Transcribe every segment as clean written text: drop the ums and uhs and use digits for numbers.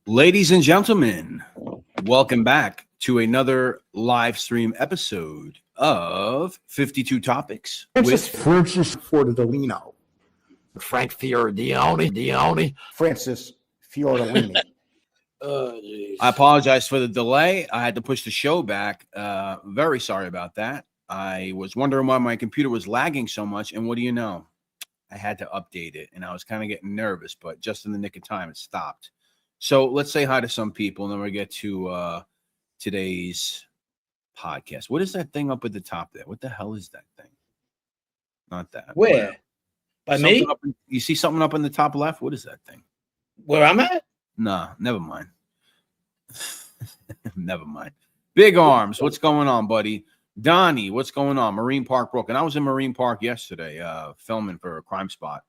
Ladies and gentlemen, welcome back to another live stream episode of 52 Topics Francis Fiordolino. Frank Fiordolini. Francis Fiordolini. I apologize for the delay. I had to push the show back. Very sorry about that. I was wondering why my computer was lagging so much, and what do you know? I had to update it, and I was kind of getting nervous, but just in the nick of time, it stopped. So let's say hi to some people, and then we'll get to today's podcast. What is that thing up at the top there? What the hell is that thing? Not that. Where? By me? You see something up in the top left? What is that thing? Where I'm at? Nah, never mind. Never mind. Big Arms, what's going on, buddy? Donnie, what's going on? Marine Park, Brooklyn. I was in Marine Park yesterday filming for a Crime Spot.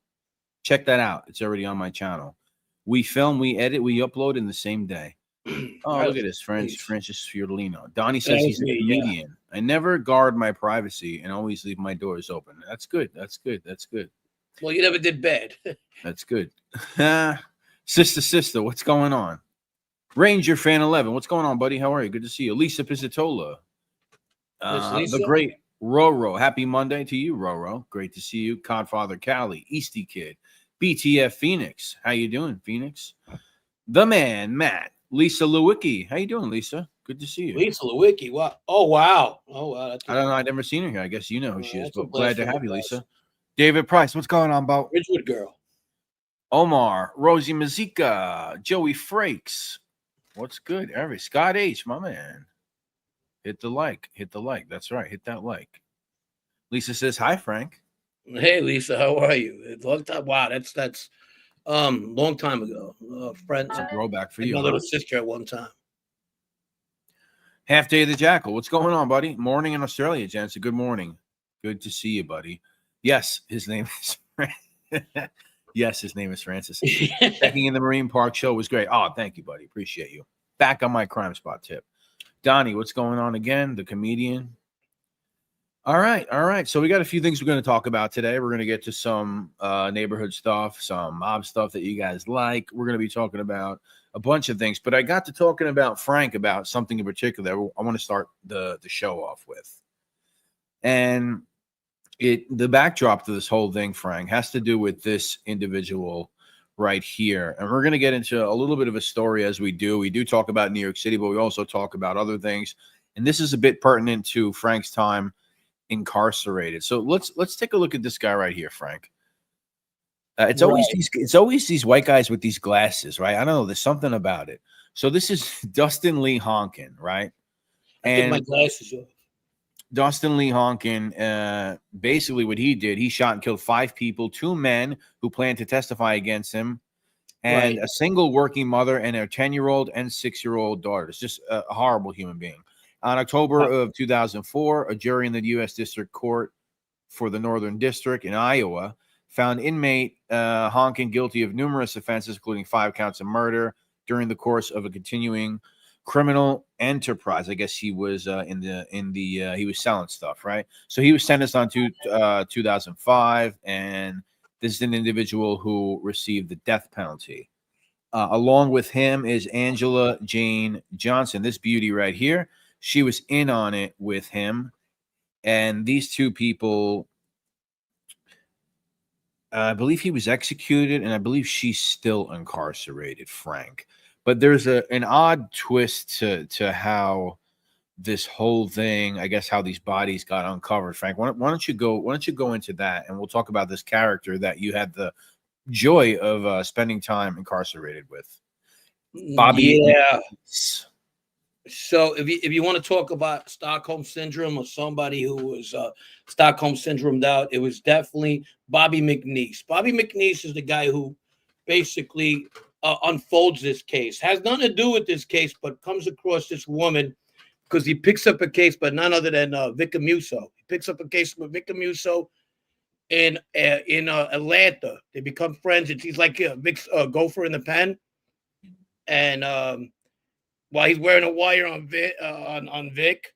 Check that out. It's already on my channel. We film, we edit, we upload in the same day. Oh, look at this. Francis Fiordolino. Donnie says he's a comedian. I never guard my privacy and always leave my doors open. That's good. That's good. That's good. Well, you never did bad. That's good. Sister, what's going on? Ranger Fan 11, what's going on, buddy? How are you? Good to see you. Lisa Pizzatola. The great Roro. Happy Monday to you, Roro. Great to see you. Codfather Cali, Easty Kid, BTF Phoenix. How you doing, Phoenix? The man, Matt. Lisa Lewicki. How you doing, Lisa? Good to see you. Lisa Lewicki. Wow. Oh, wow. Oh, wow. I don't know. I've never seen her here. I guess you know who she is, but glad to have you, Lisa. David Price. What's going on, Bo? Ridgewood girl. Omar. Rosie Mazika. Joey Frakes. What's good? Every Scott H, my man. Hit the like. Hit the like. That's right. Hit that like. Lisa says, hi, Frank. Hey, Lisa. How are you? Long time. Wow. That's long time ago. Friends. It's a throwback for you. My little sister at one time. Half Day of the Jackal. What's going on, buddy? Morning in Australia, Jensen. Good morning. Good to see you, buddy. Yes, his name is Yes, his name is Francis. Checking in the Marine Park show was great. Oh, thank you, buddy. Appreciate you. Back on my Crime Spot tip. Donnie, what's going on again? The comedian. All right. So we got a few things we're going to talk about today. We're going to get to some neighborhood stuff, some mob stuff that you guys like. We're going to be talking about a bunch of things. But I got to talking about Frank about something in particular I want to start the show off with. And the backdrop to this whole thing, Frank, has to do with this individual right here. And we're going to get into a little bit of a story as we do. We do talk about New York City, but we also talk about other things. And this is a bit pertinent to Frank's time incarcerated. So let's take a look at this guy right here, Frank. It's always these white guys with these glasses, right? I don't know. There's something about it. So this is Dustin Lee Honken, right? And my glasses off. Dustin Lee Honken, basically what he did, he shot and killed 5 people, 2 men who planned to testify against him, and a single working mother and their 10-year-old and 6-year-old daughter. It's just a horrible human being. On October of 2004, a jury in the U.S. District Court for the Northern District in Iowa found inmate Honken guilty of numerous offenses, including 5 counts of murder during the course of a continuing criminal enterprise. I guess he was he was selling stuff, right? So he was sentenced on 2005, and this is an individual who received the death penalty. Along with him is Angela Jane Johnson, this beauty right here. She was in on it with him, and these 2 people, I believe he was executed, and I believe she's still incarcerated, Frank. But there's an odd twist to how this whole thing, I guess, how these bodies got uncovered. Frank, why don't you go into that, and we'll talk about this character that you had the joy of spending time incarcerated with, Bobby. Yeah. So if you want to talk about Stockholm syndrome or somebody who was Stockholm syndromed out, it was definitely Bobby McNees. Bobby McNees is the guy who basically unfolds this case. Has nothing to do with this case, but comes across this woman because he picks up a case, but none other than Vicar Musso. He picks up a case with Vicar Musso in Atlanta. They become friends. He's like Vic's gopher in the pen, and while he's wearing a wire on Vic,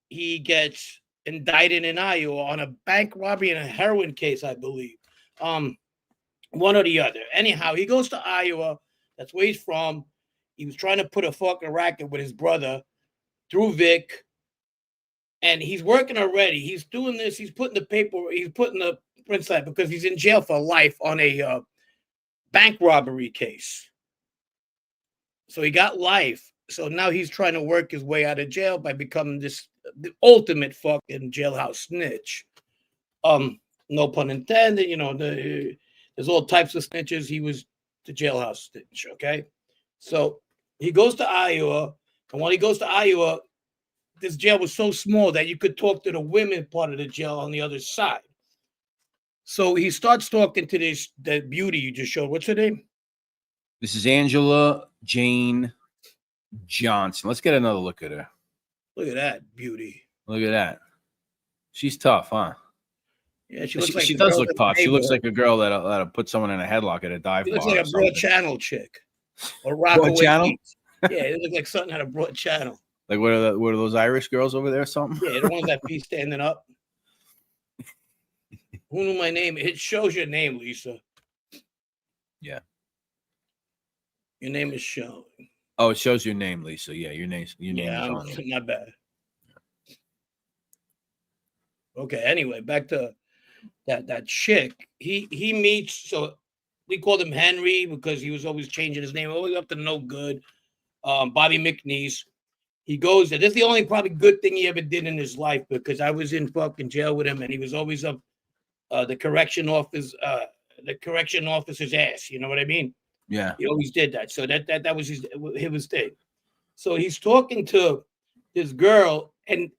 he gets indicted in Iowa on a bank robbery and a heroin case, I believe. One or the other. Anyhow, he goes to Iowa That's where he's from. He was trying to put a fucking racket with his brother through Vic. And he's working already. He's doing this. He's putting the prints out because he's in jail for life on a bank robbery case. So he got life. So now he's trying to work his way out of jail by becoming the ultimate fucking jailhouse snitch. No pun intended. You know, there's all types of snitches. He was the jailhouse snitch. Okay, so he goes to Iowa, and when he goes to Iowa, this jail was so small that you could talk to the women part of the jail on the other side. So he starts talking to that beauty you just showed. What's her name? This is Angela Jane Johnson. Let's get another look at her. Look at that beauty. Look at that. She's tough, huh? Yeah, she looks like she does look tough. She looks like a girl that'll put someone in a headlock at a dive bar. She looks like a broad channel chick. Or broad channel? Yeah, it looks like something had a broad channel. Like what are those Irish girls over there or something? Yeah, the ones that be standing up. Who knew my name? It shows your name, Lisa. Yeah. Your name is shown. Oh, it shows your name, Lisa. Yeah, your name is on it. Not bad. Okay, anyway, back to that chick. He meets, so we called him Henry because he was always changing his name, always up to no good. Bobby McNees. He goes there. This is the only probably good thing he ever did in his life because I was in fucking jail with him and he was always up the correction officer's ass. You know what I mean? Yeah. He always did that. So that was his thing. So he's talking to this girl, and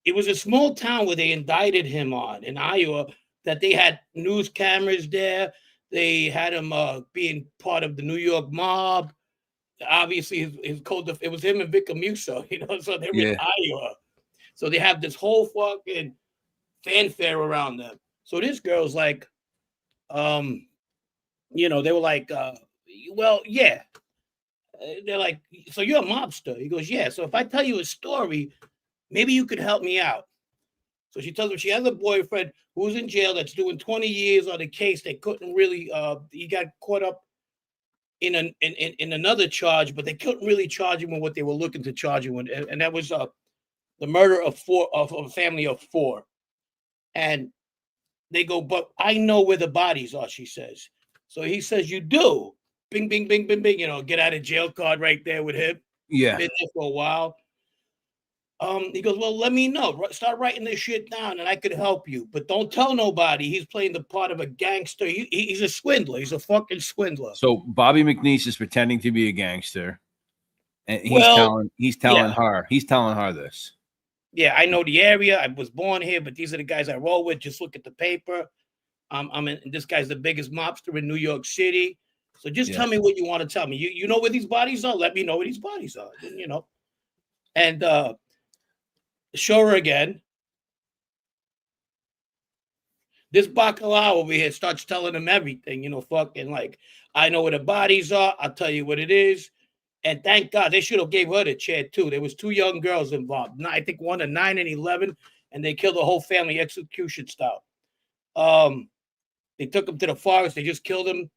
it was a small town where they indicted him on in Iowa that they had news cameras there. They had him being part of the New York mob. Obviously, his code. It was him and Vic Amuso, you know. So they were in Iowa. So they have this whole fucking fanfare around them. So this girl's like, you know, they were like, well, yeah. They're like, so you're a mobster? He goes, yeah. So if I tell you a story, maybe you could help me out. So she tells him she has a boyfriend who's in jail that's doing 20 years on a case that couldn't really. He got caught up in another charge, but they couldn't really charge him with what they were looking to charge him with, and that was the murder of a family of 4. And they go, but I know where the bodies are, she says. So he says, you do. Bing, bing, bing, bing, bing. You know, get out of jail card right there with him. Yeah. Been there for a while. He goes, well, let me know. Start writing this shit down and I could help you. But don't tell nobody. He's playing the part of a gangster. He's a swindler. He's a fucking swindler. So Bobby McNees is pretending to be a gangster. And he's telling her this. Yeah, I know the area. I was born here, but these are the guys I roll with. Just look at the paper. This guy's the biggest mobster in New York City. So just tell me what you want to tell me. You know where these bodies are? Let me know where these bodies are. You know. And show her again. This bacalao over here starts telling him everything, you know, fucking like, I know where the bodies are. I'll tell you what it is. And thank God they should have gave her the chair too. There was 2 young girls involved. I think one at 9 and 11, and they killed the whole family execution style. They took him to the forest. They just killed him,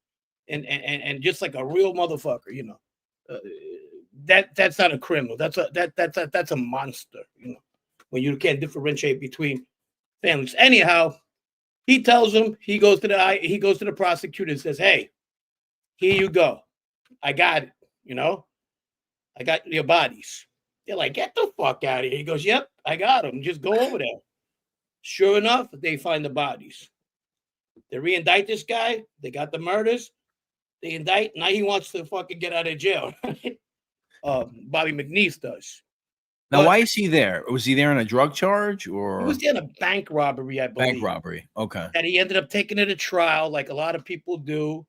and just like a real motherfucker, you know. That's not a criminal. That's a monster, you know. When you can't differentiate between families. Anyhow, he tells him, he goes to the prosecutor and says, hey, here you go. I got it, you know. I got your bodies. They're like, get the fuck out of here. He goes, yep, I got them. Just go over there. Sure enough, they find the bodies. They re-indict this guy. They got the murders. They indict. Now he wants to fucking get out of jail. Bobby McNees does. Now, why is he there? Was he there on a drug charge or? He was there in a bank robbery, I believe. Bank robbery. Okay. And he ended up taking it to trial, like a lot of people do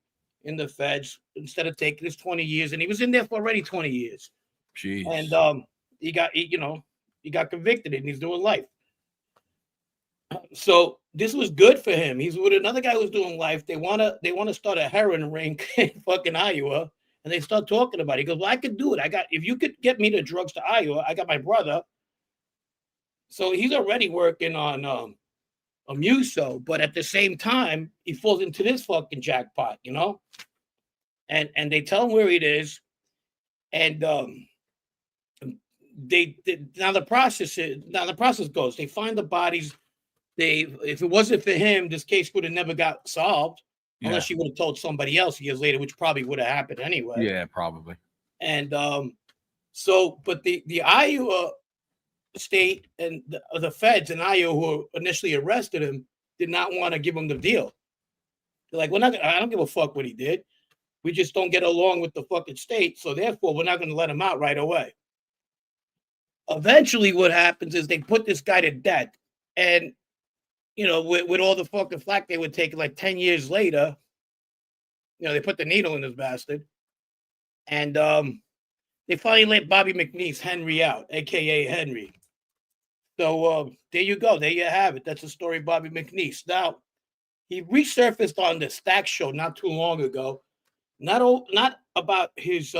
in the feds, instead of taking his 20 years. And he was in there for already 20 years. Jeez. And he got convicted and he's doing life. So this was good for him. He's with another guy who's doing life. They want to start a heroin ring in fucking Iowa. And they start talking about it. He goes, well, I could do it. If you could get me the drugs to Iowa, I got my brother. So he's already working on Amuso, but at the same time, he falls into this fucking jackpot, you know? and they tell him where it is, and they now the process goes. They find the bodies. If it wasn't for him, this case would have never got solved unless he would have told somebody else years later, which probably would have happened anyway. Yeah, probably. And but the Iowa state and the feds in Iowa who initially arrested him did not want to give him the deal. They're like, I don't give a fuck what he did. We just don't get along with the fucking state, so therefore we're not going to let him out right away. Eventually, what happens is they put this guy to death, and with all the fucking flack they would take, like 10 years later, they put the needle in this bastard, and they finally let Bobby McNees, Henry, out, aka Henry. So there you go, there you have it. That's the story of Bobby McNees. Now he resurfaced on the Stack Show not too long ago, not about his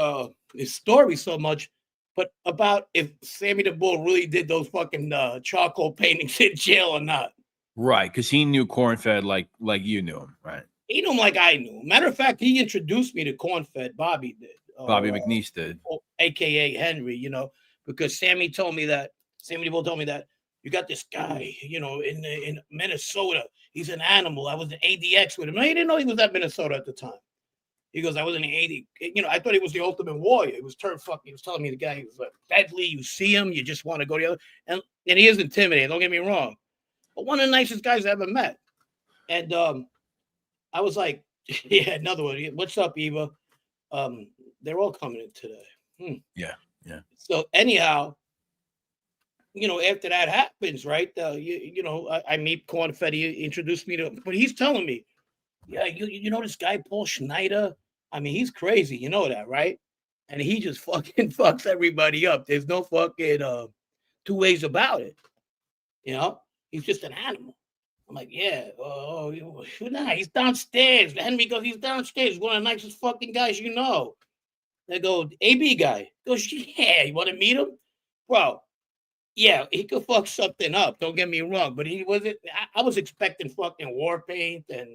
story so much, but about if Sammy the Bull really did those fucking charcoal paintings in jail or not. Right, because he knew Cornfed like you knew him, right? He knew him like I knew him. Matter of fact, he introduced me to Cornfed. Bobby did. Bobby McNees did. AKA Henry, because Sammy the Bull told me that you got this guy, in Minnesota. He's an animal. I was in ADX with him. No, he didn't know he was at Minnesota at the time. He goes, I was in the 80. I thought he was the ultimate warrior. He was telling me the guy, he was like, deadly. You see him, you just want to go the other. And he is intimidating, don't get me wrong. But one of the nicest guys I ever met. And I was like, yeah, another one. What's up, Eva? They're all coming in today. Yeah. So anyhow, after that happens, right? I meet Cornfed. He introduced me to, but he's telling me, yeah, you know this guy Paul Schneider. I mean, he's crazy. You know that, right? And he just fucking fucks everybody up. There's no fucking two ways about it. He's just an animal. I'm like, yeah. He's downstairs. Henry goes, he's downstairs. One of the nicest fucking guys you know. They go, AB guy. Goes, yeah, you want to meet him? Bro, yeah, he could fuck something up. Don't get me wrong. But he wasn't. I was expecting fucking war paint and,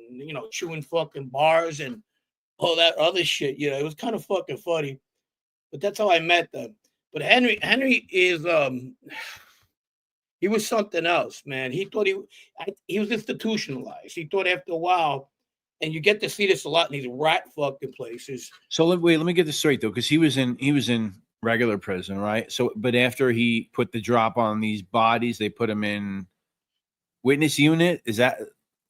chewing fucking bars and all that other shit. It was kind of fucking funny. But that's how I met them. But Henry is, he was something else, man. He thought he was institutionalized. He thought after a while, and you get to see this a lot in these rat fucking places. So let me get this straight though, because he was in regular prison, right? So, but after he put the drop on these bodies, they put him in witness unit. Is that?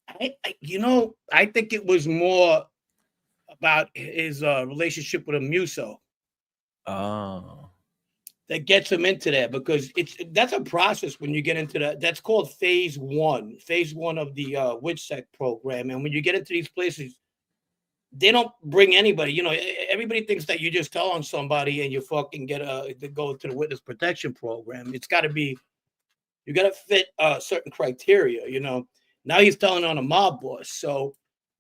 I think it was more about his relationship with a Muso. Oh. That gets him into that, because that's a process when you get into that. That's called phase one of the WITSEC program. And when you get into these places, they don't bring anybody. Everybody thinks that you just tell on somebody and you fucking get to go to the witness protection program. It's got to be, you got to fit certain criteria. Now he's telling on a mob boss. So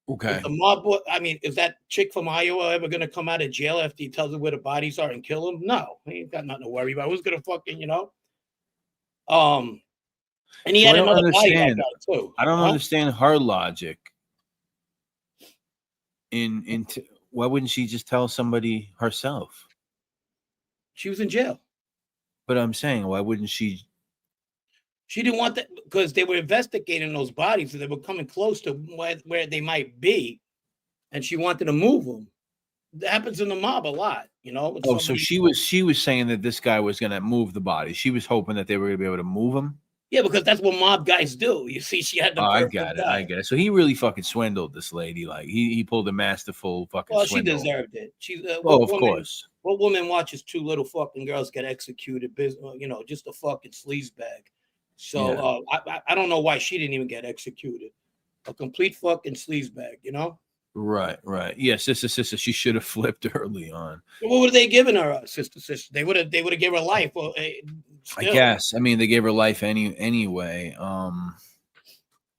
okay, the mob boss. I mean, is that chick from Iowa ever going to come out of jail after he tells her where the bodies are and kill them? No, he ain't got nothing to worry about. Who's going to fucking, And he had another body like that too. I don't understand her logic. Why wouldn't she just tell somebody herself? She was in jail. But I'm saying, why wouldn't she? She didn't want that, because they were investigating those bodies and they were coming close to where they might be, and she wanted to move them. That happens in the mob a lot, Oh, so she was saying that this guy was going to move the body. She was hoping that they were going to be able to move him. Yeah, because that's what mob guys do. You see, she had the. I got it. So he really fucking swindled this lady. Like he pulled a masterful fucking. Well, swindle. she deserved it. She's of course. What woman watches two little fucking girls get executed? Just a fucking sleaze bag. So yeah. I don't know why she didn't even get executed. A complete fucking sleaze bag, Right. Yeah, sister. She should have flipped early on. What were they giving her, sister? They would have given her life. Well, I guess. I mean, they gave her life anyway. I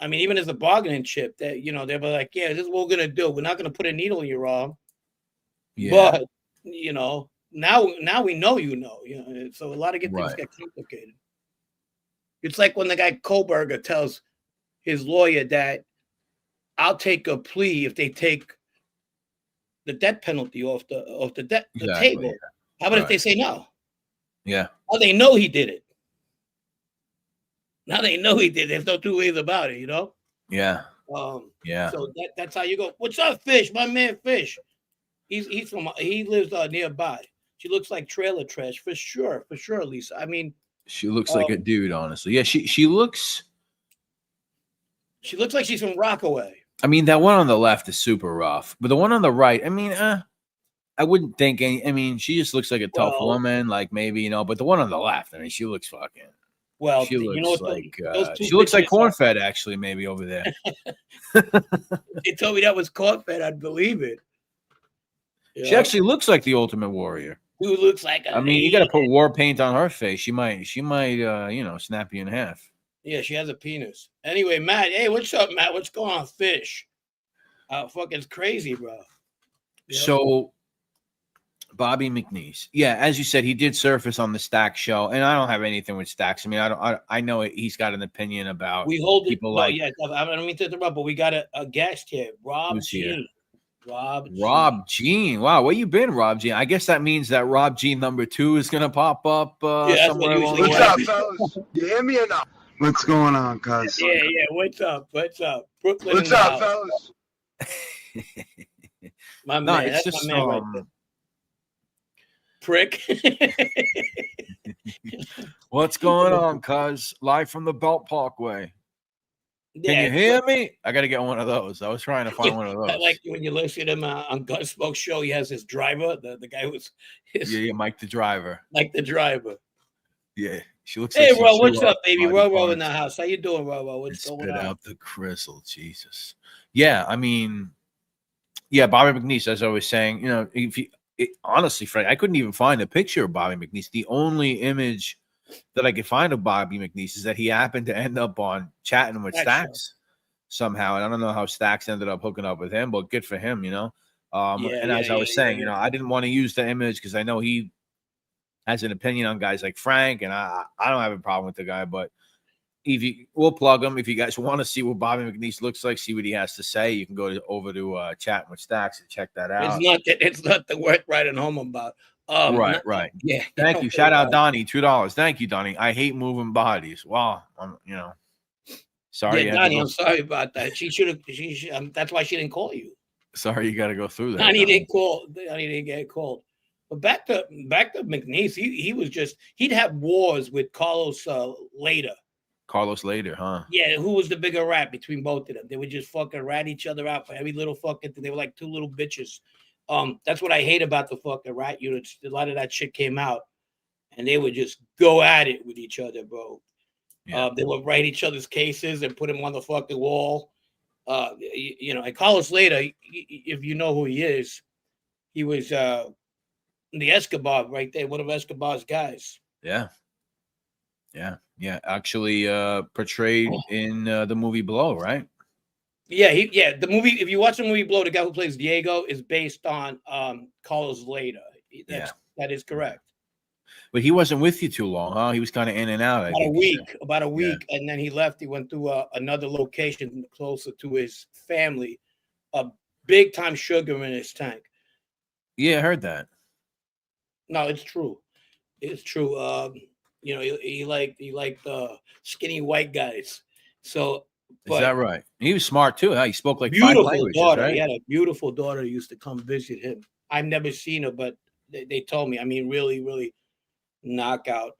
mean, even as a bargaining chip, that they were like, yeah, this is what we're gonna do. We're not gonna put a needle in your arm. Yeah. But now we know. So a lot of things get complicated. It's like when the guy Kohlberger tells his lawyer that I'll take a plea if they take the death penalty off the Exactly. table. How about if Right. they say no? Yeah. Oh, they know he did it. Now they know he did it. There's no two ways about it, you know? Yeah. Yeah. So that's how you go. What's up, Fish? My man Fish. He lives nearby. She looks like trailer trash for sure, Lisa. I mean, She looks like a dude, honestly. Yeah, she looks. she looks like she's from Rockaway. I mean, that one on the left is super rough, but the one on the right, I mean, I wouldn't think any. I mean, she just looks like a tough woman, like maybe, you know. But the one on the left, I mean, she looks fucking. Well, she looks you know what? like Those two she looks like bitches corn fed, actually, maybe over there. They told me that was corn fed. I'd believe it. She actually looks like the Ultimate Warrior. Who looks like I mean, you got to put war paint on her face. She might, you know, snap you in half. Yeah, she has a penis. Anyway, Matt. Hey, what's up, Matt? What's going on, Fish? Fucking crazy, bro. Yep. So, Bobby McNees. Yeah, as you said, he did surface on the Stack show, and I don't have anything with Stacks. I mean, I know he's got an opinion about we hold people it. like. Yeah, I don't mean to interrupt, but we got a guest here, Rob Who's here? G. Rob Jean. Wow, where you been, Rob Jean? I guess that means that Rob Jean number 2 is gonna pop up somewhere along the way. What's up, fellas? You hear me or not? What's going on, cuz? Yeah. What's up? Brooklyn. What's up, fellas? My No, man. it's That's just my man right there. Prick. What's going on, cuz? Live from the Belt Parkway. Can you hear me? I got to get one of those. I was trying to find one of those. I like when you listen to him on Gunsmoke show. He has his driver, the guy who's yeah, Mike the driver. Like the driver. Yeah, she looks. Hey, like Ro, what's up, baby? Ro in the house. How you doing, Ro? What's going on? Spit out the crystal, Jesus. Yeah, I mean, yeah, Bobby McNees, as I was saying, you know, honestly, Frank, I couldn't even find a picture of Bobby McNees. The only image that I could find of Bobby McNees is that he happened to end up on chatting with Stacks somehow, and I don't know how Stacks ended up hooking up with him, but good for him, you know. And as I was saying, you know, I didn't want to use the image because I know he has an opinion on guys like Frank, and I don't have a problem with the guy, but we'll plug him. If you guys want to see what Bobby McNees looks like, see what he has to say, you can go over to Chatting with Stacks and check that out. It's not the worth writing home about. Right. Yeah. Thank you. Shout out Donnie, $2. Thank you, Donnie. I hate moving bodies. Wow. You know, sorry. Yeah, Donnie, I'm sorry about that. She should have. That's why she didn't call you. Sorry, you got to go through that. Donnie didn't call. Donnie didn't get called. But back to McNeese, he was he'd have wars with Carlos later. Carlos later, huh? Yeah, who was the bigger rat between both of them? They would just fucking rat each other out for every little fucking thing. They were like two little bitches. That's what I hate about the fucking rat units. A lot of that shit came out, and they would just go at it with each other, bro. Yeah. They would write each other's cases and put them on the fucking wall. You know, and Carlos later, if you know who he is, he was the Escobar right there, one of Escobar's guys. Yeah. Actually, portrayed in the movie Blow, right? Yeah, the movie. If you watch the movie Blow, the guy who plays Diego is based on Carlos later. That is correct. But he wasn't with you too long, huh? He was kind of in and out. About a week, and then he left. He went to another location closer to his family. A big time sugar in his tank. Yeah, I heard that. No, it's true. It's true. You know, he liked skinny white guys. So is that right? He was smart too, huh? He spoke like beautiful 5 languages, daughter. right? He had a beautiful daughter who used to come visit him. I've never seen her, but they told me. I mean, really, really knockout.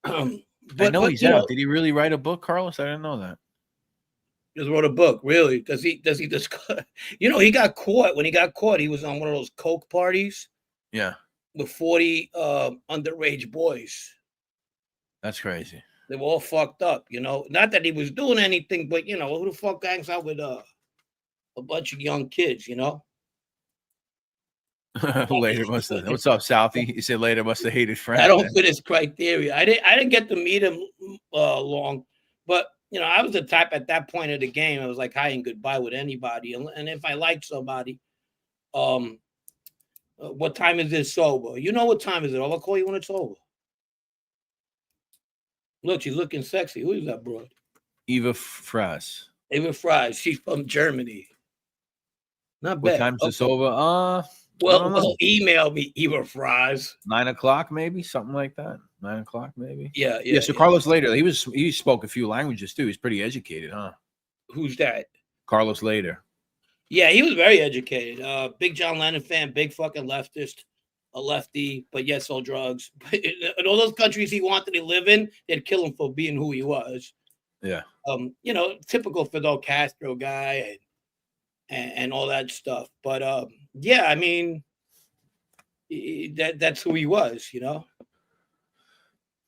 I know he's out. Did he really write a book, Carlos? I didn't know that. Just wrote a book, really? Does he just? You know, he got caught. When he got caught, he was on one of those coke parties. Yeah. With 40 underage boys. That's crazy. They were all fucked up, you know. Not that he was doing anything, but you know, who the fuck hangs out with a bunch of young kids, you know? Later must have. What's up, Southie? You said later must have hated Frank. I don't fit his criteria. I didn't get to meet him long, but you know, I was the type at that point of the game. I was like hi and goodbye with anybody, and if I liked somebody, what time is this sober? You know what time is it? I'll call you when it's over. Look, she's looking sexy. Who is that broad? Eva Fries. Eva Fries. She's from Germany. Not What bad. time's this Okay. over? I Well, don't know. email me, Eva Fries. 9 o'clock, maybe something like that. 9 o'clock, maybe. Yeah. Yeah. So Carlos Later, he spoke a few languages too. He's pretty educated, huh? Who's that? Carlos Later. Yeah, he was very educated. Big John Lennon fan, big fucking leftist, a lefty, but yet sold drugs. In all those countries he wanted to live in, they'd kill him for being who he was. Yeah. Typical Fidel Castro guy and all that stuff. But yeah, I mean, that's who he was,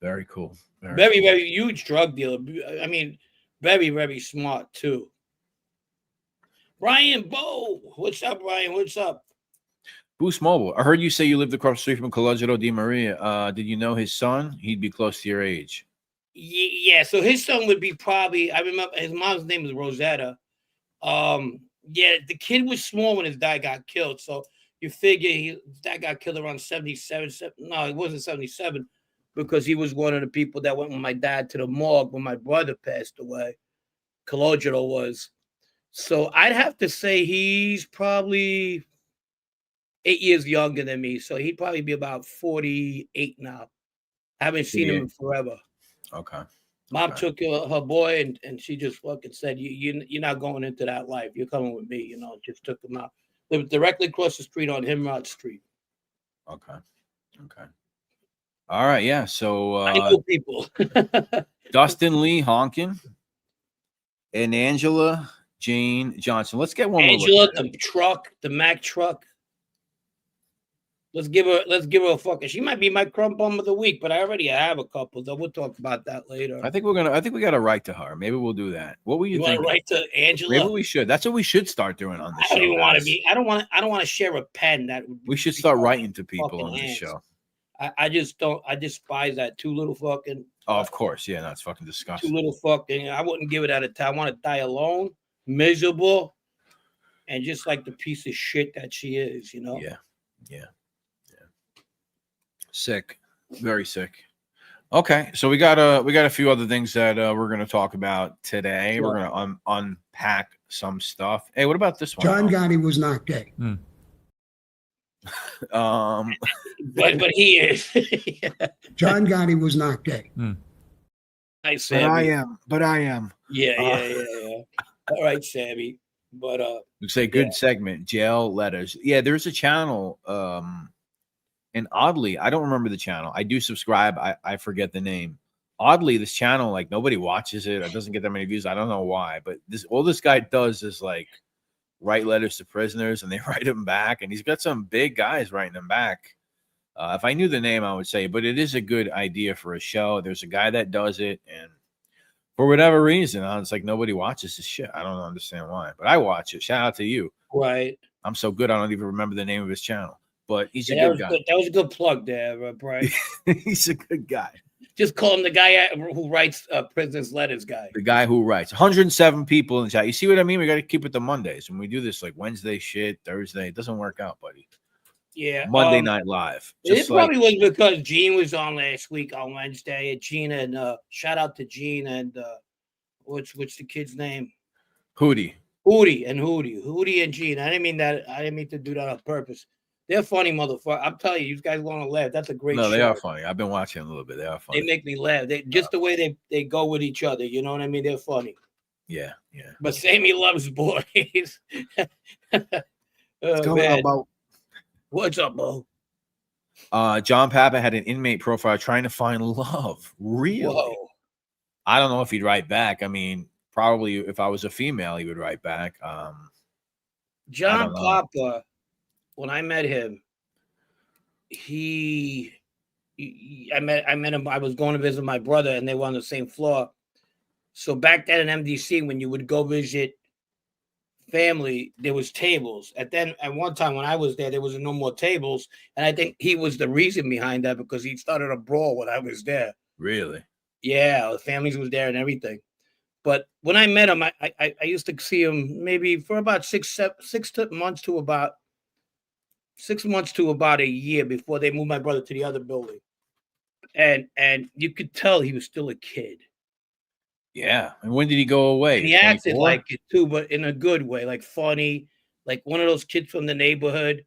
Very cool. Very, very huge drug dealer. I mean, very, very smart too. Brian Bow, what's up, Brian? What's up? Boost Mobile. I heard you say you lived across the street from Collegio Di Maria. Did you know his son? He'd be close to your age. Yeah. So his son would be probably. I remember his mom's name was Rosetta. Yeah, the kid was small when his dad got killed. So you figure his dad got killed around 77. No, it wasn't 77 because he was one of the people that went with my dad to the morgue when my brother passed away. Cologero was. So I'd have to say he's probably 8 years younger than me. So he'd probably be about 48 now. I haven't seen him in forever. Okay. Mom took her boy and she just fucking said, you're not going into that life. You're coming with me. Just took him out. Lived directly across the street on Himrod Street. Okay. All right. Yeah. So I know people. Dustin Lee Honken and Angela Jane Johnson. Let's get one Angela, more. the Mack truck. Let's give her a fucking. She might be my crumb bum of the week, but I already have a couple. So we'll talk about that later. I think we got to write to her. Maybe we'll do that. What were you thinking? Want to write to Angela? Maybe we should. That's what we should start doing on the show. I don't want to be. I don't want to share a pen. That we should start writing to people on the show. I just don't. I despise that. Too little fucking. Oh, of course. Yeah, that's fucking disgusting. Too little fucking. I wouldn't give it at a time. I want to die alone, miserable, and just like the piece of shit that she is. Yeah. Sick, very sick. Okay, so we got a few other things that we're going to talk about today. Sure. We're going to unpack some stuff. Hey, what about this one? John Gotti was not gay. But he is. John Gotti was not gay. Hi, Sammy. But I am. Yeah. All right, Sammy. But you say good segment. Jail letters. Yeah, there's a channel. And oddly, I don't remember the channel. I do subscribe. I forget the name. Oddly, this channel, like nobody watches it. It doesn't get that many views. I don't know why, but all this guy does is like write letters to prisoners, and they write them back. And he's got some big guys writing them back. If I knew the name, I would say. But it is a good idea for a show. There's a guy that does it, and for whatever reason, it's like nobody watches this shit. I don't understand why, but I watch it. Shout out to you. Right. I'm so good. I don't even remember the name of his channel. But he's a good guy. That was a good plug there, Brian. He's a good guy. Just call him the guy who writes prisoners' letters guy. The guy who writes. 107 people in the chat. You see what I mean? We got to keep it to Mondays. When we do this, like Wednesday shit, Thursday, it doesn't work out, buddy. Yeah. Monday Night Live. It probably was because Gene was on last week on Wednesday. And Gene and shout out to Gene and what's the kid's name? Hootie and Gene. I didn't mean to do that on purpose. They're funny motherfucker. I'm telling you guys want to laugh. That's a great show. No, they are funny. I've been watching a little bit. They are funny. They make me laugh. The way they go with each other. You know what I mean? They're funny. Yeah. But Sammy loves boys. What's going on, Bo? What's up, Bo? John Papa had an inmate profile trying to find love. Really? Whoa. I don't know if he'd write back. I mean, probably if I was a female, he would write back. John Papa. When I met him, I met him. I was going to visit my brother, and they were on the same floor. So back then in MDC, when you would go visit family, there was tables. At one time when I was there was no more tables, and I think he was the reason behind that because he started a brawl when I was there. Really? Yeah, the families was there and everything. But when I met him, I used to see him maybe for about 6 months to about 6 months to about a year before they moved my brother to the other building. And you could tell he was still a kid. Yeah. And when did he go away? And he acted like it too, but in a good way, like funny, like one of those kids from the neighborhood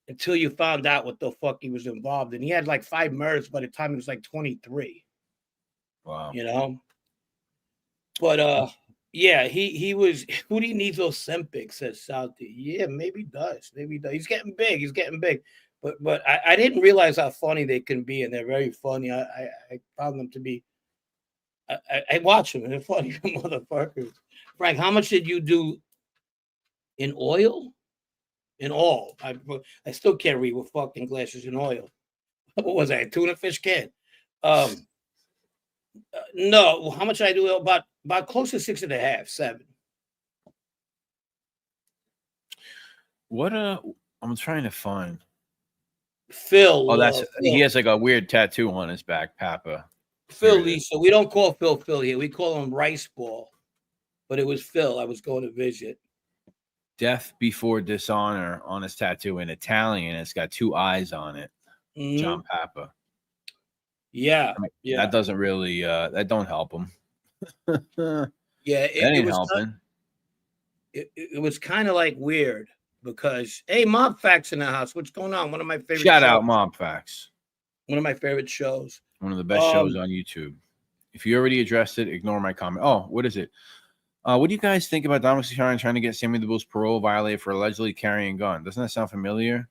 until you found out what the fuck he was involved in. He had like 5 murders by the time he was like 23. Wow. You know? But yeah, he was who do you need those Ozempic, says Southie. Yeah, maybe he does. Maybe he does. He's getting big. He's getting big. But I didn't realize how funny they can be, and they're very funny. I found them to be I watch them, and they're funny motherfuckers. Frank, how much did you do in oil? In all. I still can't read with fucking glasses in oil. What was that? Tuna fish can. No, how much I do? About close to 6.5, 7. What I'm trying to find Phil. Oh, that's Phil. he has like a weird tattoo on his back, Papa. Phil Lisa. We don't call Phil here. We call him Rice Ball. But it was Phil. I was going to visit. Death Before Dishonor on his tattoo in Italian. It's got 2 eyes on it. Mm-hmm. John Papa. Yeah, I mean, yeah. That doesn't really that don't help him. Yeah, that ain't helping. It was kind of like weird because Mob Facts in the house. What's going on? One of my favorite Shout shows. out Mob Facts. One of my favorite shows. One of the best shows on YouTube. If you already addressed it, ignore my comment. Oh, what is it? What do you guys think about Dominic Sicilian trying to get Sammy the Bull's parole violated for allegedly carrying a gun? Doesn't that sound familiar?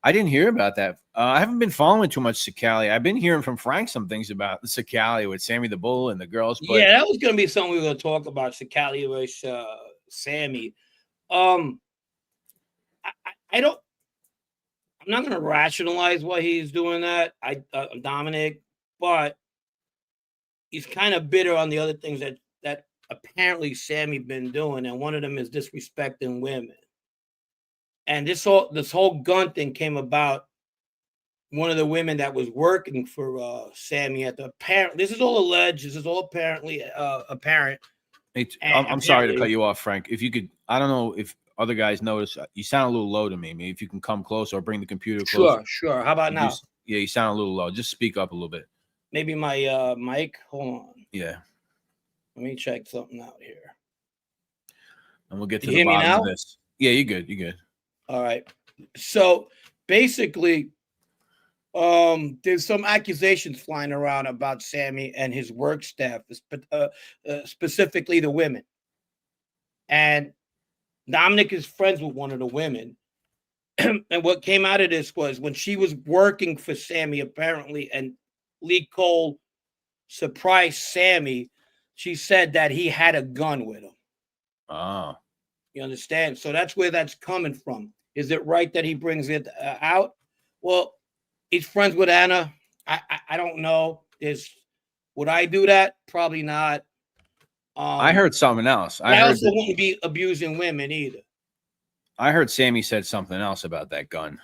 I didn't hear about that. I haven't been following too much Sicali. I've been hearing from Frank some things about the Sicali with Sammy the Bull and the girls. But yeah, that was going to be something we were going to talk about. Sicali versus Sammy. I don't. I'm not going to rationalize why he's doing that. Dominic, but he's kind of bitter on the other things that apparently Sammy been doing, and one of them is disrespecting women. And this whole gun thing came about. One of the women that was working for Sammy at the parent. This is all alleged. This is all apparently apparent. I'm sorry to cut you off, Frank. If you could, I don't know if other guys notice. You sound a little low to me. Maybe if you can come closer or bring the computer closer. Sure. How about now? Yeah, you sound a little low. Just speak up a little bit. Maybe my mic. Hold on. Yeah. Let me check something out here. And we'll get to the bottom of this. Yeah, you're good. You're good. All right. So basically, there's some accusations flying around about Sammy and his work staff, specifically the women. And Dominic is friends with one of the women. And what came out of this was when she was working for Sammy, apparently, and Lee Cole surprised Sammy, she said that he had a gun with him. Oh. You understand? So that's where that's coming from. Is it right that he brings it out? Well, he's friends with Anna. I don't know. Would I do that? Probably not. I heard something else. I also wouldn't be abusing women either. I heard Sammy said something else about that gun.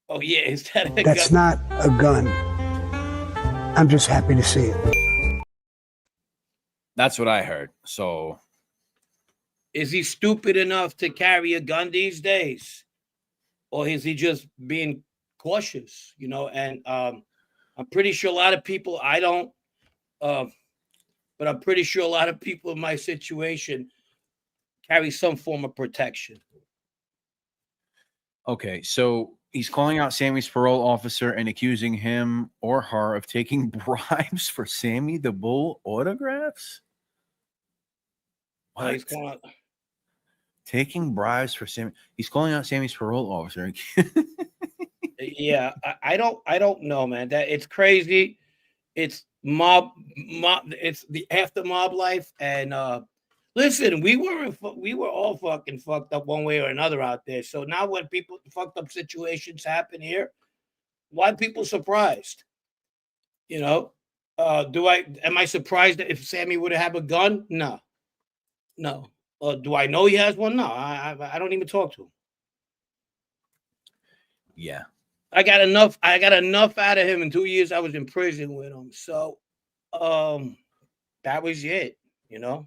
Oh, yeah. Is that a That's gun? not a gun. I'm just happy to see it. That's what I heard. So is he stupid enough to carry a gun these days? Or is he just being cautious, And I'm pretty sure a lot of people, I don't, but I'm pretty sure a lot of people in my situation carry some form of protection. Okay, so he's calling out Sammy's parole officer and accusing him or her of taking bribes for Sammy the Bull autographs? What? He's calling out... Taking bribes for Sammy. He's calling out Sammy's parole officer. Yeah, I don't know, man. That it's crazy. It's mob. It's the after mob life. And listen, we were all fucking fucked up one way or another out there. So now when people fucked up situations happen here, why people surprised? Am I surprised that if Sammy would have a gun? No. Do I know he has one? No, I don't even talk to him. Yeah. I got enough out of him in 2 years I was in prison with him. So that was it, Yeah.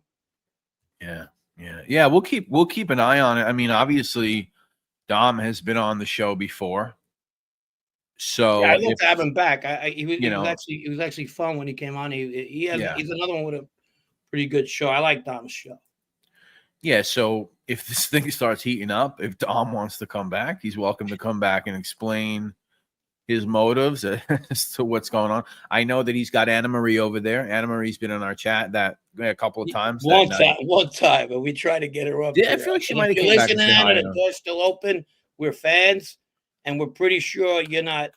We'll keep an eye on it. I mean, obviously Dom has been on the show before. So yeah, I'd love to have him back. It was actually fun when he came on. He's another one with a pretty good show. I like Dom's show. Yeah, so if this thing starts heating up, if Dom wants to come back, he's welcome to come back and explain his motives as to what's going on. I know that he's got Anna Marie over there. Anna Marie's been in our chat a couple of times. One time, and we try to get her up. Yeah, I feel like she might have came back and said hi. The door's still open. We're fans, and we're pretty sure you're not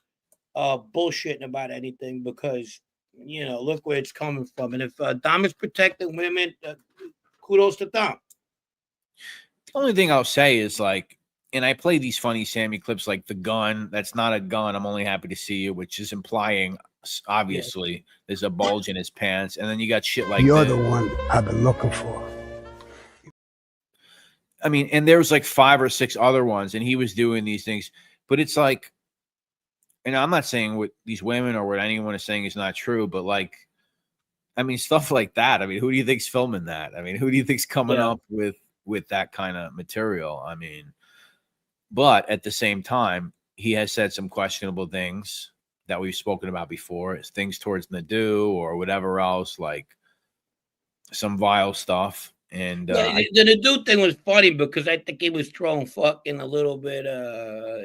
bullshitting about anything because look where it's coming from. And if Dom is protecting women, kudos to Dom. The only thing I'll say is and I play these funny Sammy clips like the gun. That's not a gun. I'm only happy to see you, which is implying obviously there's a bulge in his pants. And then you got shit like you're the one I've been looking for. I mean, and there was 5 or 6 other ones, and he was doing these things. But it's and I'm not saying what these women or what anyone is saying is not true, but I mean, stuff like that. I mean, who do you think's filming that? I mean, who do you think's coming up with that kind of material? I mean, but at the same time, he has said some questionable things that we've spoken about before. It's things towards Nadu or whatever else, some vile stuff. And the Nadu thing was funny because I think he was throwing fucking a little bit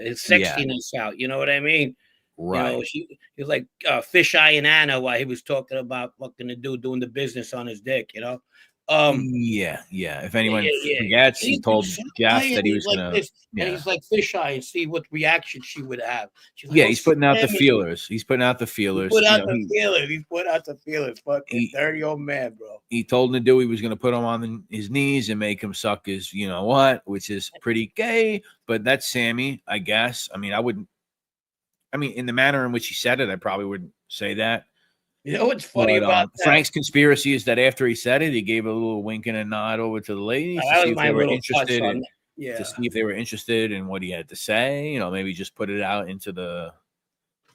his sexiness out. You know what I mean? Right. He was like Fisheye and Anna while he was talking about fucking Nadu doing the business on his dick. Yeah. If anyone forgets, he told Jeff that he was gonna. And he's like Fisheye and see what reaction she would have. He's putting out the feelers. He's putting out the feelers. He put out the feelers. Fucking dirty old man, bro. He told Nadu he was gonna put him on his knees and make him suck his, which is pretty gay. But that's Sammy, I guess. I mean, in the manner in which he said it, I probably wouldn't say that. You know what's funny about that? Frank's conspiracy is that after he said it, he gave a little wink and a nod over to the ladies to see if they were interested to see if they were interested in what he had to say. Maybe just put it out into the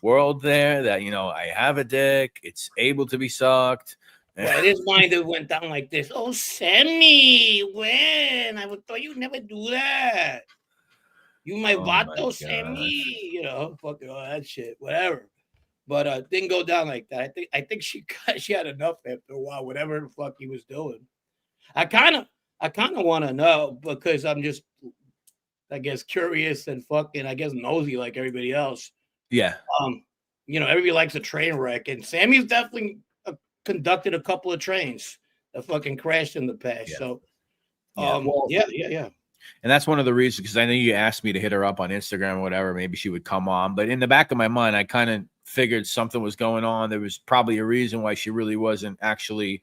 world there that I have a dick, it's able to be sucked. Right, his mind went down like this. Oh, Sammy, when I would thought you'd never do that. You my vato, Sammy. Fucking all that shit, whatever. But it didn't go down like that. I think she had enough after a while, whatever the fuck he was doing. I kind of want to know because I'm just, I guess, curious and fucking, I guess, nosy like everybody else. Yeah. Everybody likes a train wreck, and Sammy's definitely conducted a couple of trains that fucking crashed in the past. Yeah. So, yeah. And that's one of the reasons, because I know you asked me to hit her up on Instagram or whatever. Maybe she would come on. But in the back of my mind, I kind of figured something was going on. There was probably a reason why she really wasn't actually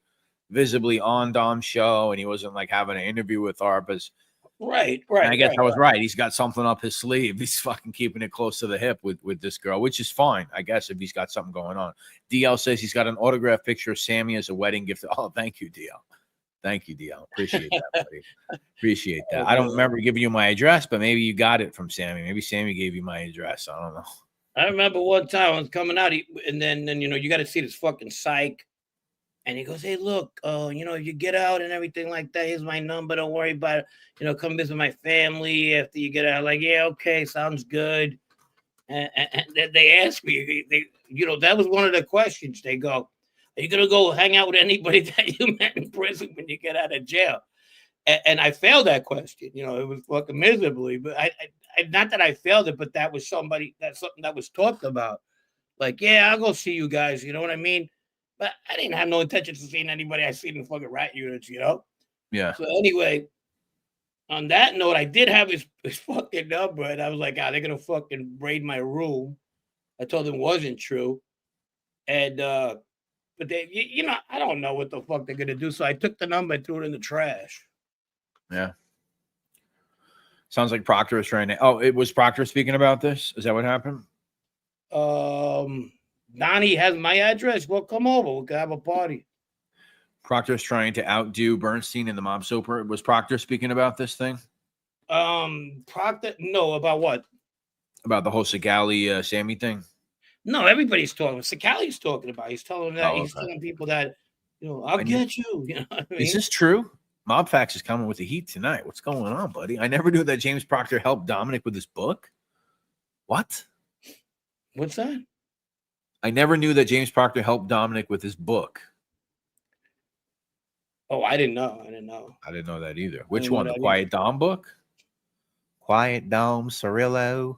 visibly on Dom's show, and he wasn't having an interview with Arpas. Right. And I guess I was right. He's got something up his sleeve. He's fucking keeping it close to the hip with this girl, which is fine, I guess, if he's got something going on. DL says he's got an autographed picture of Sammy as a wedding gift. Oh, thank you, DL. Thank you, DL. Appreciate that, buddy. Appreciate that. I don't remember giving you my address, but maybe you got it from Sammy. Maybe Sammy gave you my address. I don't know. I remember one time I was coming out, and then you got to see this fucking psych. And he goes, hey, look, you get out and everything like that. Here's my number. Don't worry about it. Come visit my family after you get out. Like, yeah, okay, sounds good. And they asked me, that was one of the questions. They go, are you going to go hang out with anybody that you met in prison when you get out of jail? And I failed that question. It was fucking miserably. But I not that I failed it, but that's something that was talked about. Like, yeah, I'll go see you guys. You know what I mean? But I didn't have no intentions of seeing anybody I seen in fucking rat units, Yeah. So anyway, on that note, I did have his fucking number, and I was like, they're gonna fucking raid my room. I told them it wasn't true. And but they, I don't know what the fuck they're gonna do. So I took the number and threw it in the trash. Yeah. Sounds like Proctor is trying to. Oh, it was Proctor speaking about this? Is that what happened? Donnie has my address. Well, come over. We can have a party. Proctor's trying to outdo Bernstein in the mob soaper. Was Proctor speaking about this thing? Proctor, no, about what? About the whole Sigali Sammy thing? No, everybody's talking. Sicali's talking about. He's telling that he's telling people that, I'll get you. You know what I mean? Is this true? Mob Facts is coming with the heat tonight. What's going on, buddy? I never knew that James Proctor helped Dominic with his book. What? What's that? I never knew that James Proctor helped Dominic with his book. Oh, I didn't know. I didn't know. I didn't know that either. I Which didn't know one? The that Quiet Dom book? Quiet Dom Cirillo.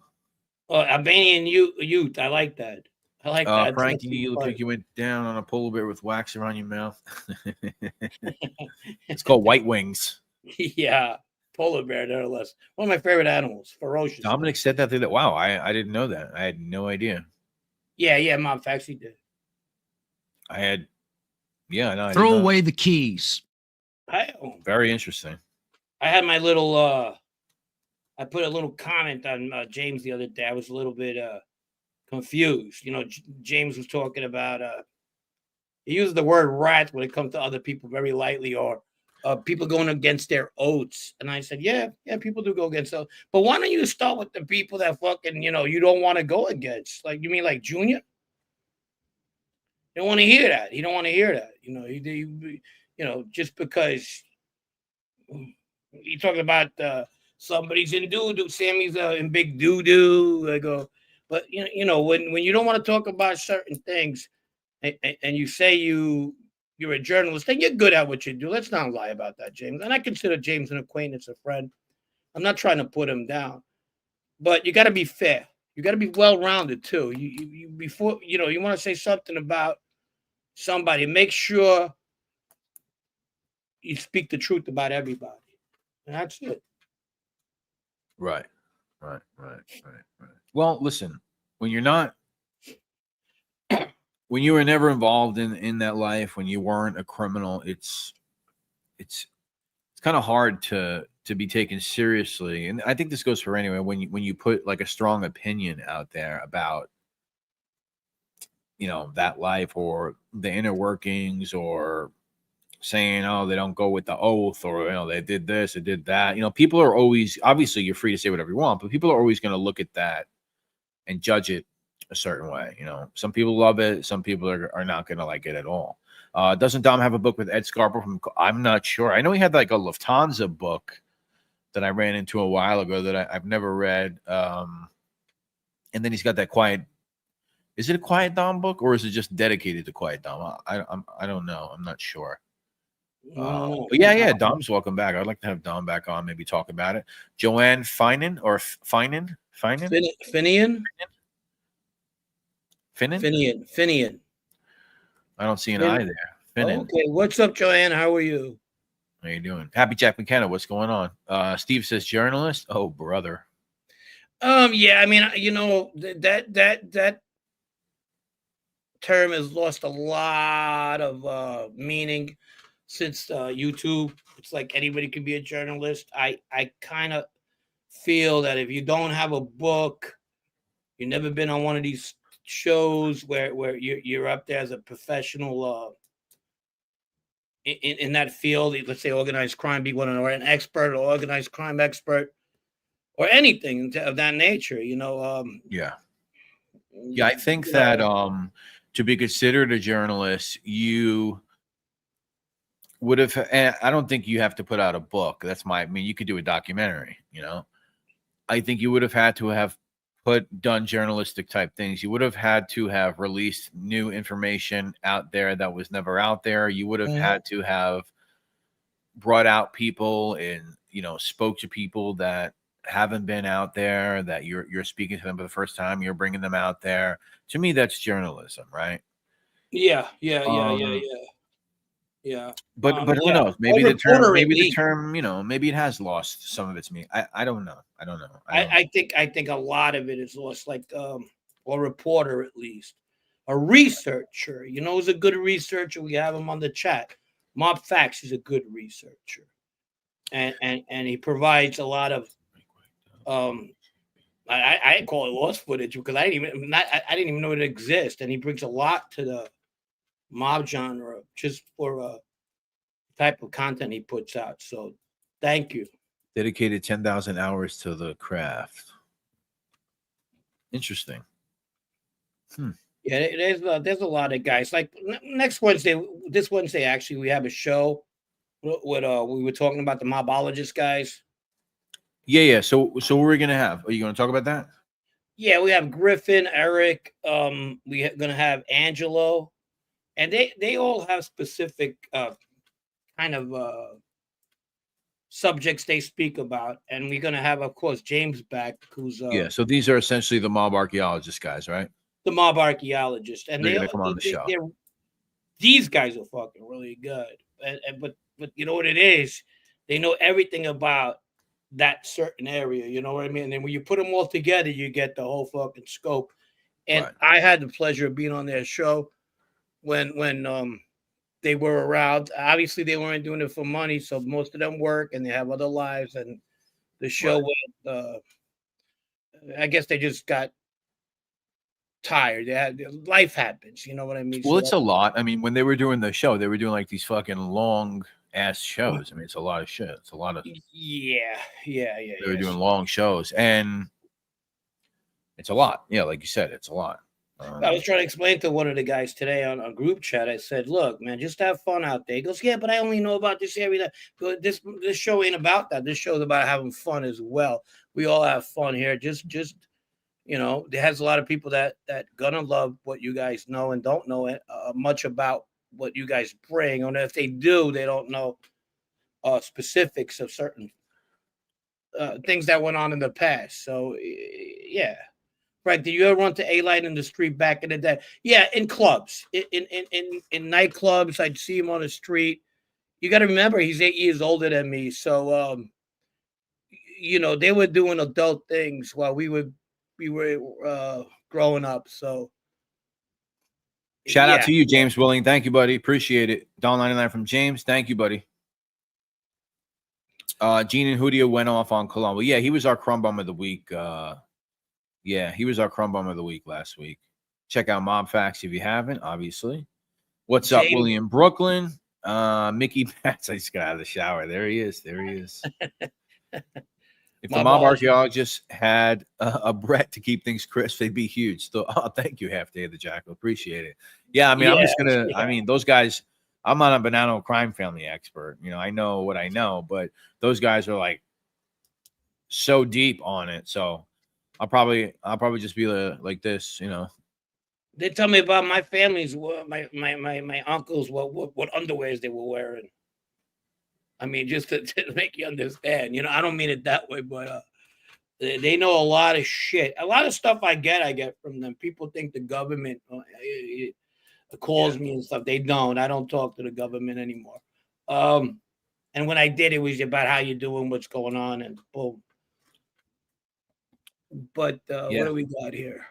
Oh, Albanian youth. I like that. I like that. That's Frankie, you look like you went down on a polar bear with wax around your mouth. It's called White Wings. Yeah, polar bear, no less. One of my favorite animals. Ferocious. Dominic said that. Wow, I didn't know that. I had no idea. Yeah, Mom Facts, he did. I had, no. I Throw did not. away the keys. Very interesting. I had my little, I put a little comment on James the other day. I was a little bit confused. You know, James was talking about, he used the word rat when it comes to other people very lightly, or people going against their oaths. And I said, yeah, people do go against those. But why don't you start with the people that fucking, you know, you don't want to go against? Like, you mean like Junior? You don't want to hear that. You don't want to hear that. You know, you know, just because you're talking about somebody's in doo-doo, Sammy's in big doo-doo. I go, but you know, when you don't want to talk about certain things, and you say you're a journalist, then you're good at what you do. Let's not lie about that, James. And I consider James an acquaintance, a friend. I'm not trying to put him down, but you got to be fair. You got to be well-rounded too. You before you know you want to say something about somebody, make sure you speak the truth about everybody. And that's it. Right. Well, listen, when you're not, when you were never involved in that life, when you weren't a criminal, it's kind of hard to be taken seriously. And I think this goes for anyone when you put like a strong opinion out there about, you know, that life or the inner workings, or saying, oh, they don't go with the oath, or, you know, they did this, they did that. You know, people are always, obviously you're free to say whatever you want, but people are always going to look at that and judge it a certain way. You know, some people love it. Some people are not going to like it at all. Doesn't Dom have a book with Ed Scarborough from, I'm not sure. I know he had like a Lufthansa book that I ran into a while ago that I've never read. And then he's got that Quiet. Is it a Quiet Dom book, or is it just dedicated to Quiet Dom? I don't know. I'm not sure. But yeah, Dom's welcome back. I'd like to have Dom back on, maybe talk about it. Joanne Finan or Finan? Finian. I don't see an I there. Finan. Okay, what's up, Joanne? How are you? How you doing? Happy Jack McKenna. What's going on? Steve says journalist. Oh, brother. Yeah, I mean, you know, that term has lost a lot of meaning since YouTube. It's like anybody can be a journalist. I kind of feel that if you don't have a book, you've never been on one of these shows where you're up there as a professional in that field, let's say organized crime, be one, or an expert or organized crime expert or anything of that nature, you know. Yeah, I think that to be considered a journalist, you would have, I don't think you have to put out a book. I mean, you could do a documentary, you know. I think you would have had to have done journalistic type things. You would have had to have released new information out there that was never out there. You would have had to have brought out people and, you know, spoke to people that haven't been out there, that you're speaking to them for the first time. You're bringing them out there. To me, that's journalism, right? Yeah. But who knows? Maybe the term, you know, maybe it has lost some of its meaning. I don't know. I think a lot of it is lost, like a reporter, at least a researcher. You know, who's a good researcher? We have him on the chat. Mob Facts is a good researcher, and he provides a lot of I call it lost footage because I didn't even know it exists, and he brings a lot to the mob genre just for type of content he puts out. So thank you. Dedicated 10,000 hours to the craft. Interesting. Yeah, there's a lot of guys. Like this Wednesday, actually, we have a show with we were talking about the mobologist guys. Yeah. So what are we gonna have? Are you gonna talk about that? Yeah, we have Griffin, Eric. We're gonna have Angelo, and they all have specific kind of subjects they speak about. And we're gonna have, of course, James back, who's Yeah. So these are essentially the mob archaeologist guys, right? the mob archaeologist, and They're gonna come on the show. These guys are fucking really good. But you know what it is? They know everything about that certain area. You know what I mean? And then when you put them all together, you get the whole fucking scope. And Right. I had the pleasure of being on their show when they were around. Obviously, they weren't doing it for money, so most of them work and they have other lives. And the show went. I guess they just got tired. Life happens. You know what I mean? Well, So it's a lot. I mean, when they were doing the show, they were doing like these fucking long ass shows. I mean, it's a lot of shit. It's a lot of. Yeah. They were doing long shows, and it's a lot. Yeah, like you said, it's a lot. I was trying to explain to one of the guys today on a group chat. I said, "Look, man, just have fun out there." He goes, "Yeah, but I only know about this area. But this show ain't about that. This show's about having fun as well. We all have fun here. Just you know, there has a lot of people that gonna love what you guys know and don't know much about what you guys bring. And if they do, they don't know specifics of certain things that went on in the past. So yeah." Right. Did you ever run to A-Light in the street back in the day? Yeah, in clubs. In nightclubs, I'd see him on the street. You got to remember, he's 8 years older than me. So, you know, they were doing adult things while we were growing up. So, Shout out to you, James Willing. Thank you, buddy. Appreciate it. $1.99 from James. Thank you, buddy. Gene and Hoodia went off on Columbo. Yeah, he was our crumb bum of the week. Yeah, he was our crumb bum of the week last week. Check out Mob Facts if you haven't, obviously. What's up, William Brooklyn? Mickey Bats. I just got out of the shower. There he is. There he is. If the mob archaeologists had a Brett to keep things crisp, they'd be huge. So, thank you, Half Day of the Jackal. Appreciate it. Yeah, I mean, I'm just gonna. I mean, those guys. I'm not a Banana crime family expert. You know, I know what I know, but those guys are like so deep on it. So I'll probably just be like this. You know. They tell me about my family's my uncles what underwears they were wearing. I mean, just to make you understand, you know, I don't mean it that way, but they know a lot of shit. A lot of stuff I get from them. People think the government calls me and stuff. They don't. I don't talk to the government anymore. And when I did, it was about how you doing, what's going on, and boom. But what do we got here?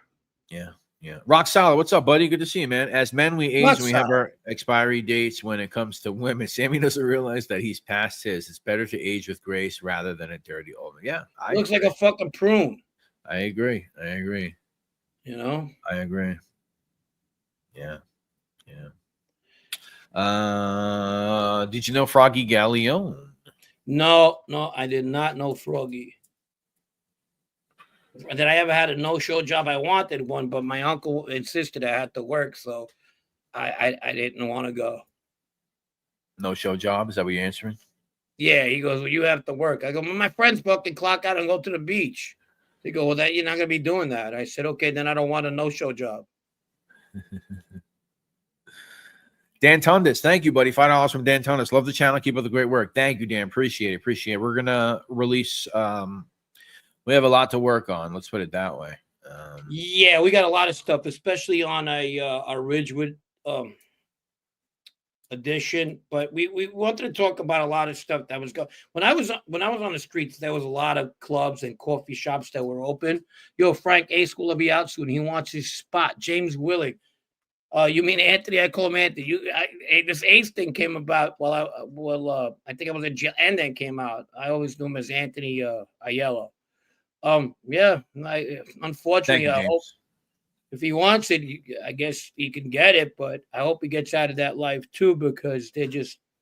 Yeah. Yeah. Rock solid. What's up, buddy? Good to see you, man. As men, we age and we have our expiry dates when it comes to women. Sammy doesn't realize that he's past his. It's better to age with grace rather than a dirty old man. Yeah. Looks like a fucking prune. I agree. You know? I agree. Yeah. Did you know Froggy Galleon? No, I did not know Froggy. That I ever had a no-show job. I wanted one, but my uncle insisted I had to work, so I didn't want to go. No-show job? Is that what you're answering? Yeah, he goes, well, you have to work. I go, well, my friends book and clock out and go to the beach. They go, well, you're not going to be doing that. I said, okay, then I don't want a no-show job. Dan Tundis, thank you, buddy. $5 from Dan Tundis. Love the channel. Keep up the great work. Thank you, Dan. Appreciate it. We're going to release... we have a lot to work on. Let's put it that way. Yeah, we got a lot of stuff, especially on a Ridgewood edition. But we wanted to talk about a lot of stuff that was going. When I was on the streets, there was a lot of clubs and coffee shops that were open. Yo, Frank A. School will be out soon. He wants his spot. James Willing. You mean Anthony? I call him Anthony. This Ace thing came about while I think I was in jail, and then came out. I always knew him as Anthony Aiello. Yeah, unfortunately, I hope if he wants it, I guess he can get it, but I hope he gets out of that life too, because they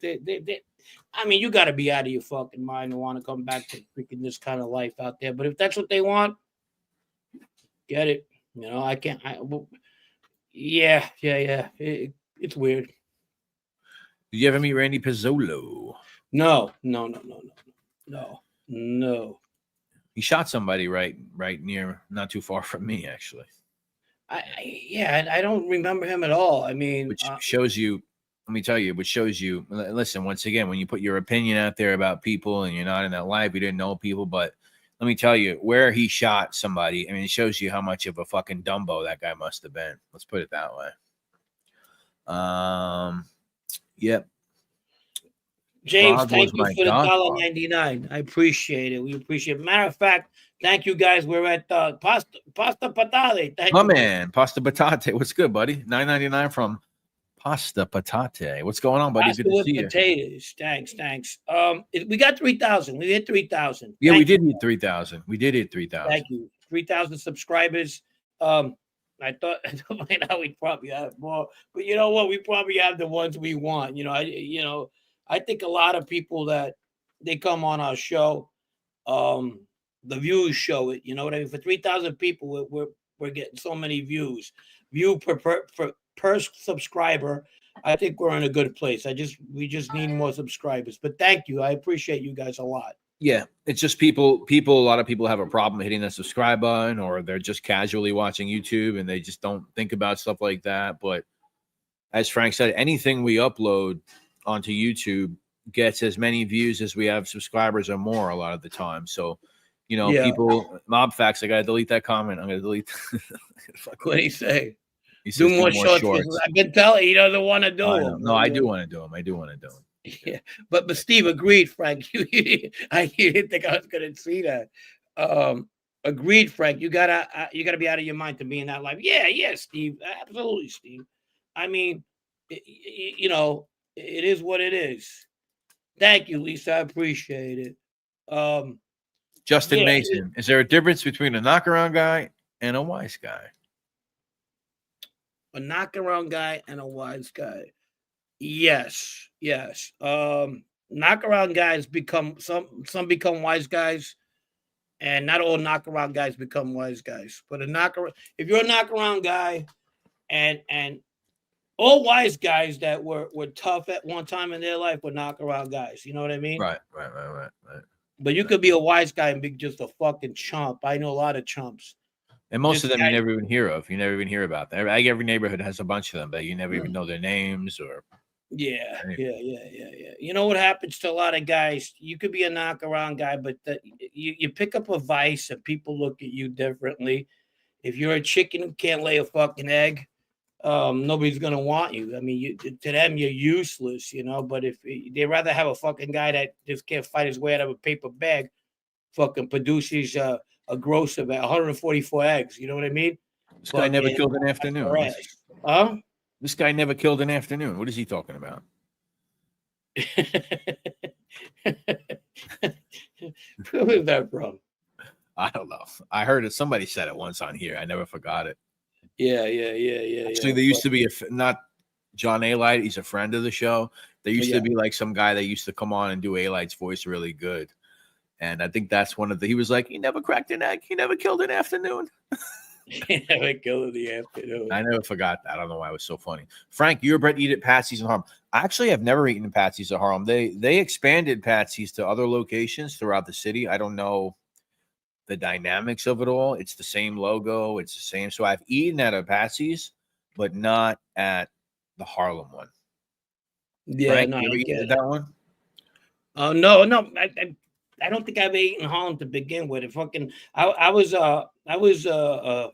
I mean, you got to be out of your fucking mind to want to come back to freaking this kind of life out there. But if that's what they want, get it. You know, I can't. Yeah. It's weird. Did you ever meet Randy Pizzolo? No. He shot somebody right near, not too far from me, actually. I don't remember him at all. I mean, which shows you let me tell you, which shows you, listen, once again, when you put your opinion out there about people and you're not in that life, you didn't know people, but let me tell you, where he shot somebody, I mean, it shows you how much of a fucking Dumbo that guy must have been. Let's put it that way. Yep. James, Rod thank was you my for the godfather. $1.99. I appreciate it. We appreciate it. Matter of fact, thank you guys. We're at Pasta Patate. Thank My you, man, Pasta Patate. What's good, buddy? $9.99 from Pasta Patate. What's going on, buddy? Pasta Good to with see you. potatoes. Thanks. We got 3,000. We hit 3,000. Yeah, we did hit 3,000. We did hit 3,000. Thank you. 3,000 subscribers. I thought by now we probably have more, but you know what? We probably have the ones we want. I think a lot of people that they come on our show, the views show it. You know what I mean? For 3,000 people, we're getting so many views. View per subscriber. I think we're in a good place. We just need more subscribers. But thank you. I appreciate you guys a lot. Yeah, it's just people. A lot of people have a problem hitting the subscribe button, or they're just casually watching YouTube and they just don't think about stuff like that. But as Frank said, anything we upload onto YouTube gets as many views as we have subscribers or more a lot of the time. So, people, Mob Facts, I got to delete that comment. I'm going to delete. What do you say? He says, do more shorts. I've been telling he doesn't want to do them. No, I do want to do them. I do want to do them. Yeah, but Steve agreed, Frank. You didn't think I was going to see that. Agreed, Frank. You gotta be out of your mind to be in that life. Yeah, Steve. Absolutely, Steve. I mean, it is what it is. Thank you, Lisa. I appreciate it. Justin Mason, is there a difference between a knockaround guy and a wise guy? A knockaround guy and a wise guy. Yes. Knockaround guys become some become wise guys, and not all knockaround guys become wise guys. But if you're a knockaround guy, and all wise guys that were tough at one time in their life were knockaround guys. You know what I mean? Right. But you could be a wise guy and be just a fucking chump. I know a lot of chumps. And most of them you never even hear of. You never even hear about them. Every neighborhood has a bunch of them, but you never even know their names or. Yeah. You know what happens to a lot of guys? You could be a knockaround guy, but you pick up a vice and people look at you differently. If you're a chicken who can't lay a fucking egg, nobody's gonna want you. I mean, to them you're useless, But if they'd rather have a fucking guy that just can't fight his way out of a paper bag, fucking produces a gross of 144 eggs. You know what I mean? This guy never killed an afternoon. Huh? This guy never killed an afternoon. What is he talking about? Who is that from? I don't know. I heard it. Somebody said it once on here. I never forgot it. Yeah. Actually, there used to be not John A-Light. He's a friend of the show. There used to be like some guy that used to come on and do A-Light's voice really good. And I think that's he was like, he never cracked an egg. He never killed an afternoon. He never killed in the afternoon. I never forgot that. I don't know why it was so funny. Frank, you ever eat at Patsy's in Harlem? Actually, I've never eaten at Patsy's in Harlem. They expanded Patsy's to other locations throughout the city. I don't know the dynamics of it all. It's the same logo. It's the same. So I've eaten at a Patsy's, but not at the Harlem one. Yeah, Frank, no, you ever eaten at that one? No. I don't think I've eaten Harlem to begin with. I was a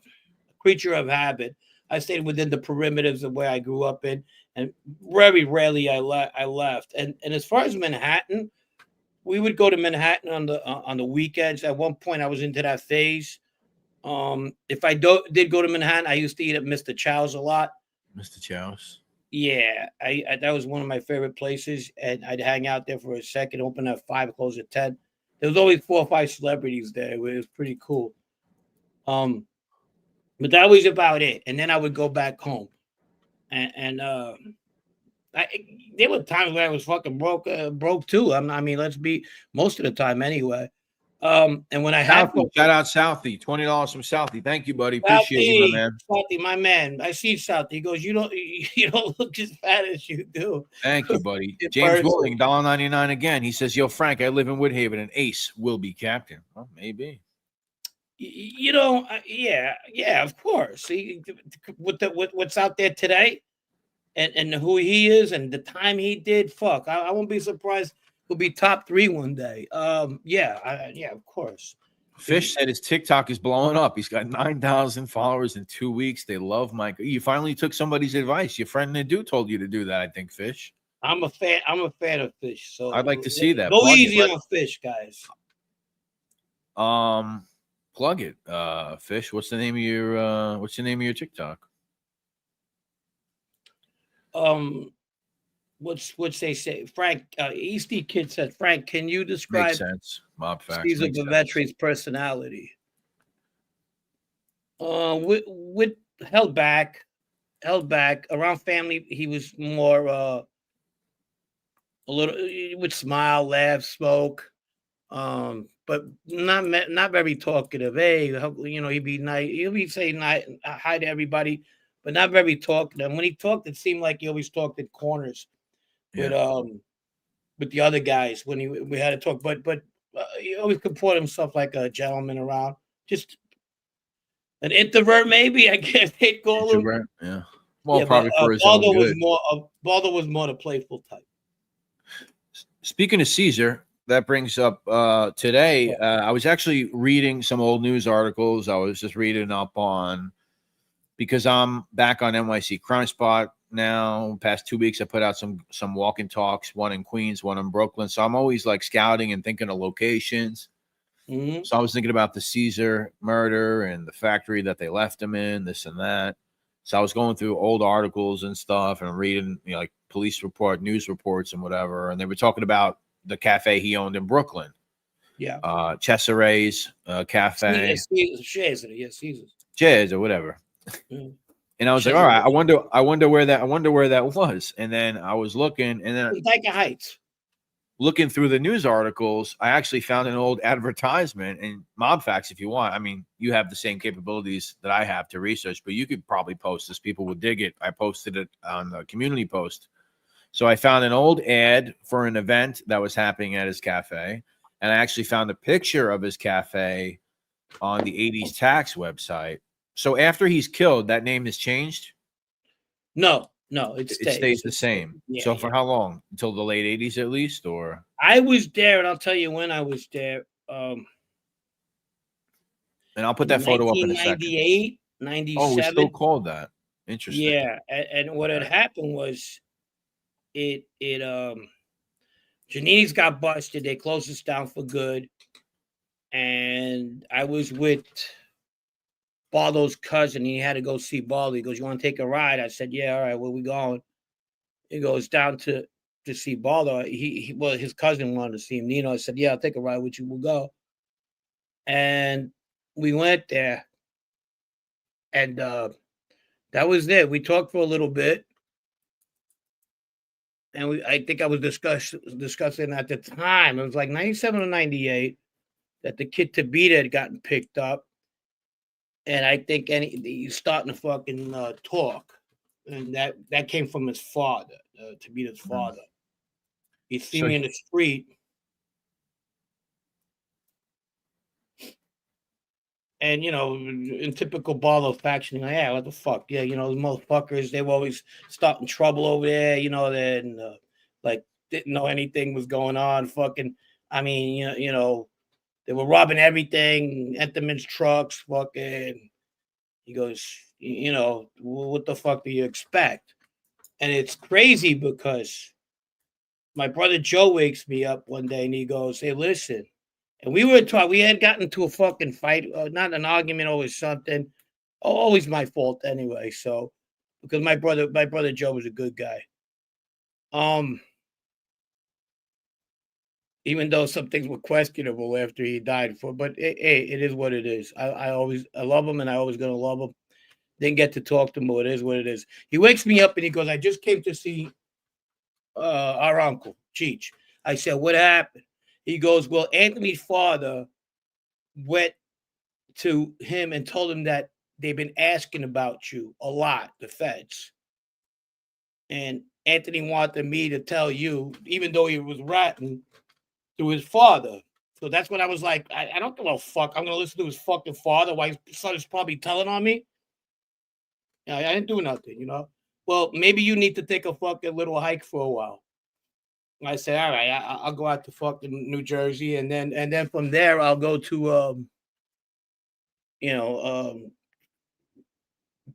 creature of habit. I stayed within the perimeters of where I grew up in, and very rarely I left. And as far as Manhattan, we would go to Manhattan on the weekends. At one point, I was into that phase. If I did go to Manhattan, I used to eat at Mr. Chow's a lot. Mr. Chow's. Yeah, I that was one of my favorite places, and I'd hang out there for a second. Open at 5, close at 10. There was always 4 or 5 celebrities there. It was pretty cool. But that was about it. And then I would go back home, and there were times where I was fucking broke too. I mean, let's be most of the time anyway. And when I had shout out Southie, $20 from Southie. Thank you, buddy. Appreciate you, my man. Southie, my man. I see Southie. He goes, you don't look as fat as you do. Thank you, buddy. James Willing, $1.99 again. He says, "Yo, Frank, I live in Woodhaven, and Ace will be captain." Well, maybe. Yeah, of course. See, what's out there today? and who he is and the time he did, fuck, I won't be surprised. He'll be top 3 one day. Yeah, of course. Fish said his TikTok is blowing up. He's got 9,000 followers in 2 weeks. They love Mike. You finally took somebody's advice. Your friend Nadu told you to do that, I think, Fish. I'm a fan of Fish. So I'd like to see that. Go easy on Fish, guys. Plug it, Fish. What's the name of your TikTok? What's they say? Frank, Easty Kid said, Frank, can you describe Makes sense. Mob facts. Caesar Bavetri's personality? With held back around family. He was more a little, he would smile, laugh, smoke, but not very talkative. Hey, he'd be nice. He'll be saying hi to everybody, but not very talkative. And when he talked, it seemed like he always talked in corners with the other guys when we had to talk. But he always comport himself like a gentleman around, just an introvert, maybe. I guess they'd call him. Yeah. Well, probably for his own good. Baldo was more the playful type. Speaking of Caesar, that brings up today. I was actually reading some old news articles. I was just reading up on, because I'm back on NYC Crime Spot now. Past 2 weeks, I put out some walk-in talks, one in Queens, one in Brooklyn. So I'm always like scouting and thinking of locations. Mm-hmm. So I was thinking about the Caesar murder and the factory that they left him in, this and that. So I was going through old articles and stuff and reading, like police report, news reports and whatever. And they were talking about the cafe he owned in Brooklyn. Yeah. Cesare's cafe. Caesar's or whatever. Mm. And I was like, all right, I wonder where that was. And then I was looking, and then Dyke Heights. Looking through the news articles, I actually found an old advertisement. And Mob Facts, if you want, I mean, you have the same capabilities that I have to research, but you could probably post this. People would dig it. I posted it on the community post. So I found an old ad for an event that was happening at his cafe. And I actually found a picture of his cafe on the 80s tax website. So after he's killed, that name has changed? No, it stays the same. Yeah, so for how long? Until the late 80s at least? Or I was there, and I'll tell you when I was there. And I'll put that photo up in a second. 1998, 97. Oh, we still called that. Interesting. Yeah, and what had happened was Janini's got busted. They closed us down for good. And I was with Baldo's cousin. He had to go see Baldo. He goes, "You want to take a ride?" I said, "Yeah, all right, where we going?" He goes, "Down to see Baldo." Well, his cousin wanted to see him. Nino, I said, "Yeah, I'll take a ride with you. We'll go." And we went there. And that was it. We talked for a little bit. And I think I was discussing at the time, it was like 97 or 98, that the kid Tabita had gotten picked up. And I think he's starting to fucking talk. And that came from his father, Tabita's father. He seen me in the street. And, in typical Barlow faction, like, yeah, what the fuck? Yeah, those motherfuckers, they were always starting trouble over there, then like didn't know anything was going on. Fucking, I mean, they were robbing everything, Enterman's trucks, fucking. He goes, what the fuck do you expect? And it's crazy because my brother Joe wakes me up one day and he goes, "Hey, listen." And we had gotten into a fucking fight, not an argument, always something. Always my fault anyway. So, because my brother Joe was a good guy. Even though some things were questionable after he died, but hey, it is what it is. I love him, and I always gonna love him. Didn't get to talk to him, but it is what it is. He wakes me up and he goes, "I just came to see our uncle Cheech." I said, "What happened?" He goes, "Well, Anthony's father went to him and told him that they've been asking about you a lot, the feds. And Anthony wanted me to tell you, even though he was ratting, to his father." So that's when I was like, I don't give a fuck. I'm going to listen to his fucking father while his son is probably telling on me. I didn't do nothing, Well, well, maybe you need to take a fucking little hike for a while. I said, all right, I'll go out to fucking New Jersey, and then from there I'll go to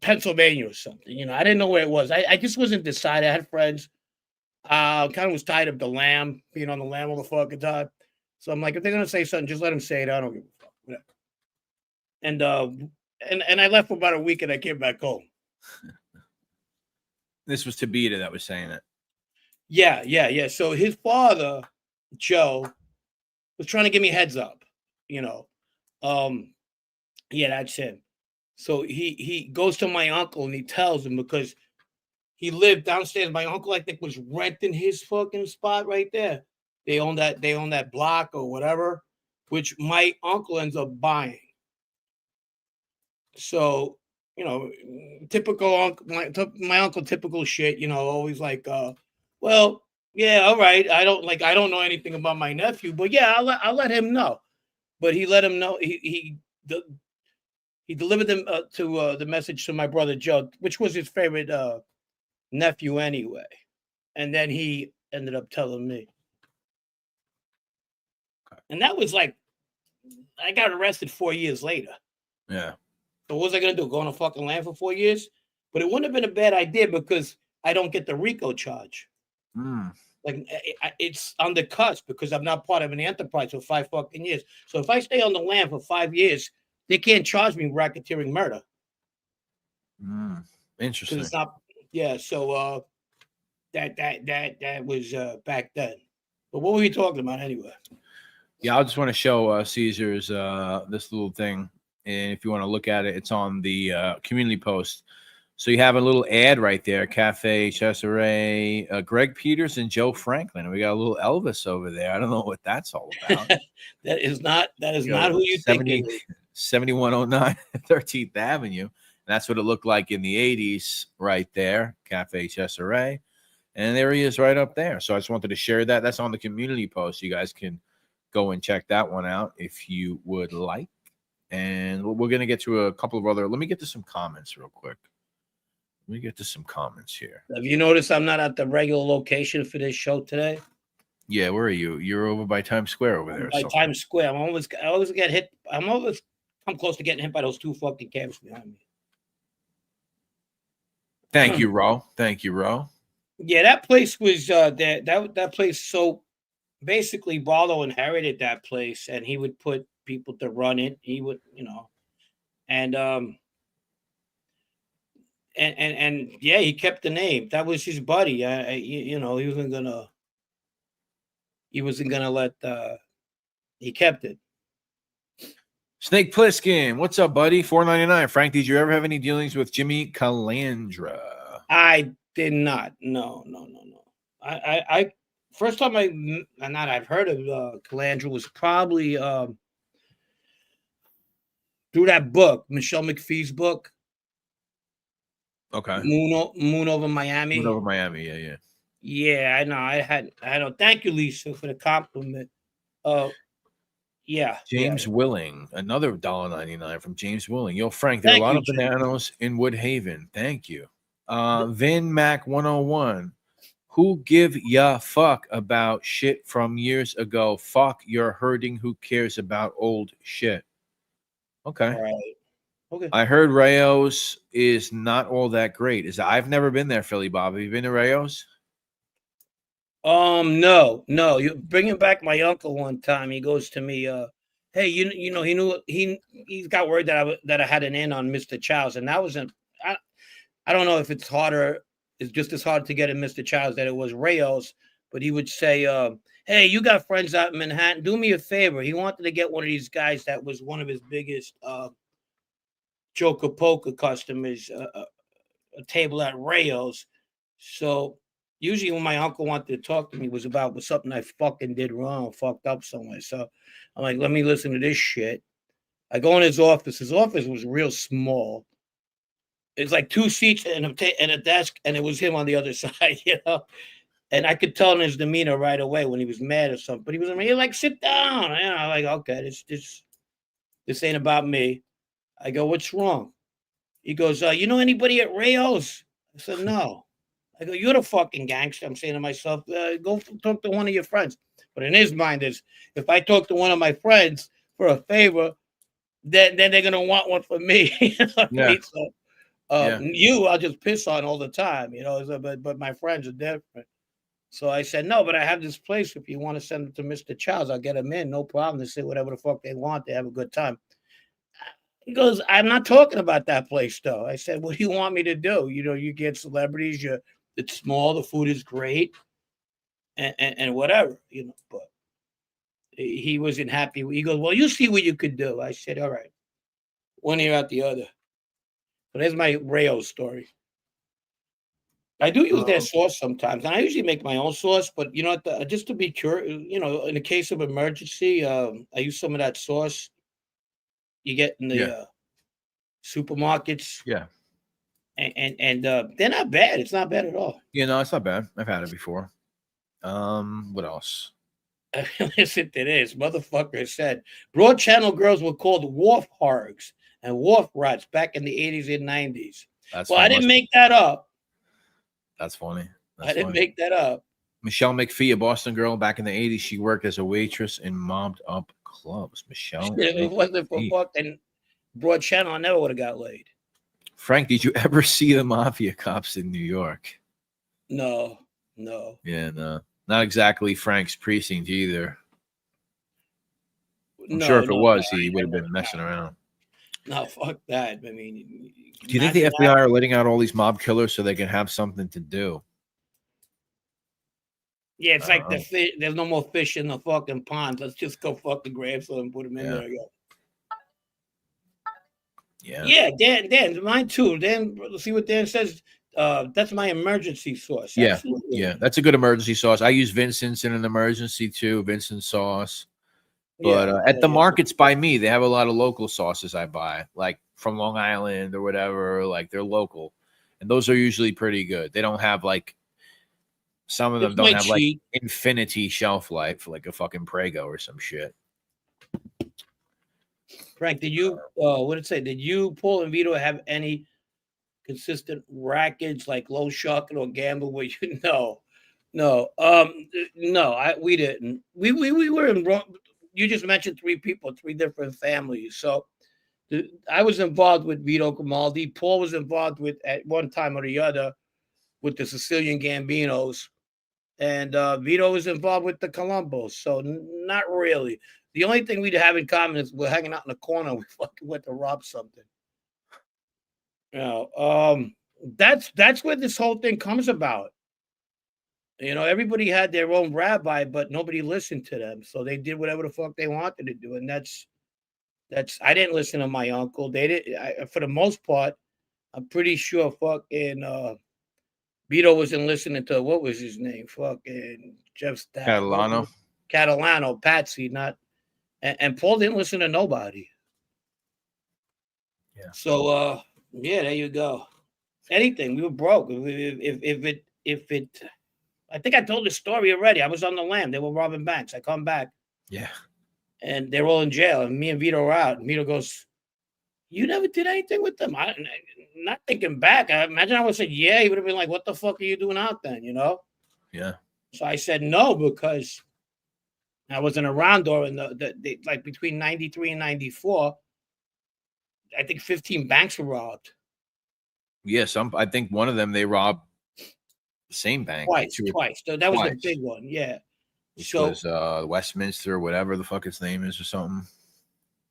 Pennsylvania or something. I didn't know where it was. I just wasn't decided. I had friends. Kind of was tired of the lamb, being on the lamb all the fucking time. So I'm like, if they're gonna say something, just let them say it. I don't give a fuck. Whatever. And I left for about a week, and I came back home. This was Tabita that was saying it. Yeah. So his father, Joe, was trying to give me heads up. Yeah, that's him. So he goes to my uncle and he tells him, because he lived downstairs. My uncle, I think, was renting his fucking spot right there. They own that block or whatever, which my uncle ends up buying. So, typical uncle, my uncle, typical shit, always like, well, yeah, all right. I don't know anything about my nephew, but yeah, I'll let him know. But he let him know. He delivered them to the message to my brother Joe, which was his favorite nephew anyway. And then he ended up telling me. And that was like, I got arrested 4 years later. Yeah. So what was I going to do? Go on a fucking land for 4 years? But it wouldn't have been a bad idea, because I don't get the RICO charge. Like, it's on the cusp, because I'm not part of an enterprise for 5 fucking years. So if I stay on the land for 5 years, they can't charge me racketeering murder. Interesting. It's not. Yeah. So that was back then. But what were we talking about anyway? Yeah, I just want to show Caesar's this little thing, and if you want to look at it, it's on the community post. So you have a little ad right there: Cafe Cesare, Greg Peters, and Joe Franklin. We got a little Elvis over there. I don't know what that's all about. That is not who you think it is. 7109 13th Avenue. And that's what it looked like in the 80s right there, Cafe Cesare. And there he is right up there. So I just wanted to share that. That's on the community post. You guys can go and check that one out if you would like. And we're going to get to a couple of other. Let me get to some comments real quick. Let me get to some comments here. Have you noticed I'm not at the regular location for this show today? Yeah, where are you? You're over by Times Square over there. By Times Square. I always get hit. I'm close to getting hit by those 2 fucking cabs behind me. Thank you, Ro. Thank you, Ro. Yeah, that place was that place. So basically, Barlow inherited that place, and he would put people to run it. He would, and yeah, he kept the name. That was his buddy. He wasn't gonna let. He kept it. Snake Plissken, what's up, buddy? $4.99. Frank, did you ever have any dealings with Jimmy Calandra? I did not. No. I first time I've heard of Calandra was probably through that book, Michelle McPhee's book. Okay. Moon over Miami. Moon over Miami. Yeah. Yeah, I know. I had. Thank you, Lisa, for the compliment. Yeah. James Willing, another $1.99 from James Willing. Yo, Frank, there are a lot of bananas in Woodhaven. Thank you. Vin Mac 101. Who give ya fuck about shit from years ago? Fuck, you're hurting. Who cares about old shit? Okay. All right. Okay. I heard Rayo's is not all that great. I've never been there, Philly Bob. Have you been to Rayo's? No. You bringing back my uncle one time. He goes to me, hey, he got word that I had an in on Mr. Chow's, and that wasn't. I don't know if it's harder. It's just as hard to get in Mr. Chow's that it was Rayo's, but he would say, hey, you got friends out in Manhattan. Do me a favor. He wanted to get one of these guys that was one of his biggest Joker Poker customers, a table at Rayo's. So usually when my uncle wanted to talk to me, it was about something I fucking did wrong, fucked up somewhere. So I'm like, let me listen to this shit. I go in his office. His office was real small. It's like 2 seats and a desk, and it was him on the other side, And I could tell in his demeanor right away when he was mad or something. But he was like, sit down. Like, okay, this ain't about me. I go, what's wrong? He goes, you know anybody at Rayo's? I said, no. I go, you're the fucking gangster. I'm saying to myself, go talk to one of your friends. But in his mind is, if I talk to one of my friends for a favor, then they're gonna want one for me. You know what I mean? So, you I'll just piss on all the time, you know. So, but my friends are different. So I said, no, but I have this place. If you want to send them to Mr. Charles, I'll get them in. No problem. They say whatever the fuck they want. They have a good time. He goes, I'm not talking about that place, though. I said, what do you want me to do? You know, you get celebrities. It's small. The food is great. And whatever, you know. But he wasn't happy. He goes, well, you see what you could do. I said, all right. One ear out the other. But there's my Rayo story. I do use their sauce sometimes, and I usually make my own sauce. But you know, just to be curious, you know, in the case of emergency, I use some of that sauce you get in the supermarkets. Yeah, and they're not bad. It's not bad at all. Yeah, no, it's not bad. I've had it before. What else? Listen to this. Motherfucker said broad channel girls were called wharf hargs and wharf rats back in the 80s and 90s. Well, I didn't make that up. That's funny. I didn't make that up. Michelle McPhee, a Boston girl back in the 80s, she worked as a waitress in mobbed up clubs. Michelle. If it wasn't for fucking broad channel, I never would have got laid. Frank, did you ever see the mafia cops in New York? No. Yeah, no. Not exactly Frank's precinct either. I'm No, sure if it was, no, he would have been messing around. No, fuck that. I mean, do you think the FBI are letting out all these mob killers so they can have something to do? Yeah, it's like the fish. There's no more fish in the fucking pond. Let's just go fucking grab some and put them in there. Yeah, Dan, mine too. Dan, see what Dan says. That's my emergency sauce. Yeah, Absolutely. yeah, that's a good emergency sauce. I use Vincent's in an emergency too. Vincent's sauce. But at the markets by me, they have a lot of local sauces I buy, like from Long Island or whatever. Like they're local, and those are usually pretty good. They don't have like some of them don't have like infinity shelf life, like a fucking Prego or some shit. Frank, did you what did it say? Did you, Paul and Vito, have any consistent rackets like low sharking or gamble where you no, we didn't. We were in wrong. You just mentioned three people, three different families. So I was involved with Vito Grimaldi. Paul was involved with at one time or the other with the Sicilian Gambinos, and Vito was involved with the Columbos. So not really. The only thing we'd have in common is we're hanging out in the corner. We fucking went to rob something. You know, that's where this whole thing comes about. You know, everybody had their own rabbi, but nobody listened to them. So they did whatever the fuck they wanted to do. And that's I didn't listen to my uncle. They did for the most part. I'm pretty sure fucking Vito wasn't listening to what was his name? Fucking Jeff Catalano, Patsy, not and Paul didn't listen to nobody. Yeah. So yeah, there you go. Anything. We were broke. If it I think I told the story already. I was on the lam. They were robbing banks. I come back. Yeah. And they're all in jail. And me and Vito are out. And Vito goes, you never did anything with them? Not thinking back. I imagine I would have said, yeah. He would have been like, what the fuck are you doing out then? You know? Yeah. So I said no, because I wasn't around during the like between 93 and 94. I think 15 banks were robbed. Yes. I think one of them they robbed the same bank twice. So that was the big one, yeah. Which was Westminster, whatever the fuck its name is, or something.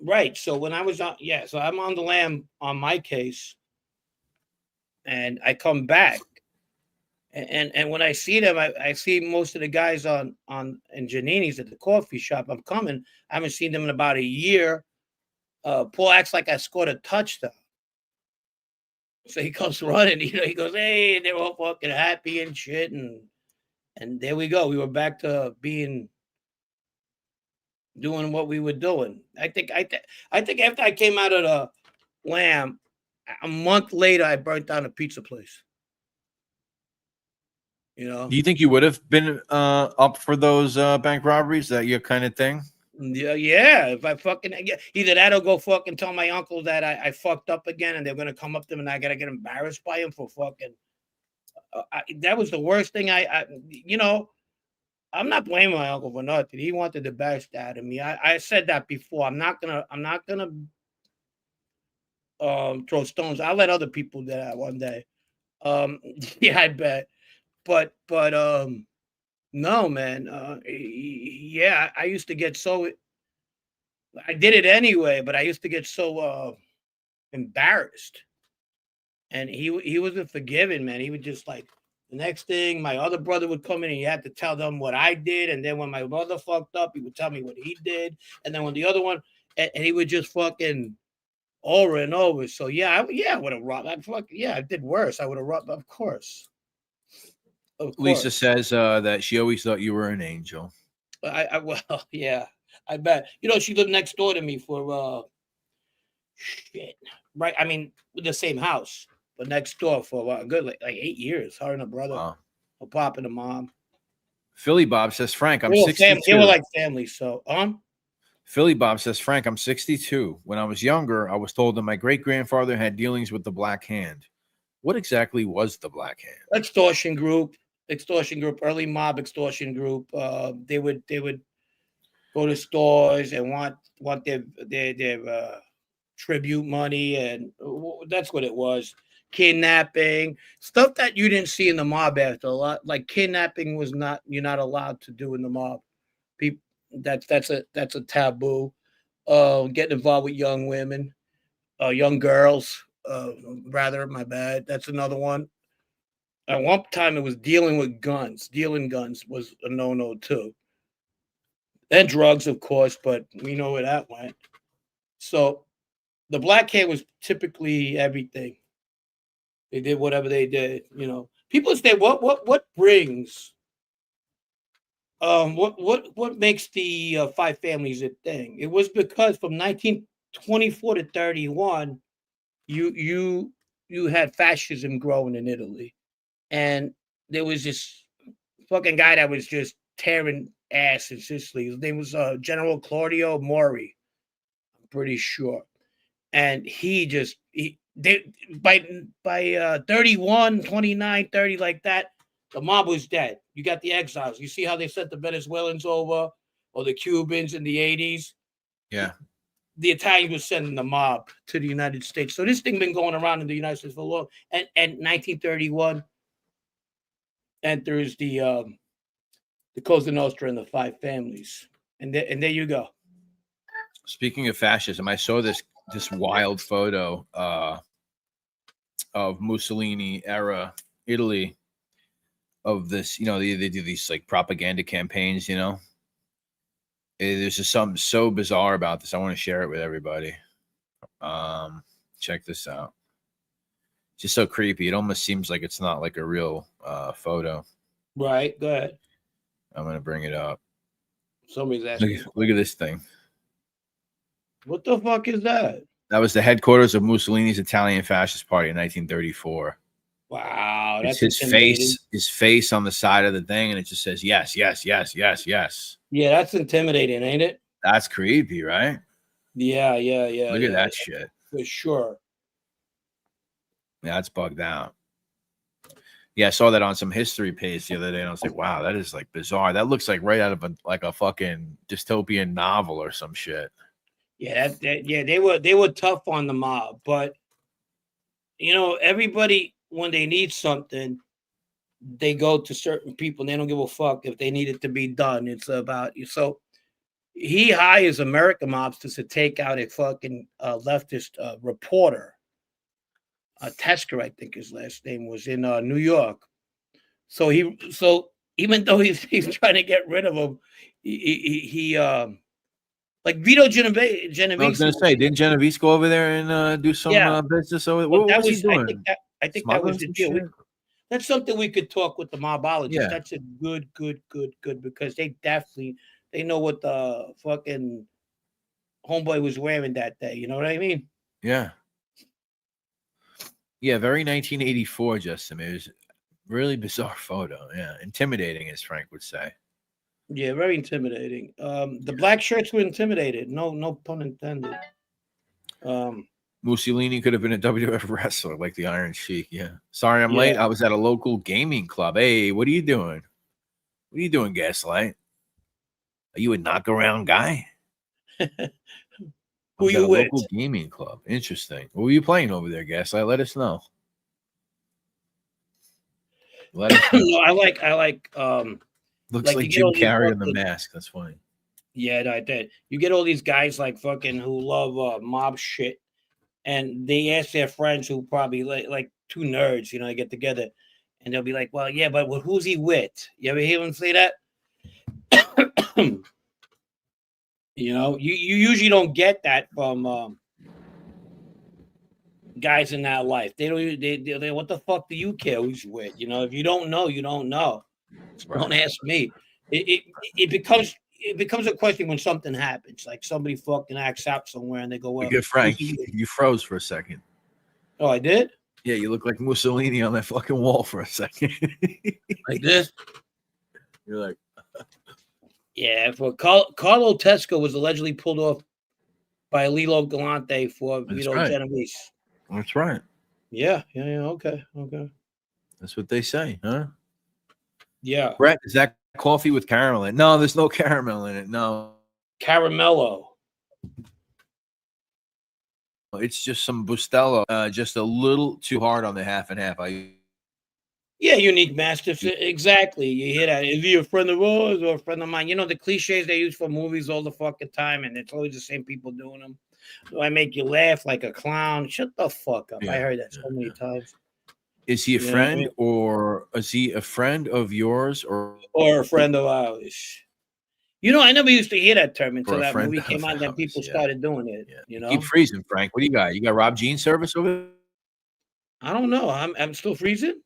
Right. So when I was on, so I'm on the lam on my case, and I come back, and when I see them, I see most of the guys on in Giannini's at the coffee shop. I'm coming. I haven't seen them in about a year. Paul acts like I scored a touchdown. So he comes running, you know, he goes, hey, they're all fucking happy and shit. And there we go. We were back to doing what we were doing. I think after I came out of the lam, a month later, I burnt down a pizza place. You know? Do you think you would have been up for those bank robberies? That your kind of thing? Yeah. If I fucking either that or go fucking tell my uncle that I fucked up again, and they're gonna come up to him and I gotta get embarrassed by him for fucking That was the worst thing. I'm not blaming my uncle for nothing. He wanted the best out of me. I said that before. I'm not gonna throw stones. I'll let other people do that one day. Yeah, I bet. But no, man. Yeah, I used to get so. I did it anyway, but I used to get so embarrassed. And he wasn't forgiving, man. He would just like the next thing, my other brother would come in and you had to tell them what I did. And then when my brother fucked up, he would tell me what he did. And then when the other one, and he would just fucking over and over. So yeah, I would have robbed. I did worse. I would have robbed, of course. Of course. Lisa says that she always thought you were an angel. Well, yeah, I bet. She lived next door to me for shit. Right. I mean, the same house, but next door for a good like 8 years. Her and her brother, her pop and her mom. Philly Bob says, Frank, I'm 62. They were like family. So, Philly Bob says, Frank, I'm 62. When I was younger, I was told that my great-grandfather had dealings with the Black Hand. What exactly was the Black Hand? Extortion group, early mob extortion group. They would go to stores and want their tribute money, and that's what it was. Kidnapping, stuff that you didn't see in the mob after a lot. Like kidnapping you're not allowed to do in the mob. People, that's a taboo. Getting involved with young women, young girls. Rather, my bad. That's another one. At one time, it was dealing with guns. Dealing guns was a no-no too. And drugs, of course, but we know where that went. So the Black Hand was typically everything. They did whatever they did, People say, what brings, what makes the five families a thing? It was because from 1924 to 31, you had fascism growing in Italy, and there was this fucking guy that was just tearing ass in Sicily. His name was General Claudio Mori, I'm pretty sure. And by 31, 29, 30, like that, the mob was dead. You got the exiles. You see how they sent the Venezuelans over, or the Cubans in the 80s? Yeah. The Italians were sending the mob to the United States. So this thing been going around in the United States for a long. And 1931 enters the Cosa Nostra and the five families. And there you go. Speaking of fascism, I saw this wild photo of Mussolini era Italy, of this, they do these like propaganda campaigns, There's just something so bizarre about this. I want to share it with everybody. Check this out. It's just so creepy. It almost seems like it's not like a real photo. Right. Go ahead. I'm going to bring it up. Somebody's asking. Look at this thing. What the fuck is that? That was the headquarters of Mussolini's Italian Fascist Party in 1934. Wow, that's his face on the side of the thing, and it just says yes, yes, yes, yes, yes. Yeah, that's intimidating, ain't it? That's creepy, right? Yeah. Look at that shit. For sure. Yeah, that's bugged out. Yeah, I saw that on some history page the other day, and I was like, wow, that is like bizarre. That looks like right out of a fucking dystopian novel or some shit. Yeah, they were tough on the mob, but everybody, when they need something, they go to certain people and they don't give a fuck if they need it to be done. It's about you. So he hires American mobsters to take out a fucking leftist reporter. Tesker, I think his last name was, in New York. So even though he's trying to get rid of him, he like Vito Genovese. I was going to say, didn't Genovese go over there and do some business over there? What was he doing? I think that was the deal. That's something we could talk with the mobologists. Yeah. That's a good, because they know what the fucking homeboy was wearing that day. You know what I mean? Yeah. Yeah, very 1984, Justin. It was a really bizarre photo. Yeah, intimidating, as Frank would say. Yeah, very intimidating. The black shirts were intimidated. No pun intended. Mussolini could have been a WWF wrestler like the Iron Sheik. Yeah. Sorry, I'm late. I was at a local gaming club. Hey, what are you doing? What are you doing, Gaslight? Are you a knockaround guy? Who you at a with? local gaming club. Interesting. What were you playing over there, Gaslight? Let us know. Let us know. No, I like Looks like like you get Jim all these Carrey in the fucking- mask. That's funny. Yeah, I did. You get all these guys like fucking who love mob shit, and they ask their friends who probably like two nerds, you know, they get together, and they'll be like, "Well, yeah, but who's he with?" You ever hear them say that? You know, you usually don't get that from guys in that life. They don't. They what the fuck do you care who's with? You know, if you don't know, you don't know. Right. Don't ask me. It becomes a question when something happens, like somebody fucking acts out somewhere, and they go, "Well, Good Frank, you froze for a second. oh, I did." Yeah, you look like Mussolini on that fucking wall for a second. Like this? You're like, Yeah, for Carlo Tesco was allegedly pulled off by Lilo Galante for That's Vito right. Genovese. that's right. Yeah, okay. That's what they say, huh? Yeah, Brett, is that coffee with caramel in it? No, there's no caramel in it. No, Caramello. it's just some Bustelo. Just a little too hard on the half and half. Yeah, unique mastiffs. Exactly. You hear that? Is he a friend of ours or a friend of mine? You know the cliches they use for movies all the fucking time, and it's always the same people doing them. Do I make you laugh like a clown? Shut the fuck up. I heard that so many times. Is he a You know what I friend mean? or is he a friend of yours or Or a friend of ours. You know, I never used to hear that term until a that friend movie came of out. Then ours, people yeah. started doing it. Yeah. You know, Keep freezing, Frank. What do you got? You got Rob Jean service over there? I don't know. I'm still freezing.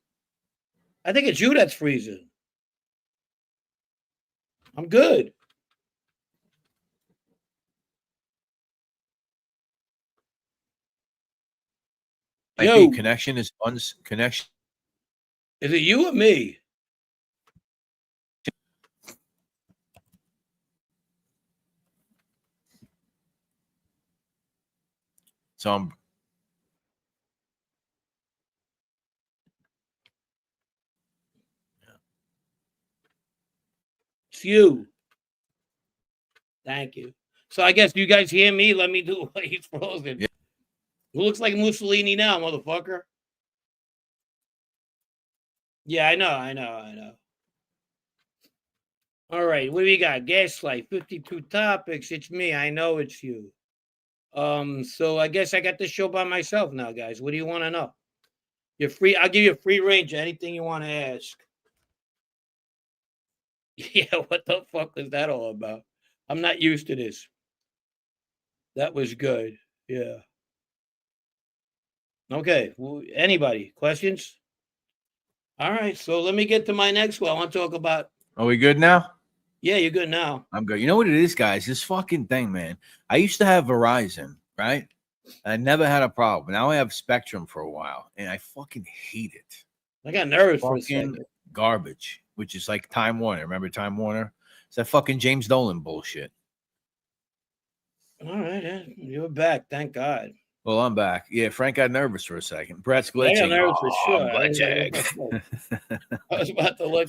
I think it's you that's freezing. I'm good. Yo, IP connection is connection. is it you or me? So I'm It's you. Thank you. So I guess you guys hear me. Let me do what he's frozen. Yeah. Who looks like Mussolini now, motherfucker? Yeah, I know. All right, what do we got? Gaslight, 52 topics. It's me. I know it's you. So I guess I got this show by myself now, guys. What do you want to know? You're free. I'll give you a free range of anything you want to ask. Yeah, what the fuck was that all about? I'm not used to this. That was good. Yeah. Okay. Well, anybody? Questions? All right. So let me get to my next one. I want to talk about. Are we good now? Yeah, you're good now. I'm good. You know what it is, guys? This fucking thing, man. I used to have Verizon, right? I never had a problem. Now I have Spectrum for a while, and I fucking hate it. I got nervous for a Fucking second. garbage, which is like Time Warner. Remember Time Warner? It's that fucking James Dolan bullshit. All right. Yeah, you're back. Thank God. Well, I'm back. Yeah, Frank got nervous for a second. Brett's I glitching. got nervous for sure. I'm glitching. I was about to look.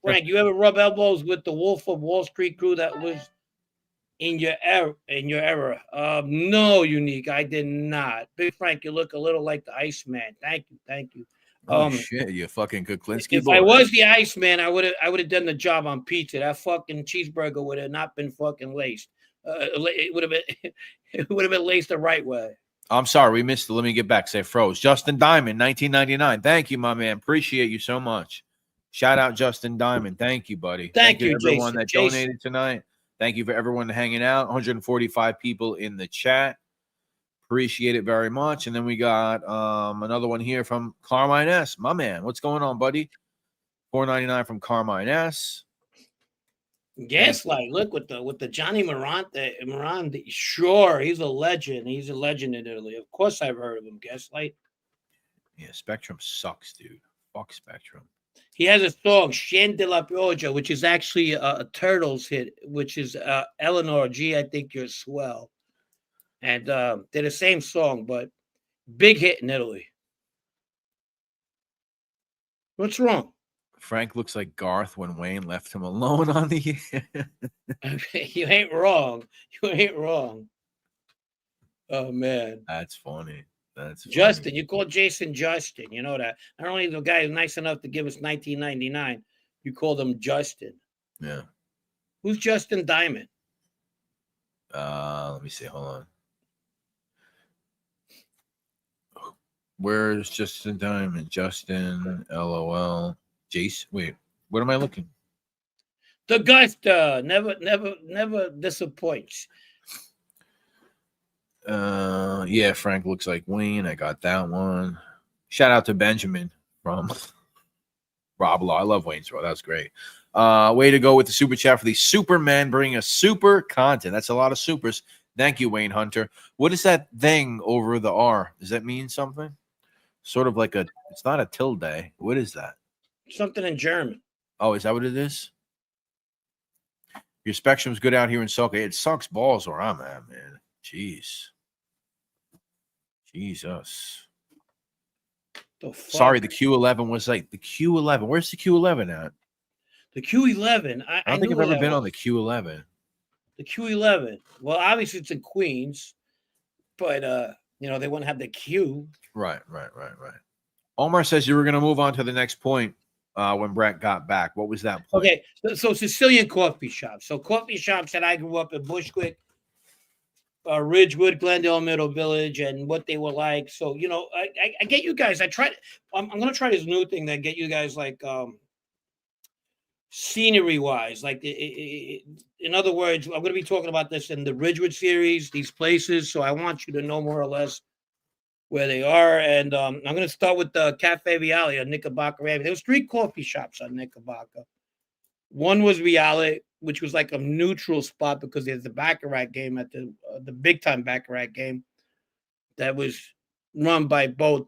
Frank, you ever rub elbows with the Wolf of Wall Street crew that was in your era? No, Unique. I did not. Big Frank, you look a little like the Iceman. Thank you. Oh shit, you fucking Kuklinski If boy. I was the Iceman, I would have done the job on pizza. That fucking cheeseburger would have not been fucking laced. It would have been laced the right way. I'm sorry, we missed it. Let me get back. Say froze. Justin Diamond, 1999. Thank you, my man. Appreciate you so much. Shout out Justin Diamond. Thank you, buddy. Thank you, to everyone Jason. that donated tonight. Thank you for everyone hanging out. 145 people in the chat. Appreciate it very much. And then we got another one here from Carmine S. My man, what's going on, buddy? $4.99 from Carmine S. Gaslight, look with the Johnny Morante. Sure, he's a legend. He's a legend in Italy. Of course, I've heard of him. Gaslight. Yeah, Spectrum sucks, dude. Fuck Spectrum. He has a song, Scende la Pioggia, which is actually a Turtles hit, which is Eleanor G. I think you're swell. and they're the same song, but big hit in Italy. What's wrong? Frank looks like Garth when Wayne left him alone on the. You ain't wrong. You ain't wrong. Oh man, That's funny. That's Justin. funny. You call Jason Justin. You know that. Not only the guy who's nice enough to give us 1999, you called him Justin. Yeah. Who's Justin Diamond? Let me see. Hold on. Where's Justin Diamond? Justin, LOL. Jace. Wait, what am I looking? The Gusta never disappoints. Yeah, Frank looks like Wayne. I got that one. Shout out to Benjamin from Rob Law. I love Wayne's Row. That was great. Way to go with the super chat for the Superman bringing us super content. That's a lot of supers. Thank you, Wayne Hunter. What is that thing over the R? Does that mean something? Sort of like it's not a tilde. What is that? Something in German. Oh, is that what it is? Your spectrum's good out here in Soka. It sucks balls where I'm at, man. Jeez. Jesus. Sorry, the Q11 was like the Q11. Where's the Q11 at? The Q11. I don't think I've ever been on the Q11. The Q11. Well, obviously it's in Queens, but they wouldn't have the Q. Right. Omar says you were going to move on to the next point when Brett got back. What was that point? Okay, so Sicilian coffee shops. So coffee shops that I grew up in Bushwick, Ridgewood, Glendale, Middle Village, and what they were like. So, I get you guys. I'm going to try this new thing that get you guys like scenery wise. Like, in other words, I'm going to be talking about this in the Ridgewood series, these places. So I want you to know more or less where they are. And I'm going to start with the Cafe Viale on Knickerbocker Avenue. There was 3 coffee shops on Knickerbocker. One was Viale, which was like a neutral spot because there's the Baccarat game at the big time Baccarat game that was run by both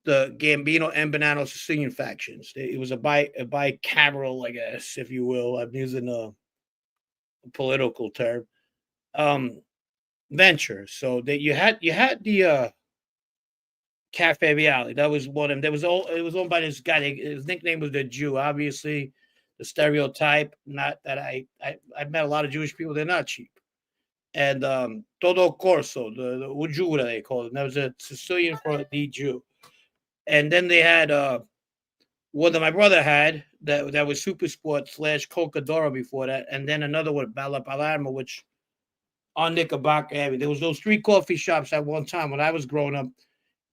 the Gambino and Bonanno Sicilian factions. It was a bicameral, I guess, if you will. I'm using a political term. Venture. So that you had the Cafe Viale. That was one of them. It was owned by this guy. His nickname was the Jew, obviously. The stereotype, not that I've met a lot of Jewish people, they're not cheap. And Todo Corso, the Ujura, they called it. And that was a Sicilian for the Jew. And then they had one that my brother had that was Super Sport / Cocadora before that. And then another one, Bella Palermo, which on Knickerbocker Avenue. There was those 3 coffee shops at one time when I was growing up.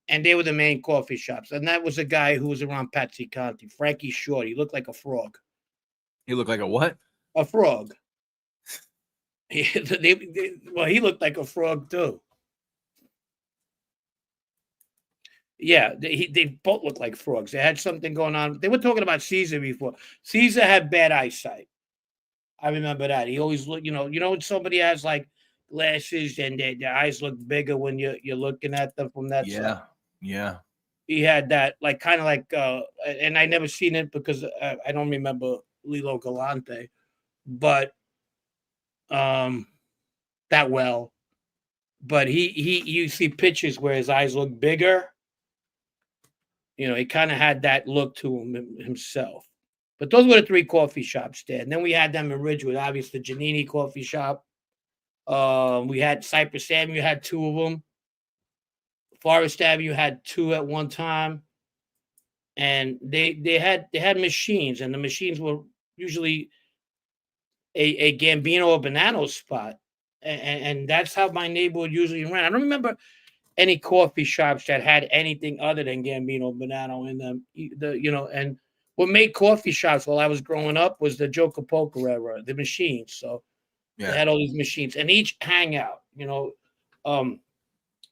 And they were the main coffee shops. And that was a guy who was around Patsy Conti, Frankie Short. He looked like a frog. He looked like a what? A frog. He looked like a frog too. Yeah, they both looked like frogs. They had something going on. They were talking about Caesar before. Caesar had bad eyesight. I remember that. He always looked, when somebody has like glasses and their eyes look bigger when you're looking at them from that side. Yeah. He had that, like, kind of like, and I never seen it because I don't remember Lilo Galante, but that well. But you see pictures where his eyes look bigger. He kind of had that look to him himself. But those were the 3 coffee shops there. And then we had them in Ridgewood, obviously, the Giannini coffee shop. We had Cypress Avenue, had 2 of them. Forest Avenue had 2 at one time. And they had machines, and the machines were usually a Gambino or Bonanno spot. And that's how my neighborhood usually ran. I don't remember any coffee shops that had anything other than Gambino, Bonanno in them. And what made coffee shops while I was growing up was the Joe Capoca era, the machines. So they had all these machines, and each hangout.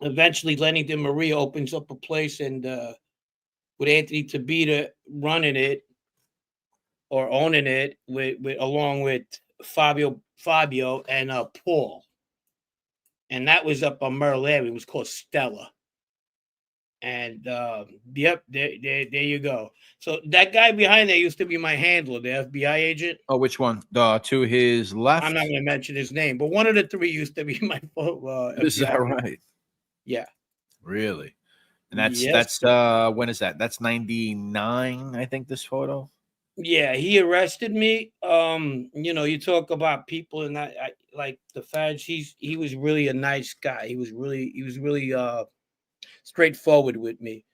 Eventually, Lenny DeMaria opens up a place, and with Anthony Tabita running it or owning it, along with Fabio and Paul. And that was up on Myrtle Avenue. It was called Stella. And yep, there you go. So that guy behind there used to be my handler, the FBI agent. Oh, which one? To his left. I'm not going to mention his name, but one of the three used to be my Is FBI that agent. right? Yeah. Really? And Yes. that's when is that? That's 99, I think, this photo. Yeah, he arrested me. You talk about people and I like the feds. He was really a nice guy. He was really straightforward with me.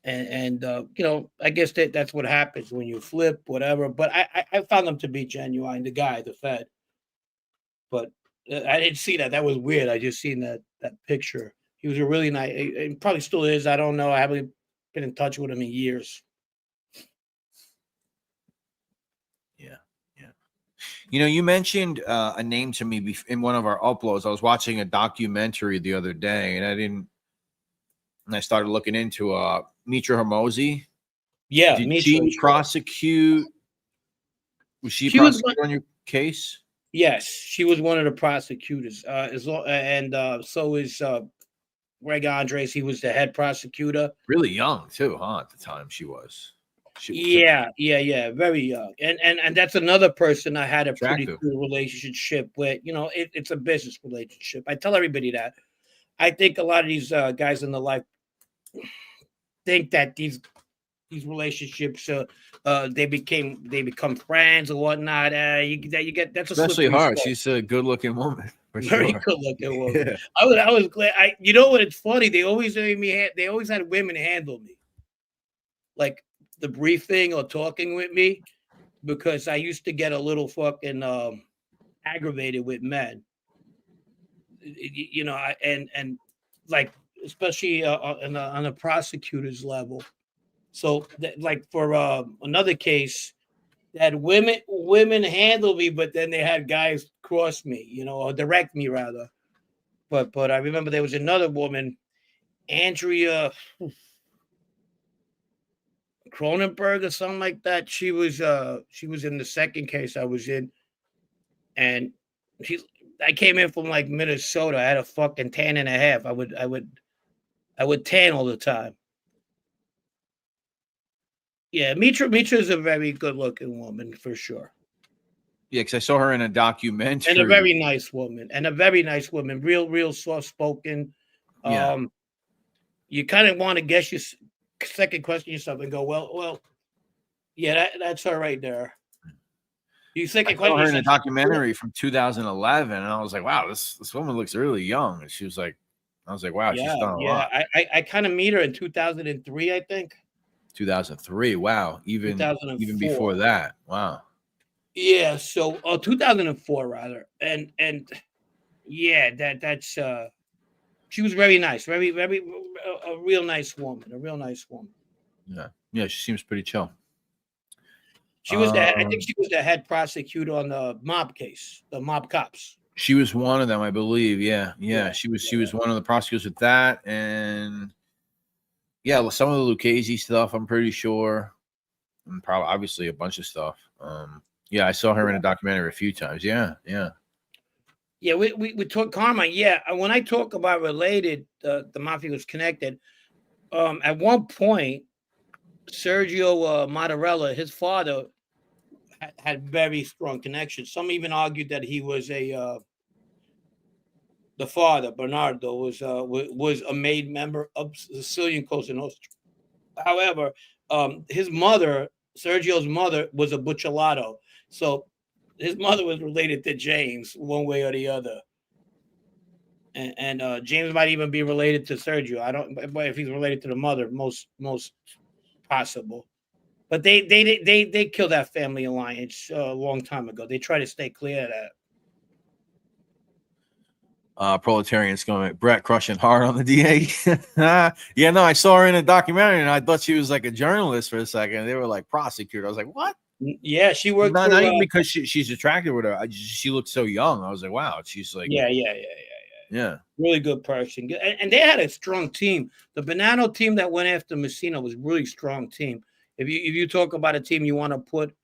And I guess that's what happens when you flip, whatever. But I found him to be genuine, the guy, the Fed. But I didn't see that. That was weird. I just seen that picture. He was a really nice, and probably still is. I don't know. I haven't been in touch with him in years. Yeah, yeah. You mentioned a name to me in one of our uploads. I was watching a documentary the other day, and I started looking into Mitra Hermosi. Yeah, Did Mitra, she prosecute? Was she She was prosecuted on your case? Yes, she was one of the prosecutors. So is Greg Andres. He was the head prosecutor. Really young too, huh? At the time, she was. Yeah, very young. And that's another person I had a pretty Attractive. good relationship with. It's a business relationship. I tell everybody that. I think a lot of these guys in the life think that these relationships they become friends or whatnot. You get that's a Especially slippery her. slope. She's a good-looking woman. For Very sure. good looking woman. Yeah. I was glad. You know what? It's funny. They always had women handle me, like the briefing or talking with me, because I used to get a little fucking aggravated with men. And like especially on a prosecutor's level. So like for another case, that women handle me, but then they had guys cross me, or direct me rather. But I remember there was another woman, Andrea Cronenberg or something like that. She was in the second case I was in, and I came in from like Minnesota. I had a fucking tan and a half. I would tan all the time. Yeah, Mitra is a very good looking woman for sure. Yeah, because I saw her in a documentary. And a very nice woman. Real soft spoken. Yeah. You kind of want to guess your second question yourself and go, well, yeah, that's her right there. You second I saw her in a question. documentary from 2011, and I was like, wow, this woman looks really young. And she was like, I was like, wow, she's done a lot. I kind of meet her in 2003, I think. 2003. Wow. Even before that. Wow. Yeah. So 2004 rather. And yeah, that's she was very nice. Very, very a real nice woman. A real nice woman. Yeah. Yeah, she seems pretty chill. She was I think she was the head prosecutor on the mob case, the mob cops. She was one of them, I believe. Yeah. She was one of the prosecutors with that, and yeah, some of the Lucchese stuff, I'm pretty sure, and probably obviously a bunch of stuff. Yeah, I saw her in a documentary a few times. Yeah. Yeah, we talk karma. Yeah, when I talk about related, the mafia was connected. At one point, Sergio Mattarella, his father, had very strong connections. Some even argued that he was the father, Bernardo, was a made member of the Sicilian Cosa Nostra. However, his mother, Sergio's mother, was a Buccellato. So his mother was related to James one way or the other. And James might even be related to Sergio. I don't, but if he's related to the mother, most possible. But they killed that family alliance a long time ago. They try to stay clear of that. Proletarians going, Brett crushing hard on the DA. Yeah, no, I saw her in a documentary, and I thought she was like a journalist for a second. They were like prosecutor. I was like, what? Yeah, she worked. Not even because she's attractive with her. She looked so young. I was like, wow, she's like, yeah. Really good person, and they had a strong team. The Bonanno team that went after Messina was a really strong team. If you talk about a team you want to put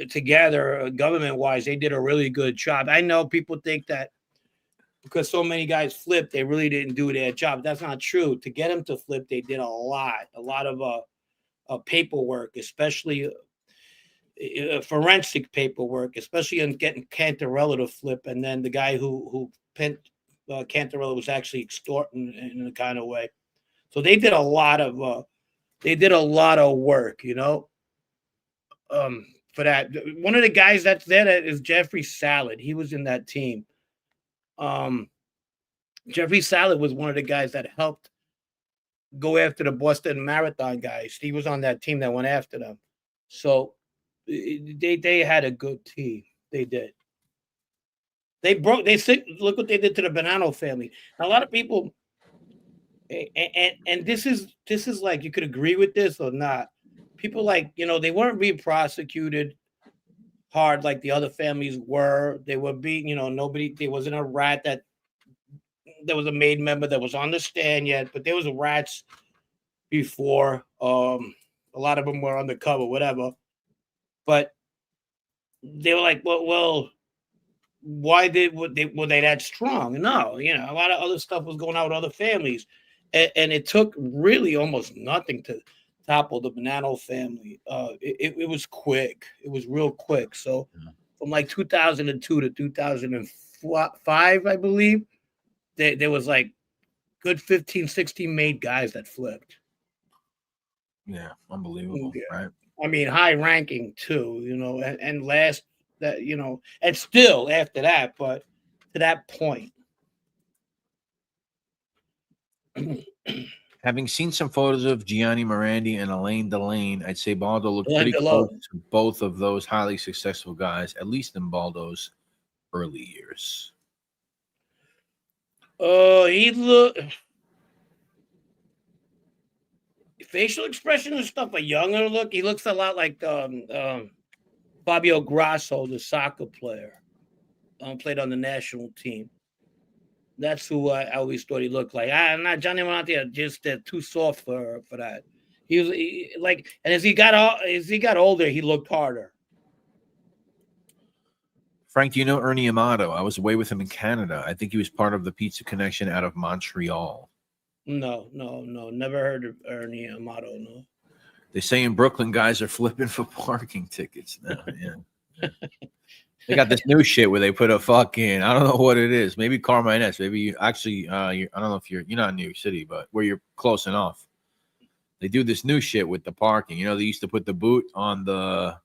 together government wise, they did a really good job. I know people think that because so many guys flipped, they really didn't do their job. That's not true. To get them to flip, they did a lot of paperwork, especially forensic paperwork, especially in getting Cantarella to flip. And then the guy who pinned Cantarella was actually extorting in a kind of way. So they did a lot of work, you know. For that, one of the guys that's there that is Jeffrey Salad. He was in that team. Jeffrey Salad was one of the guys that helped go after the Boston Marathon guys. He was on that team that went after them. So they had a good team. They did. Look what they did to the Bonanno family. A lot of people, and this is like, you could agree with this or not. People like, you know, they weren't being prosecuted hard like the other families were. They were being, you know, there wasn't a rat that there was a maid member that was on the stand yet, but there was rats before. A lot of them were undercover, whatever. But they were like, well, why were they that strong? No, you know, a lot of other stuff was going on with other families, and it took really almost nothing to topple the Bonanno family. It was quick. It was real quick. So from like 2002 to 2005, I believe, there was like good 15, 16 made guys that flipped. Yeah, unbelievable, right? I mean, high ranking too, you know, and last that, you know, and still after that, but to that point. Having seen some photos of Gianni Morandi and Elaine Delane, I'd say Baldo looked pretty close to both of those highly successful guys, at least in Baldo's early years. He looked, facial expression and stuff, a younger look. He looks a lot like Fabio Grasso, the soccer player, played on the national team. That's who I always thought he looked like. Not Johnny Morandi, just too soft for that. He was like, and as he got older, he looked harder. Frank, do you know Ernie Amato? I was away with him in Canada. I think he was part of the Pizza Connection out of Montreal. No. Never heard of Ernie Amato, no. They say in Brooklyn, guys are flipping for parking tickets now. Yeah. They got this new shit where they put a fucking, I don't know what it is. Maybe Carmine's. Maybe you actually, I don't know if you're not in New York City, but where you're close enough. They do this new shit with the parking. You know, they used to put the boot on the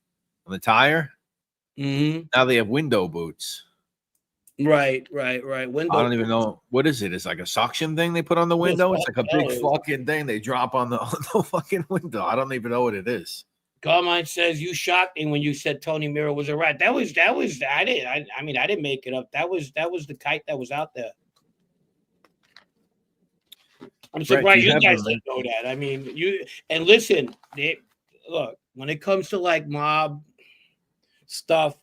tire. Mm-hmm. Now they have window boots. Right. Window. I don't even know what is it. It's like a suction thing they put on the window. It's like a big fucking thing they drop on the fucking window. I don't even know what it is. Carmine says you shocked me when you said Tony Miro was a rat. That was I didn't make it up. That was the kite that was out there. I'm surprised you guys didn't know that. I mean, listen, look, when it comes to like mob stuff,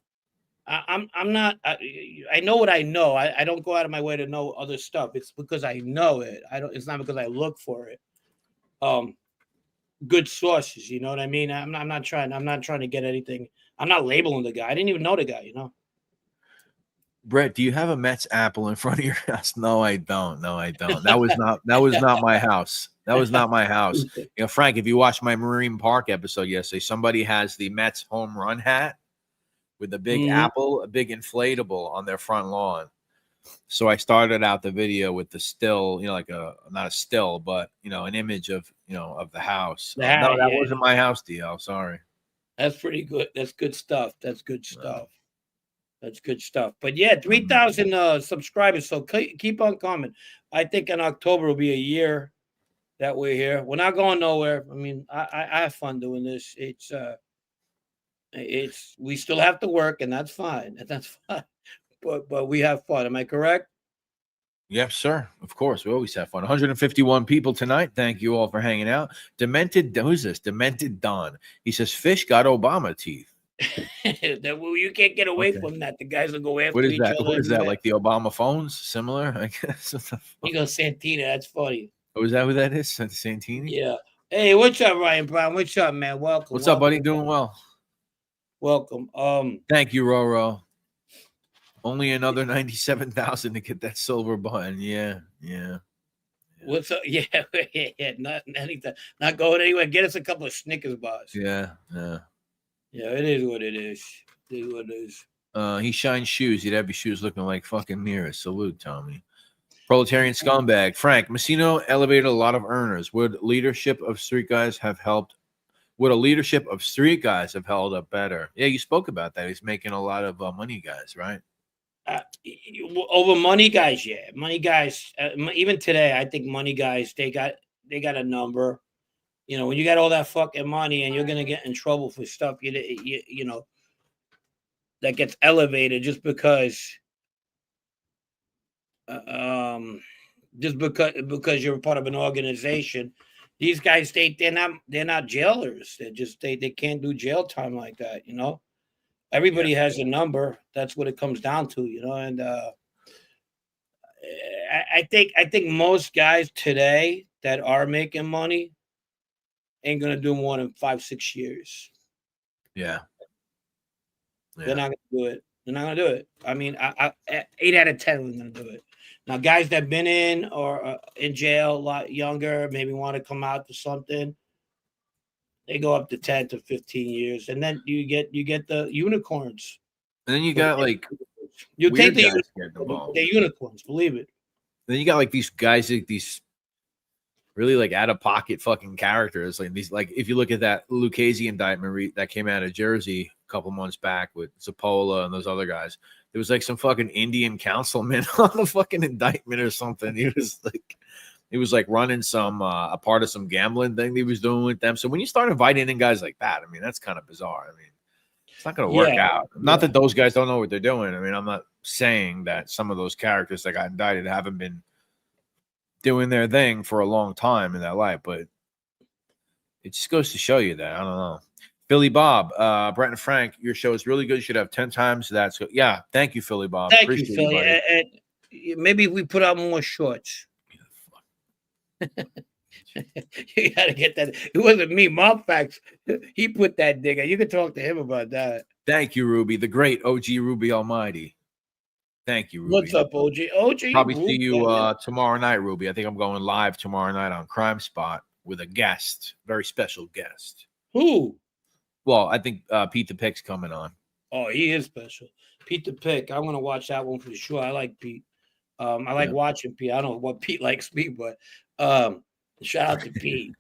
I'm not. I know what I know. I don't go out of my way to know other stuff. It's because I know it. It's not because I look for it. Good sources, you know what I mean? I'm not trying to get anything. I'm not labeling the guy. I didn't even know the guy, you know. Brett, do you have a Mets apple in front of your house? No, I don't. That was not my house. That was not my house. You know, Frank, if you watched my Marine Park episode yesterday, somebody has the Mets home run hat with a big apple, a big inflatable on their front lawn. So I started out the video with the still, you know, like not a still, but, you know, an image of, you know, of the house. No, that wasn't my house, DL. Sorry. That's pretty good. That's good stuff. That's good stuff. But yeah, 3,000 subscribers. So keep on coming. I think in October will be a year that we're here. We're not going nowhere. I mean, I have fun doing this. We still have to work, and that's fine. But we have fun. Am I correct? Yes, sir. Of course. We always have fun. 151 people tonight. Thank you all for hanging out. Who's this? Demented Don. He says, fish got Obama teeth. You can't get away from that. The guys will go after each other. What is that? Like the Obama phones? Similar, I guess. You go Santina. That's funny. Oh, is that who that is? Santini? Yeah. Hey, what's up, Ryan Brown? What's up, man? Welcome. What's up, buddy? Doing well. Welcome. Thank you, Roro. Only another 97,000 to get that silver button. Yeah. What's up? Yeah, not anything, not going anywhere. Get us a couple of Snickers bars. Yeah. Yeah, it is what it is. It is what it is. He shines shoes. He'd have his shoes looking like fucking mirrors. Salute, Tommy. Proletarian scumbag. Frank, Messino elevated a lot of earners. Would a leadership of street guys have held up better? Yeah, you spoke about that. He's making a lot of money guys, right? Over money guys, yeah. Money guys, even today, I think money guys, they got a number. You know, when you got all that fucking money and you're going to get in trouble for stuff, you know, that gets elevated just because you're a part of an organization. These guys, they're not jailers. They can't do jail time like that, you know. Everybody has a number. That's what it comes down to, you know. And I think most guys today that are making money ain't gonna do more than 5-6 years. Yeah. They're not gonna do it. I mean, I 8 out of 10 are gonna do it. Now, guys that been in or in jail a lot younger, maybe want to come out to something, they go up to 10 to 15 years, and then you get the unicorns. And then you got like you take the unicorns, believe it. Then you got like these guys, like these really like out of pocket fucking characters. Like these, like if you look at that Lucchese indictment that came out of Jersey a couple months back with Zapola and those other guys, there was like some fucking Indian councilman on the fucking indictment or something. He was like running some a part of some gambling thing he was doing with them. So when you start inviting in guys like that, I mean, that's kind of bizarre. I mean, it's not going to work out. Not that those guys don't know what they're doing. I mean, I'm not saying that some of those characters that got indicted haven't been doing their thing for a long time in that life, but it just goes to show you that. I don't know. Philly Bob, Brett and Frank, your show is really good. You should have 10 times that. So yeah, thank you, Philly Bob. Thank you, Philly. And maybe if we put out more shorts. You gotta get that. It wasn't me, Mob Facts. He put that digger. You can talk to him about that. Thank you, Ruby, the great OG Ruby Almighty. Thank you, Ruby. What's up, OG? OG, probably see you tomorrow night, Ruby. I think I'm going live tomorrow night on Crime Spot with a guest, very special guest. Who? Well, I think Pete the Pick's coming on. Oh, he is special. Pete the Pick. I'm gonna watch that one for sure. I like Pete. I like watching Pete. I don't know what Pete likes me, but shout out to Pete.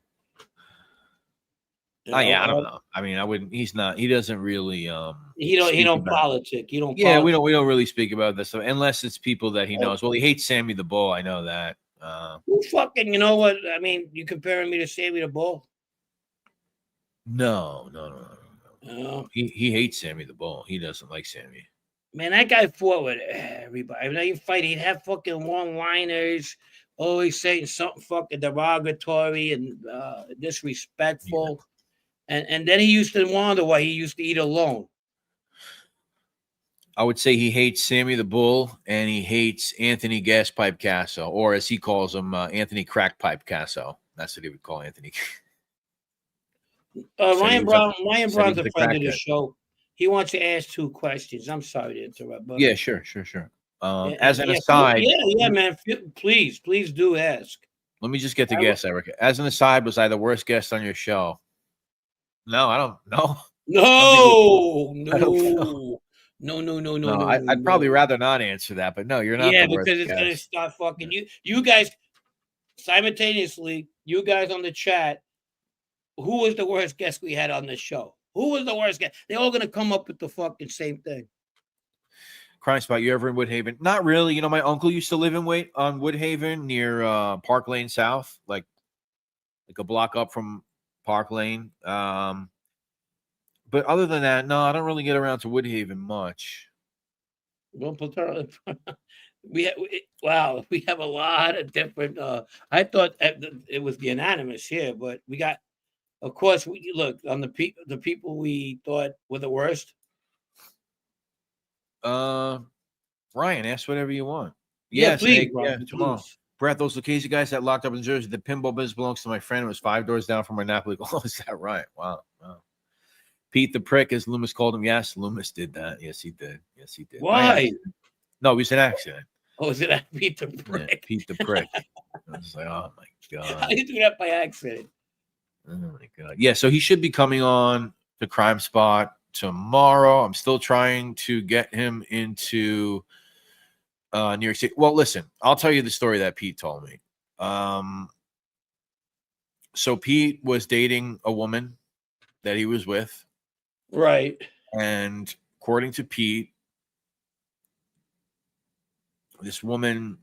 I don't know. I mean, I wouldn't. He doesn't really. He don't politic. He don't. Yeah, we don't really speak about this stuff unless it's people that he knows. Well, he hates Sammy the Bull. I know that. Who fucking? You know what? I mean, you comparing me to Sammy the Bull? No. He hates Sammy the Bull. He doesn't like Sammy. Man, that guy fought with everybody. I mean, he'd fight. He'd have fucking one-liners, always saying something fucking derogatory and disrespectful. Yeah. And then he used to wonder why he used to eat alone. I would say he hates Sammy the Bull and he hates Anthony Gaspipe Casso, or as he calls him, Anthony Crackpipe Casso. That's what he would call Anthony. Ryan Brown's a friend of the show. He wants to ask 2 questions. I'm sorry to interrupt. But yeah, sure. As an aside. Yeah, man. Please do ask. Let me just get the guess, Erica. As an aside, was I the worst guest on your show? No, I don't know. No. I'd probably rather not answer that, but no, you're not. Yeah, because it's going to start fucking you guys simultaneously, you guys on the chat. Who was the worst guest we had on this show? Who was the worst guest? They're all going to come up with the fucking same thing. Crime Spot, you ever in Woodhaven? Not really. You know, my uncle used to live on Woodhaven near Park Lane South, like a block up from Park Lane. But other than that, no, I don't really get around to Woodhaven much. Well, we have a lot of different. I thought it was unanimous here, but we got. Of course, we look on the people we thought were the worst. Ryan, ask whatever you want. Yeah, please, tomorrow. Please. Brett, those Lucchese guys that locked up in Jersey, the pinball business belongs to my friend. It was 5 doors down from my Napoli. Oh, is that right? Wow. Pete the Prick, as Loomis called him. Yes, Loomis did that. Yes, he did. Why? No, it was an accident. Oh, is it I Pete the Yeah, Prick? Pete the Prick. I was like, oh my How god. you do that by accident? Oh my god. Yeah, so he should be coming on the Crime Spot tomorrow. I'm still trying to get him into New York City. Well, listen, I'll tell you the story that Pete told me. So Pete was dating a woman that he was with, Right. and according to Pete, this woman,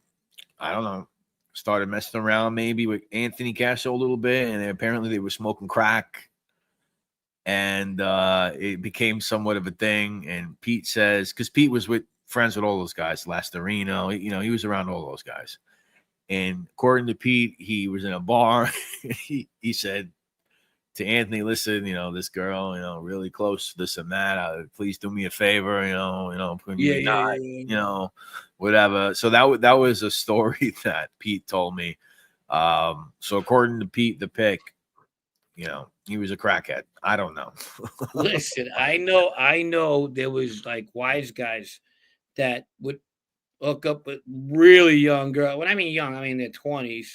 I don't know, started messing around maybe with Anthony Castro a little bit, and apparently they were smoking crack, and it became somewhat of a thing. And Pete says, because Pete was friends with all those guys, Lastarino, he was around all those guys. And according to Pete, he was in a bar. he said to Anthony, listen, this girl, really close to this and that. Please do me a favor, whatever. So that was a story that Pete told me. So according to Pete the Pick, he was a crackhead. I don't know. Listen, I know there was like wise guys that would hook up with really young girls. When I mean young, I mean their 20s.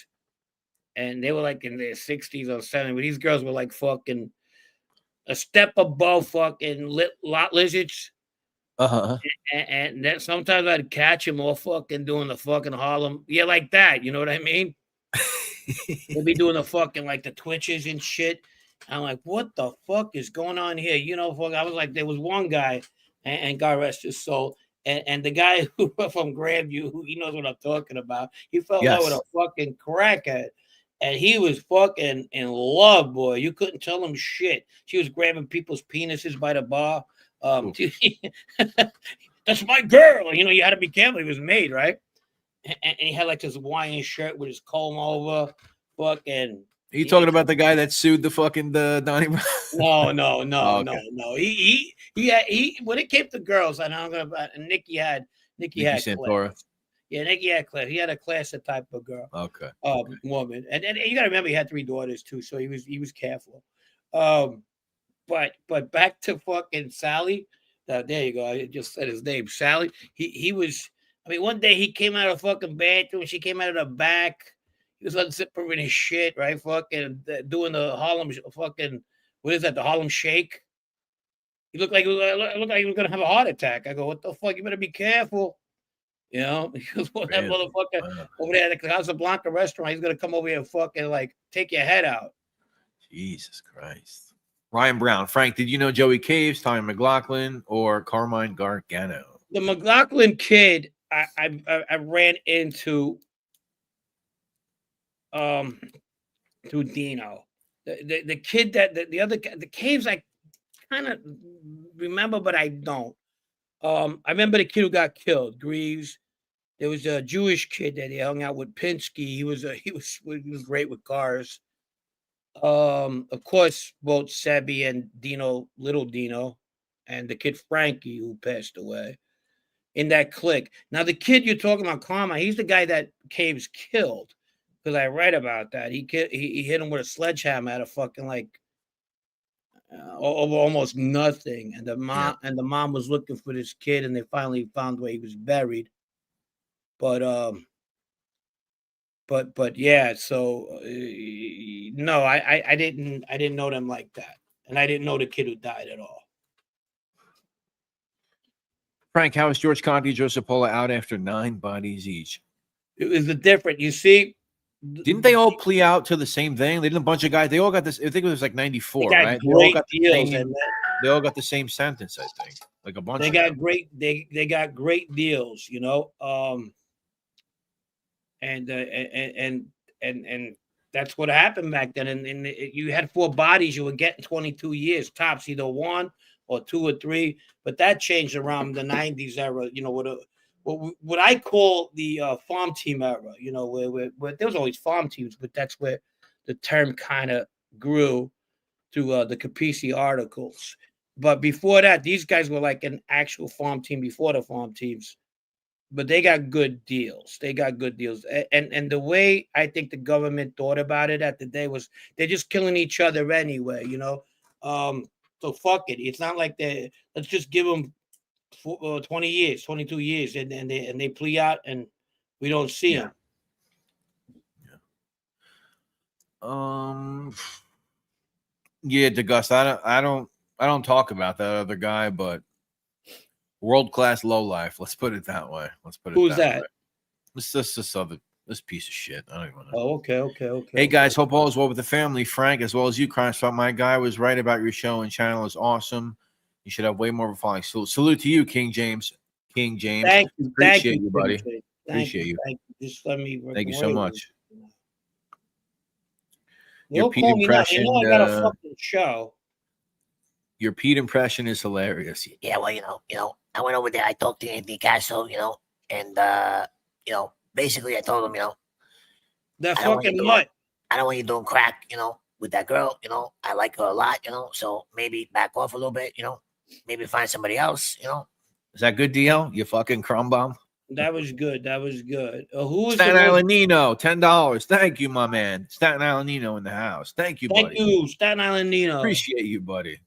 And they were like in their 60s or 70s. But these girls were like fucking a step above fucking lot lizards. Uh-huh. And then sometimes I'd catch them all fucking doing the fucking Harlem. Yeah, like that. You know what I mean? They'd be doing the fucking like the twitches and shit. I'm like, what the fuck is going on here? Fuck, I was like, there was one guy, and God rest his soul, and the guy who from Grandview, who he knows what I'm talking about, he fell in love with a fucking crackhead, and he was fucking in love, boy. You couldn't tell him shit. She was grabbing people's penises by the bar. That's my girl. You had to be careful. He was made, right? And he had like this Hawaiian shirt with his comb over. Fucking. Are you talking about the guy that sued the Donnie? No. He when it came to girls, I know Nikki had Santora. Class. Yeah, Nikki had class. He had a class type of girl. Okay. Woman, and you got to remember he had 3 daughters too, so he was careful. But back to fucking Sally. There you go. I just said his name, Sally. He was. I mean, one day he came out of the fucking bathroom. She came out of the back. He was unzipping his shit, right? Fucking doing the Harlem fucking, what is that? The Harlem Shake. He looked like he was gonna have a heart attack. I go, what the fuck? You better be careful. Because that motherfucker over there at the Casablanca restaurant, he's gonna come over here and fucking like take your head out. Jesus Christ. Ryan Brown, Frank, did you know Joey Caves, Tommy McLaughlin, or Carmine Gargano? The McLaughlin kid, I ran into through Dino. The kid the Caves I kind of remember, but I don't. I remember the kid who got killed, Greaves. There was a Jewish kid that he hung out with, Pinsky. He was great with cars. Of course, both Sebi and Little Dino, and the kid Frankie who passed away in that clique. Now, the kid you're talking about, Karma, he's the guy that Caves killed, because I read about that. He hit him with a sledgehammer at a fucking over almost nothing, and the mom was looking for this kid, and they finally found where he was buried. But yeah, so no, I didn't know them like that, and I didn't know the kid who died at all. Frank, how is George Conti, Joseph Pola out after 9 bodies each? It was different. You see, didn't they all plea out to the same thing? They did a bunch of guys. They all got this. I think it was like 94, right? They all got the same sentence. I think like a bunch. They got great. They got great deals, and that's what happened back then. And you had 4 bodies, you were getting 22 years tops, either 1 or 2 or 3. But that changed around the 90s era. What I call the farm team era. Where there was always farm teams, but that's where the term kind of grew through the Capisi articles. But before that, these guys were like an actual farm team before the farm teams. But they got good deals. And the way I think the government thought about it at the day was they're just killing each other anyway, So fuck it. It's not like let's just give them 20 years, 22 years, and they plea out, and we don't see him. Yeah, DeGust, I don't talk about that other guy, but world-class lowlife. Let's put it that way. Who's that? Way. This piece of shit. I don't even know. Oh, okay. Hey guys, hope all is well with the family. Frank, as well as you, Crime Spot. My guy was right about your show and channel is awesome. You should have way more of a following. Salute to you, King James. Thank you, Appreciate you, buddy. Appreciate you. Thank you. Just let me. Thank you so much. Your Pete impression. I got a fucking show. Your Pete impression is hilarious. Yeah, well, I went over there. I talked to Anthony Castro, and basically I told him, that fucking mutt. I don't want you doing crack, with that girl. I like her a lot, so maybe back off a little bit, maybe find somebody else, Is that good, DL? You fucking crumb bomb? That was good. Who was Staten Island Nino? $10. Thank you, my man. Staten Island Nino in the house. Thank you, buddy. Thank you, Staten Island Nino. Appreciate you, buddy.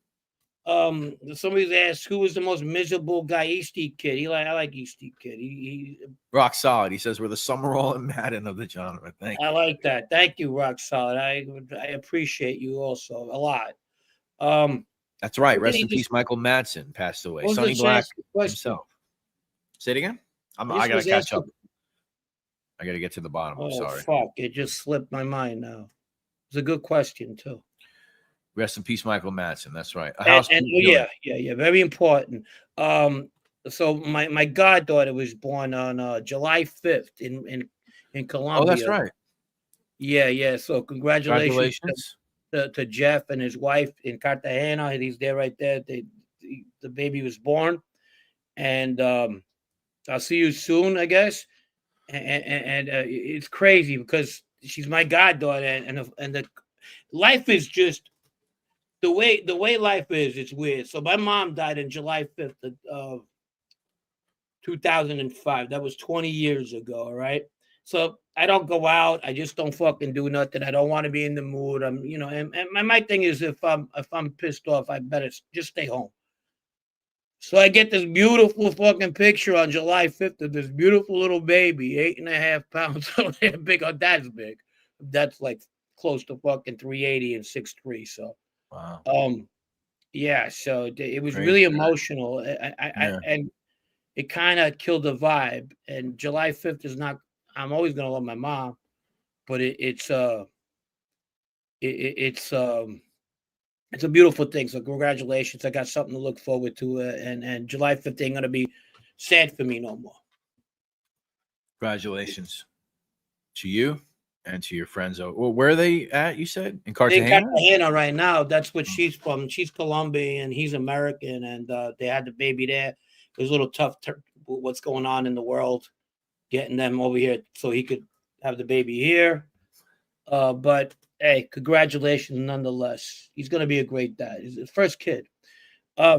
Somebody's asked who was the most miserable guy. Eastie Kid. I like Eastie Kid. He rock solid. He says we're the Summerall and Madden of the genre. Thank you. I like that. Thank you, rock solid. I appreciate you also a lot. That's right. Rest in peace. Michael Madsen passed away. Sonny Black himself. Say it again. I gotta catch up. I gotta get to the bottom. I'm sorry. Fuck! It just slipped my mind now. It's a good question too. Rest in peace, Michael Madsen. That's right. Yeah. Very important. So my goddaughter was born on July 5th in Colombia. Oh, that's right. Yeah. So congratulations to Jeff and his wife in Cartagena. He's there right there. The baby was born, and I'll see you soon, I guess. And it's crazy because she's my goddaughter, and the life is just. The way life is, it's weird. So my mom died on July 5th of 2005. That was 20 years ago, right? So I don't go out. I just don't fucking do nothing. I don't want to be in the mood. And my thing is if I'm pissed off, I better just stay home. So I get this beautiful fucking picture on July 5th of this beautiful little baby, 8.5 pounds. Big. Oh, that's big. That's like close to fucking 380 and 6'3". So. Wow. Yeah. So it was really emotional. And it kind of killed the vibe. And July 5th is not. I'm always gonna love my mom, but it's a beautiful thing. So congratulations. I got something to look forward to. And July 5th ain't gonna be sad for me no more. Congratulations to you. And to your friends. Well, where are they at, you said? In Cartagena? In Cartagena right now. That's what she's from. She's Colombian, he's American, and they had the baby there. It was a little tough what's going on in the world, getting them over here so he could have the baby here. But, hey, congratulations nonetheless. He's going to be a great dad. He's his first kid.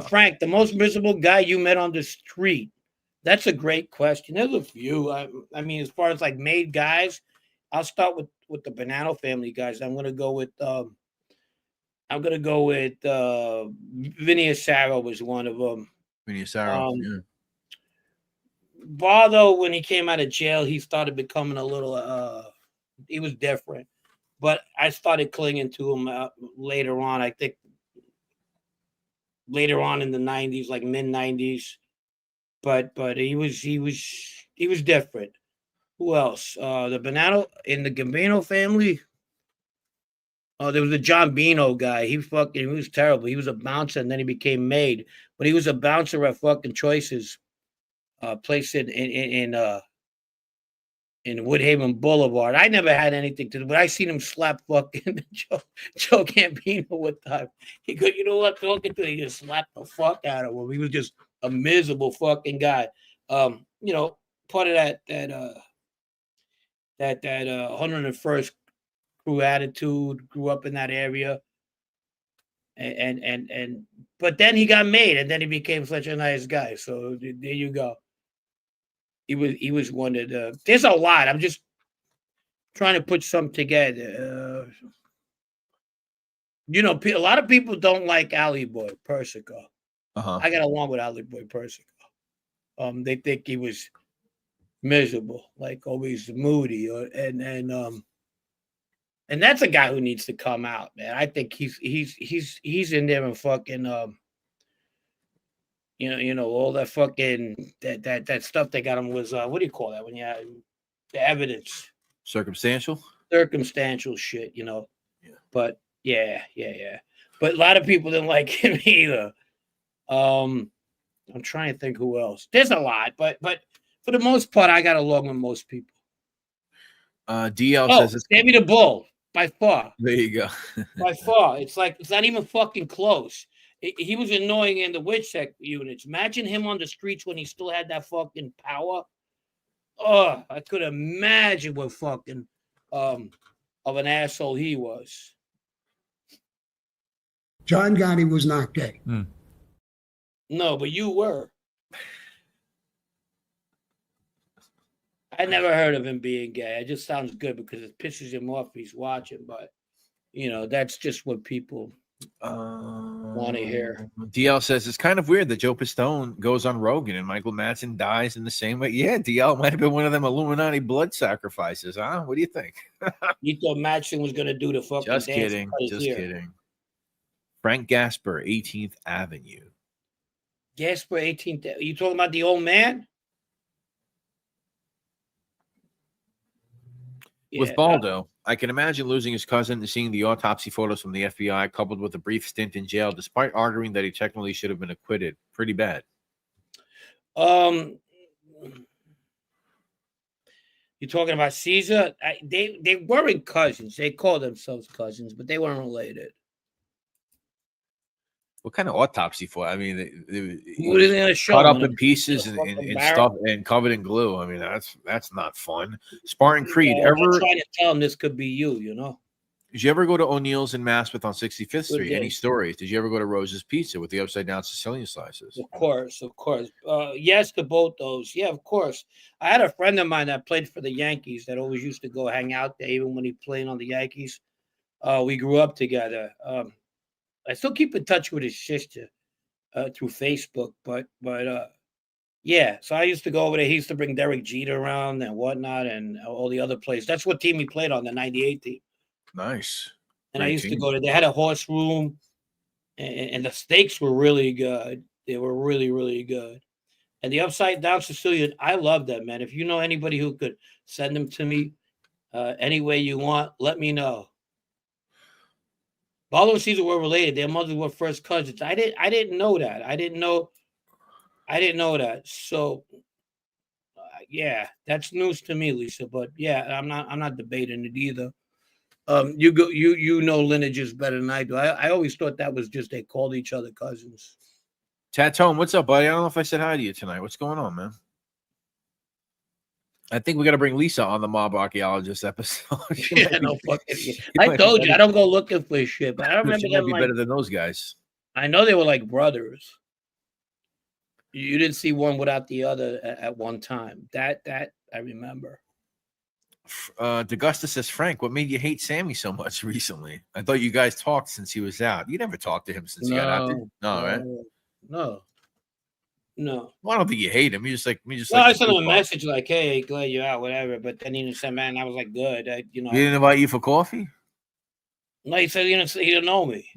Frank, the most miserable guy you met on the street? That's a great question. There's a few. I mean, as far as like made guys, I'll start with the Banana family guys. I'm gonna go with Vinny Asaro was one of them. Vinny Asaro, yeah. Bardo, when he came out of jail, he started becoming a little he was different. But I started clinging to him later on. I think later on in the 90s, like mid 90s. But he was different. Who else? The Banana in the Gambino family. Oh, there was a John Bino guy. He was terrible. He was a bouncer and then he became made. But he was a bouncer at fucking Choices, place in Woodhaven Boulevard. I never had anything to do, but I seen him slap fucking Joe Gambino one time. He go, you know what? Talking to him, he just slapped the fuck out of him. He was just a miserable fucking guy. Part of that 101st crew attitude, grew up in that area, and but then he got made, and then he became such a nice guy. So there you go. He was one that there's a lot. I'm just trying to put some together. A lot of people don't like Alley Boy Persico. Uh-huh. I got along with Alley Boy Persico. They think he was miserable, like always moody, and that's a guy who needs to come out, man. I think he's in there and fucking all that fucking that stuff they got him was what do you call that when you have the evidence, Circumstantial shit, Yeah. But yeah. But a lot of people didn't like him either. I'm trying to think who else. There's a lot, but for the most part, I got along with most people. DL says it's Sammy the Bull, by far. There you go. By far. It's not even fucking close. He was annoying in the witch sec units. Imagine him on the streets when he still had that fucking power. Oh, I could imagine what fucking of an asshole he was. John Gotti was not gay. No, but you were. I never heard of him being gay. It just sounds good because it pisses him off if he's watching, but that's just what people want to hear. DL says it's kind of weird that Joe Pistone goes on Rogan and Michael Madsen dies in the same way. Yeah, DL might have been one of them Illuminati blood sacrifices, huh? What do you think? You thought Madsen was going to do the fucking Just dance kidding. Just kidding. Frank Gasper, 18th Avenue. Gasper, 18th. Are you talking about the old man? With Baldo, I can imagine losing his cousin and seeing the autopsy photos from the FBI, coupled with a brief stint in jail, despite arguing that he technically should have been acquitted. Pretty bad. You're talking about Caesar? They weren't cousins. They called themselves cousins, but they weren't related. What kind of autopsy for? I mean, What is it gonna show? Cut up in pieces and stuff and covered in glue. I mean, that's not fun. Spartan Creed. I'm trying to tell him this could be you. Did you ever go to O'Neill's in Maspeth on 65th Street? Any stories? Did you ever go to Rose's Pizza with the upside down Sicilian slices? Of course. Yes to both those. Yeah, of course. I had a friend of mine that played for the Yankees that always used to go hang out there, even when he played on the Yankees. We grew up together. I still keep in touch with his sister through Facebook, but yeah. So I used to go over there. He used to bring Derek Jeter around and whatnot, and all the other players. That's what team he played on, the '98 team. Nice. And I used to go to. They had a horse room, and the steaks were really good. They were really, really good. And the upside down Sicilian, I love that, man. If you know anybody who could send them to me any way you want, let me know. Baldo and Caesar were related. Their mothers were first cousins. I didn't know that. I didn't know that. So, yeah, that's news to me, Lisa. But yeah, I'm not debating it either. You know lineages better than I do. I always thought that was just they called each other cousins. Tatone, what's up, buddy? I don't know if I said hi to you tonight. What's going on, man? I think we got to bring Lisa on the Mob Archaeologist episode. I told you I don't go looking for shit, but I don't remember them. Be better than those guys. I know they were like brothers. You didn't see one without the other at one time. That I remember. DeGusta says, Frank, what made you hate Sammy so much recently? I thought you guys talked since he was out. You never talked to him since he got out there. No, right? No. Well, I don't think you hate him. I sent him a message like, "Hey, glad you're out, whatever." But then he said, "Man," I was like, "Good." He didn't invite you for coffee? No, he said he didn't know me.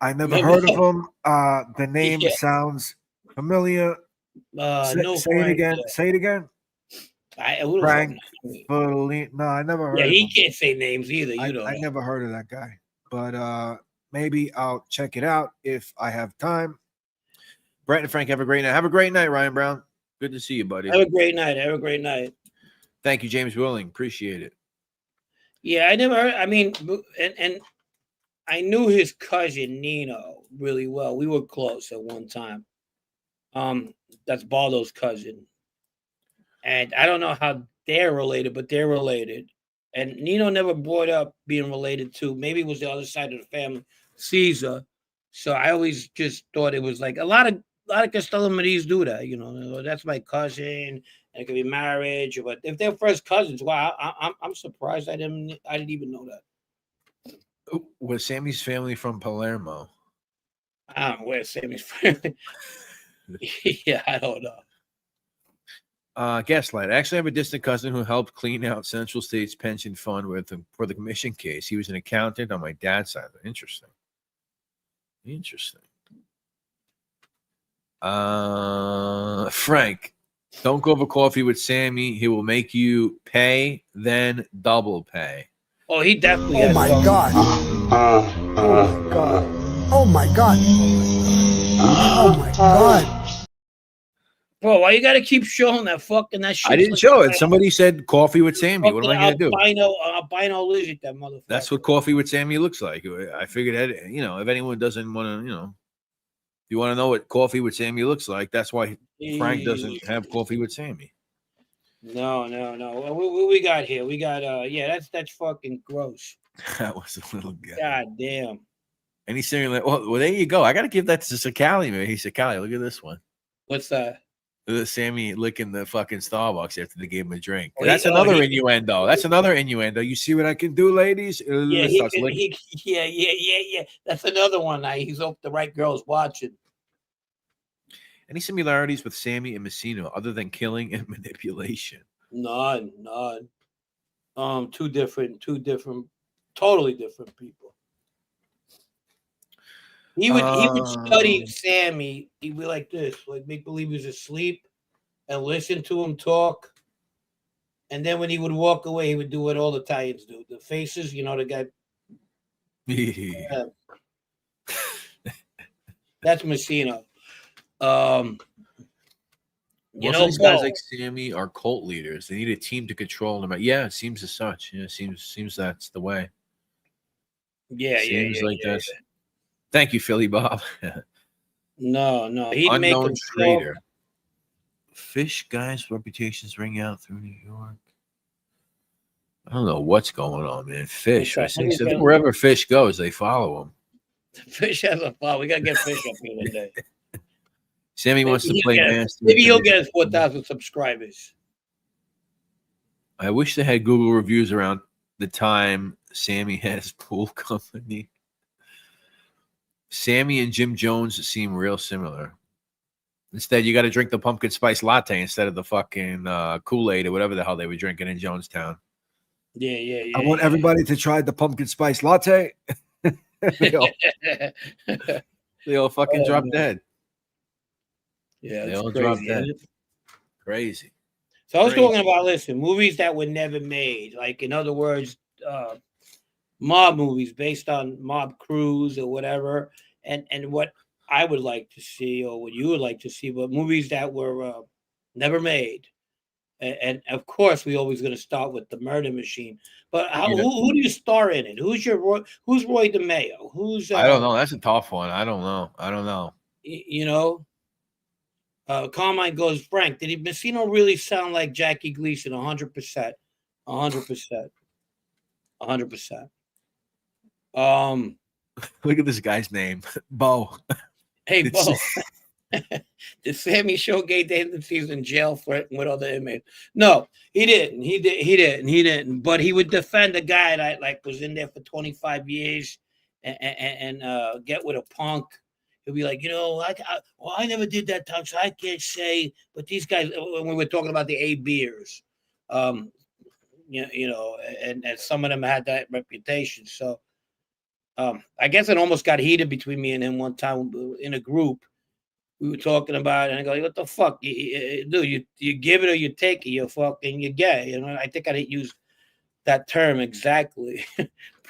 I never heard of him. The name sounds familiar. Say it again. Say it again. Frank. No, I never heard. Yeah, of he him. Can't say names either. I never heard of that guy, but maybe I'll check it out if I have time. Brett and Frank, have a great night. Have a great night, Ryan Brown. Good to see you, buddy. Have a great night. Thank you, James Willing. Appreciate it. Yeah, I never heard. I mean, and I knew his cousin Nino really well. We were close at one time. That's Baldo's cousin. And I don't know how they're related, but they're related. And Nino never brought up being related to, maybe it was the other side of the family, Caesar. So I always just thought it was like a lot of Castellamidis do that, that's my cousin, and it could be marriage, but if they're first cousins, wow, I'm surprised I didn't even know that. Was Sammy's family from Palermo? I don't know where Sammy's family. Yeah, I don't know. Gaslight. I actually have a distant cousin who helped clean out Central State's pension fund for the commission case. He was an accountant on my dad's side. Interesting. Frank, don't go over coffee with Sammy. He will make you pay, then double pay. Oh, he definitely. Oh my God. Oh my God. Oh my God. Oh my God. Bro, why you gotta keep showing that fucking that shit? I didn't show it. Somebody said coffee with Sammy. What am I gonna do? Albino lizard, that motherfucker. That's what coffee with Sammy looks like. I figured that, if anyone doesn't want to, if you want to know what coffee with Sammy looks like, that's why Frank doesn't have coffee with Sammy. No. What we got here? We got that's fucking gross. That was a little guy. God damn. And he's saying like, well, there you go. I gotta give that to Sicilian, man. He said, Cali, look at this one. What's that? Sammy licking the fucking Starbucks after they gave him a drink. That's another innuendo. That's another innuendo. You see what I can do, ladies? Yeah. That's another one. He's hope the right girl's watching. Any similarities with Sammy and Messina other than killing and manipulation? None. Two different, totally different people. He would study Sammy. He'd be like this, like make believe he was asleep and listen to him talk. And then when he would walk away, he would do what all Italians do. The faces, the guy. That's Messina. Most of these guys like Sammy are cult leaders. They need a team to control them. Yeah, it seems as such. Yeah, seems that's the way. Yeah, seems like that. Thank you, Philly Bob. No, he'd unknown make him trader. Fish guys' reputations ring out through New York. I don't know what's going on, man. Fish. I think wherever Fish goes, they follow him. Fish has a follow. We gotta get Fish up here one day. Sammy wants to play master. Maybe he'll get his 4,000 subscribers. I wish they had Google reviews around the time Sammy had his pool company. Sammy and Jim Jones seem real similar. Instead, you got to drink the pumpkin spice latte instead of the fucking Kool-Aid or whatever the hell they were drinking in Jonestown. Yeah. I want everybody to try the pumpkin spice latte. they all fucking drop dead. Yeah, they all drop dead. Crazy. So I was talking about, movies that were never made. Like, in other words, mob movies based on mob crews or whatever. And what I would like to see, or what you would like to see, but movies that were never made. And of course, we always going to start with the Murder Machine. But who do you star in it? Who's Roy DeMeo? Who's I don't know. That's a tough one. I don't know. Carmine goes, Frank, did Messina really sound like Jackie Gleason? 100%. 100%. Look at this guy's name, Bo. Hey, Bo. Did Sammy show gay tendencies in jail flirting with other inmates? No, he didn't. He didn't. But he would defend a guy that was in there for 25 years and get with a punk. He'll be like, I never did that time, so I can't say. But these guys, when we were talking about the A beers, and some of them had that reputation. So I guess it almost got heated between me and him one time in a group. We were talking about it, and I go, what the fuck? Dude, you give it or you take it. You're gay. I think I didn't use that term exactly.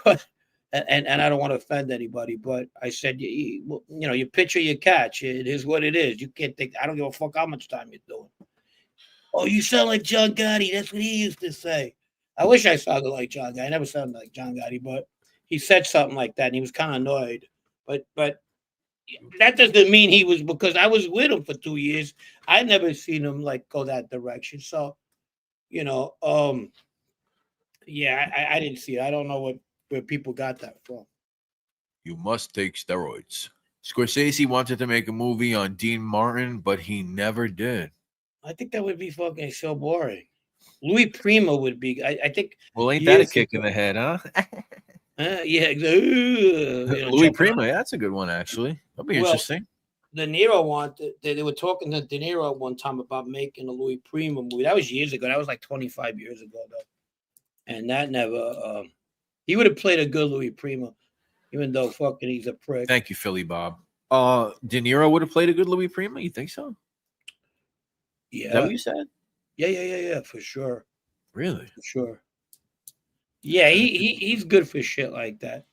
But and I don't want to offend anybody, but I said, you pitch or you catch. It is what it is. You can't think. I don't give a fuck how much time you're doing. Oh, you sound like John Gotti. That's what he used to say. I wish I sounded like John Gotti. I never sounded like John Gotti, but he said something like that, and he was kind of annoyed. But that doesn't mean he was, because I was with him for 2 years. I never seen him go that direction. So, I didn't see it. I don't know where people got that from. You must take steroids. Scorsese wanted to make a movie on Dean Martin, but he never did. I think that would be fucking so boring. Louis Prima would be. I think. Well, ain't that a kick in the head, huh? Yeah, exactly. Louis Prima, that's a good one, actually. That'll be interesting. De Niro wanted. They were talking to De Niro at one time about making a Louis Prima movie. That was years ago. That was like 25 years ago, though. And that never. He would have played a good Louis Prima, even though fucking he's a prick. Thank you, Philly Bob. De Niro would have played a good Louis Prima. You think so? Yeah. Is that what you said? Yeah, for sure. Really? For sure. Yeah, he's good for shit like that.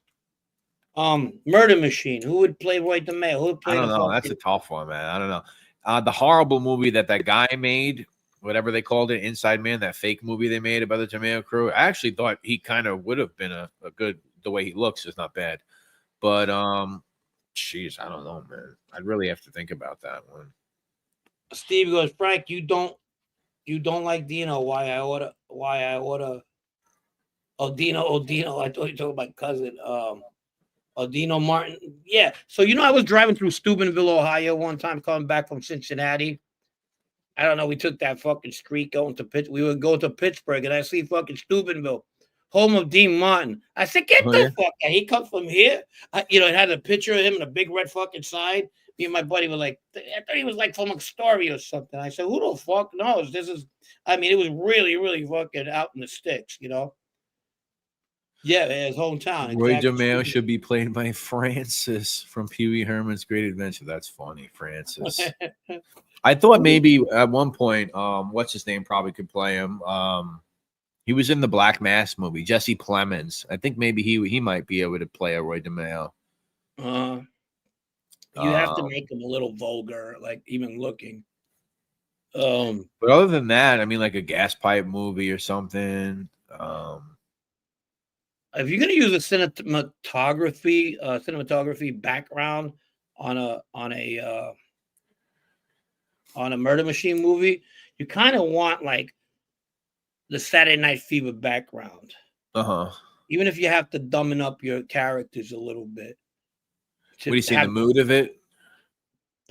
Murder Machine. Who would play Roy DeMeo? Who would play? I don't know. That's a tough one, man. I don't know. The horrible movie that guy made, whatever they called it, Inside Man, that fake movie they made about the DeMeo crew. I actually thought he kind of would have been a good. The way he looks is not bad, but jeez, I don't know, man. I'd really have to think about that one. Steve goes, Frank, you don't like Dino? Why I oughta? Oh, Dino. I thought you talking about my cousin. Dino Martin. Yeah. So I was driving through Steubenville, Ohio one time coming back from Cincinnati. I don't know. We took that fucking street going to Pittsburgh. We would go to Pittsburgh and I see fucking Steubenville, home of Dean Martin. I said, get the fuck out. He comes from here. It had a picture of him and a big red fucking sign. Me and my buddy were like, I thought he was like from a story or something. I said, who the fuck knows? It was really, really fucking out in the sticks, Yeah, his hometown. Roy DeMeo should be played by Francis from Pee Wee Herman's Great Adventure. That's funny, Francis. I thought maybe at one point, what's his name probably could play him. He was in the Black Mass movie, Jesse Plemons. I think maybe he might be able to play a Roy DeMeo. You have to make him a little vulgar, like even looking. But other than that, I mean, like a gas pipe movie or something. If you're gonna use a cinematography background on a Murder Machine movie, you kind of want like the Saturday Night Fever background. Even if you have to dumb up your characters a little bit. What do you see? The mood of it?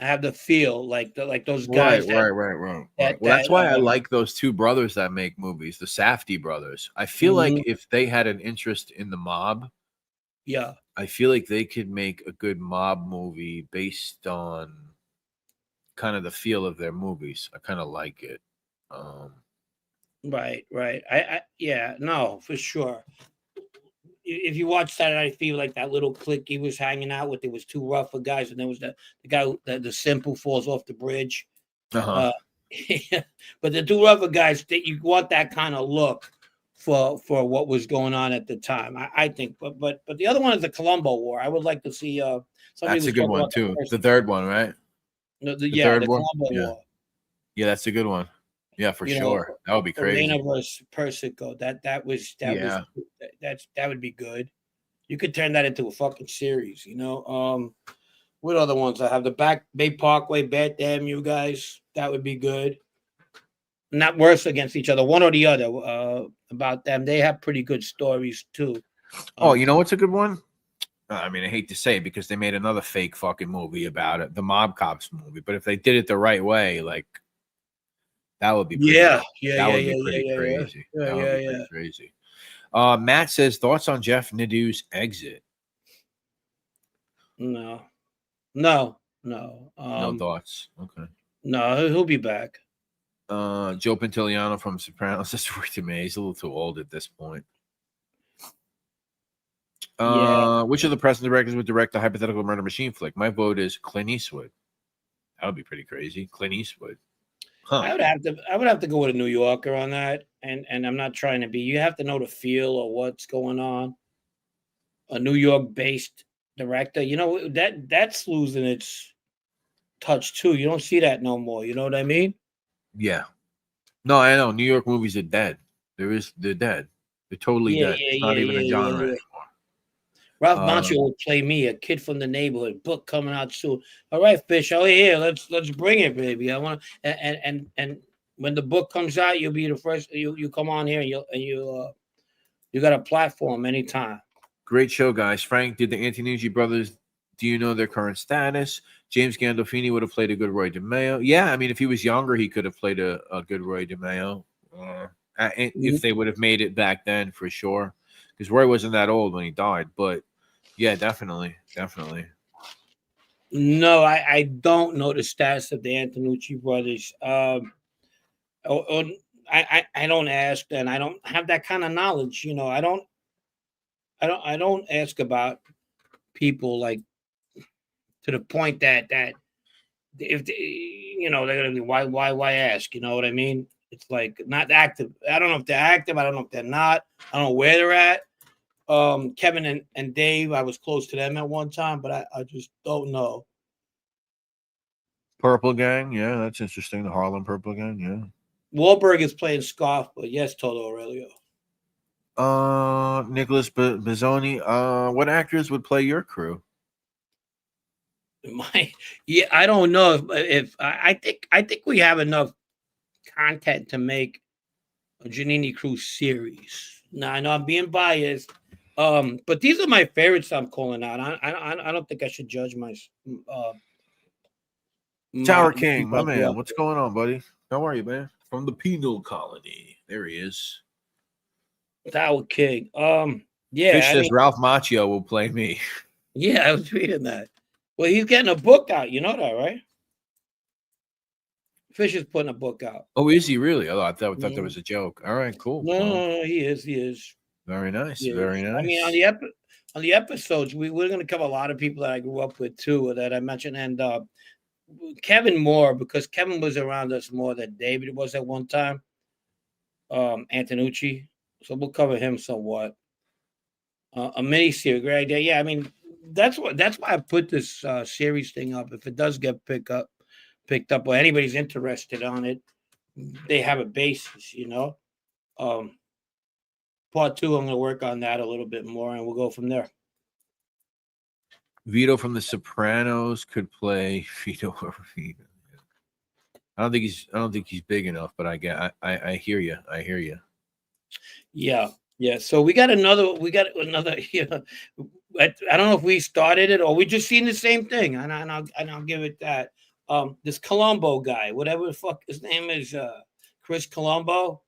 I have the feel like those guys. Right. That's why I like those two brothers that make movies, the Safdie brothers. I feel like if they had an interest in the mob, I feel like they could make a good mob movie based on kind of the feel of their movies. I kind of like it. Right. No, for sure. If you watch Saturday Night Fever, like that little clique he was hanging out with, there was two rougher guys, and there was the guy that the simple falls off the bridge. But the two rougher guys, that you want that kind of look for what was going on at the time, I think. But the other one is the Columbo War. I would like to see. That's a good one too. The third one, right? The third one. Columbo War. Yeah, that's a good one. Yeah, for sure. That would be crazy. Reina versus Persico. That would be good. You could turn that into a fucking series, What other ones I have? The Back Bay Parkway, Bad Damn You Guys. That would be good. Not worse against each other, one or the other. About them, they have pretty good stories too. You know what's a good one? I mean, I hate to say it because they made another fake fucking movie about it, the Mob Cops movie. But if they did it the right way, like. That would be crazy. Crazy. Matt says thoughts on Jeff Nadeau's exit. No. No thoughts. Okay. No, he'll be back. Joe Pantoliano from Sopranos. That's Roy DeMeo. He's a little too old at this point. Which of the present directors would direct a hypothetical Murder Machine flick? My vote is Clint Eastwood. That would be pretty crazy. Clint Eastwood. I would have to go with a New Yorker on that, and I'm not trying to be. You have to know the feel of what's going on. A New York-based director, that's losing its touch too. You don't see that no more. You know what I mean? Yeah. No, I know. New York movies are dead. They're dead. They're totally dead. It's not even a genre anymore. Ralph Macchio will play me, a kid from the neighborhood. Book coming out soon. All right, Fish. Oh yeah, let's bring it, baby. I want and when the book comes out, you'll be the first. You come on here and you got a platform anytime. Great show, guys. Frank, did the Antonucci brothers? Do you know their current status? James Gandolfini would have played a good Roy DeMeo. Yeah, I mean, if he was younger, he could have played a good Roy DeMeo. If they would have made it back then, for sure. Because Roy wasn't that old when he died, but. Yeah, definitely. No, I don't know the status of the Antonucci brothers. I don't ask, and I don't have that kind of knowledge. You know, I don't ask about people like to the point that if they, you know, they're gonna be why ask? You know what I mean? It's like not active. I don't know if they're active. I don't know if they're not. I don't know where they're at. Kevin and Dave, I was close to them at one time, but I just don't know. Purple Gang, yeah, that's interesting. The Harlem Purple Gang, yeah. Wahlberg is playing Scarf, but yes, Toto Aurelio. Nicholas Bizzoni. What actors would play your crew? Yeah, I don't know if I think we have enough content to make a Giannini Crew series. Now I know I'm being biased, but these are my favorites. I'm calling out. I don't think I should judge my. Tower King, my man. What's going on, buddy? How are you, man? From the penal colony. There he is. Tower King. Yeah. Fish says Ralph Macchio will play me. Yeah, I was reading that. Well, he's getting a book out. You know that, right? Fish is putting a book out. Oh, is he really? Oh, I thought that was a joke. All right, cool. No, he is. He is. Very nice. Very nice. I mean, on the episodes, we're going to cover a lot of people that I grew up with too, that I mentioned, and Kevin more, because Kevin was around us more than David was at one time. Antonucci, so we'll cover him somewhat. A mini series, great idea. Yeah, I mean that's why I put this series thing up. If it does get picked up, or anybody's interested on it, they have a basis, you know. Part 2, I'm going to work on that a little bit more, and we'll go from there. Vito from The Sopranos could play Vito or Vito. I don't think he's big enough, but I hear you. I hear you. Yeah. So we got another. You know, I don't know if we started it or we just seen the same thing, and I'll give it that. This Columbo guy, whatever the fuck his name is, Chris Columbo.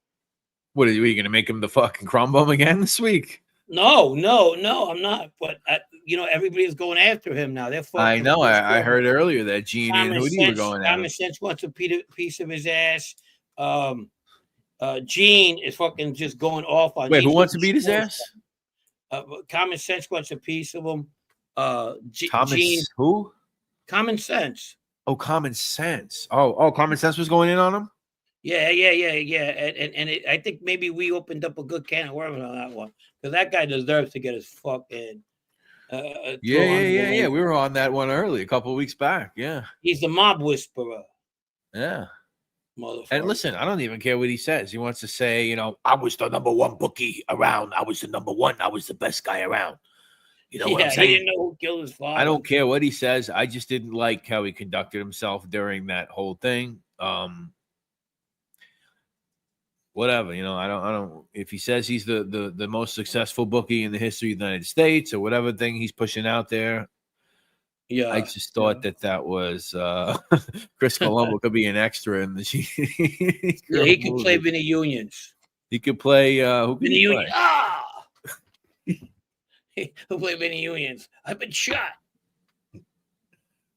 What are you going to make him the fucking Crumbum again this week? No, I'm not. But you know, everybody's going after him now. They're fucking. I know. I heard earlier that Gene and Hootie were going after him. Common Sense wants a piece of his ass. Gene is fucking just going off on. Wait, who wants to beat his ass? Common Sense wants a piece of him. Gene, who? Common Sense. Oh, Common Sense. Oh, Common Sense was going in on him? Yeah. And I think maybe we opened up a good can of worms on that one, because that guy deserves to get his fucking. Yeah. We were on that one early, a couple of weeks back. Yeah. He's the mob whisperer. Yeah. And listen, I don't even care what he says. He wants to say, you know, I was the number one bookie around. I was the number one. I was the best guy around. You know what I'm saying? He didn't know who killed his father. I don't care what he says. I just didn't like how he conducted himself during that whole thing. Whatever, you know, I don't. If he says he's the most successful bookie in the history of the United States or whatever thing he's pushing out there, yeah, I just thought that was Chris Columbo could be an extra in the. Yeah, he could play Vinny Unions. He could play who could Vinny he Unions. play? He'll play Vinny Unions. I've been shot.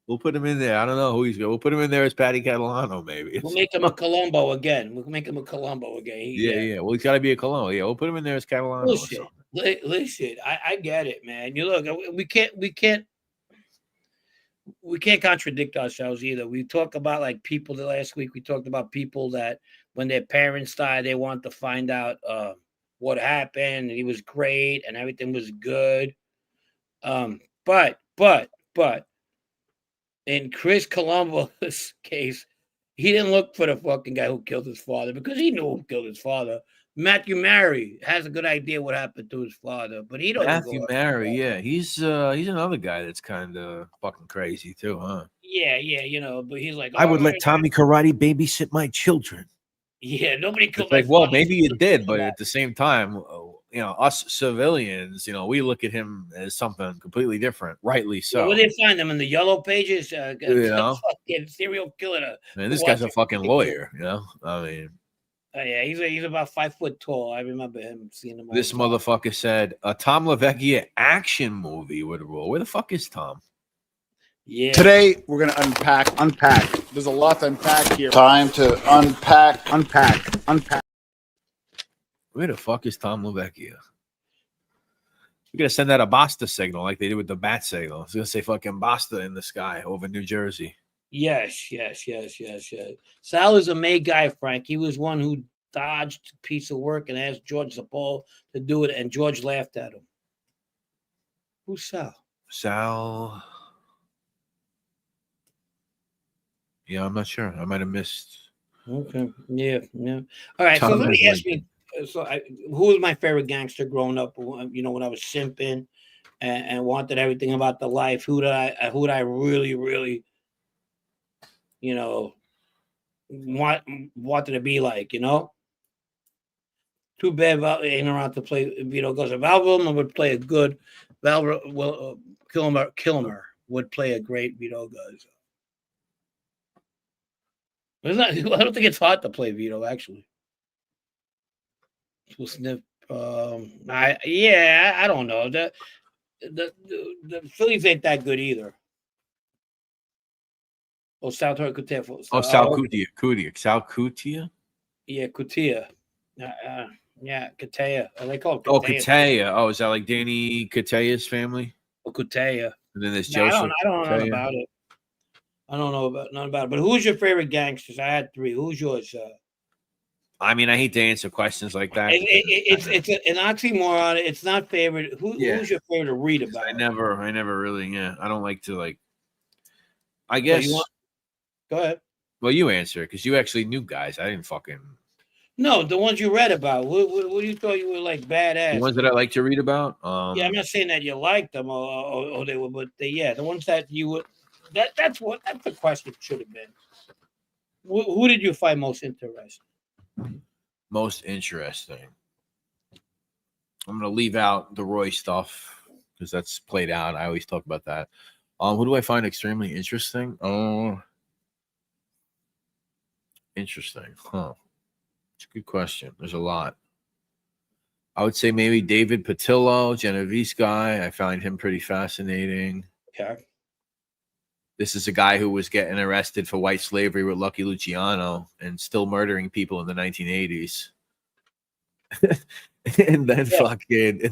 We'll put him in there. I don't know who he's going. We'll put him in there as Patty Catalano, maybe. We'll make him a Columbo again. Yeah. Well, he's got to be a Columbo. Yeah, we'll put him in there as Catalano. Listen, I get it, man. You look, we can't contradict ourselves either. We talk about like people. The last week we talked about people that when their parents died, they want to find out what happened. And he was great and everything was good. But in Chris Columbo's case, he didn't look for the fucking guy who killed his father, because he knew who killed his father. Matthew Mary has a good idea what happened to his father, but he doesn't. Matthew Mary, yeah, he's another guy that's kind of fucking crazy too, huh? Yeah, you know, but he's like, I would let Tommy Karate babysit my children. Yeah, nobody killed. It's like, well, maybe you did, but at the same time, you know, us civilians, you know, we look at him as something completely different, rightly so. Where they find them in the yellow pages, you know, fucking serial killer. Man, this guy's a fucking lawyer, you know. I mean, yeah, he's about 5 foot tall. I remember him seeing him. This motherfucker said a Tom LaVecchia action movie would roll. Where the fuck is Tom? Yeah. Today we're gonna unpack. There's a lot to unpack here. Time to unpack. Where the fuck is Tom Levecchia? We're gonna send out a Basta signal like they did with the bat signal. It's gonna say fucking Basta in the sky over New Jersey. Yes. Sal is a May guy, Frank. He was one who dodged a piece of work and asked George the Bull to do it, and George laughed at him. Who's Sal? Sal. Yeah, I'm not sure. I might have missed. Okay. Yeah. All right. So let me ask you. Who was my favorite gangster growing up? You know, when I was simping and wanted everything about the life. Who did I really, you know, wanted to be like? You know. Too bad Val ain't around to play Vito goes. If Val Wilmer would play a good, Kilmer would play a great Vito Garza. I don't think it's hard to play Vito, actually. Sniff. I don't know. The Phillies ain't that good either. Oh, Sal Cutia. Sal Cutia. Sal Cutia? Yeah, Cutia. Yeah, Cutia. They call it Cutia. Oh, Cutia. Oh, is that like Danny Cutia's family? Oh, Cutia. And then there's Joseph. I don't know about it. I don't know none about it. But who's your favorite gangsters? I had 3. Who's yours? I mean, I hate to answer questions like that. It's an oxymoron. It's not favorite. Who's your favorite to read about? I never really. Yeah, I don't like to like. I guess. Go ahead. Well, you answer because you actually knew guys. I didn't fucking. No, the ones you read about. What do you thought you were like badass? The ones that I like to read about. Yeah, I'm not saying that you liked them or they were, but the ones that you would. That's the question should have been. Who did you find most interesting? Most interesting. I'm gonna leave out the Roy stuff because that's played out. I always talk about that. Who do I find extremely interesting? Interesting, huh? It's a good question. There's a lot. I would say maybe David Patillo, Genovese guy. I find him pretty fascinating. Okay. This is a guy who was getting arrested for white slavery with Lucky Luciano and still murdering people in the 1980s. and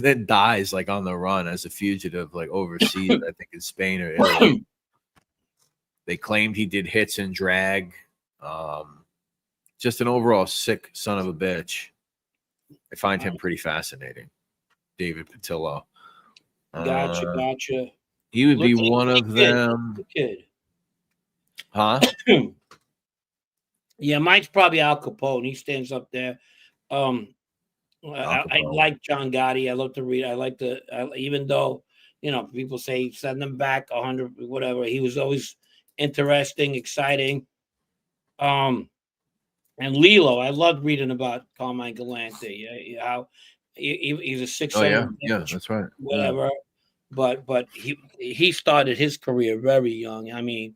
then dies like on the run as a fugitive, like overseas, I think in Spain or Italy. They claimed he did hits and drag. Just an overall sick son of a bitch. I find him pretty fascinating. David Patillo. Gotcha. He would be one of them. Kid. Huh? Yeah, mine's probably Al Capone. He stands up there. I like John Gotti. I love to read. I like to, even though, you know, people say send him back 100, whatever. He was always interesting, exciting. And Lilo, I loved reading about Carmine Galante. How he's a 6'7". Oh yeah, that's right. Whatever. Yeah. But he started his career very young. I mean,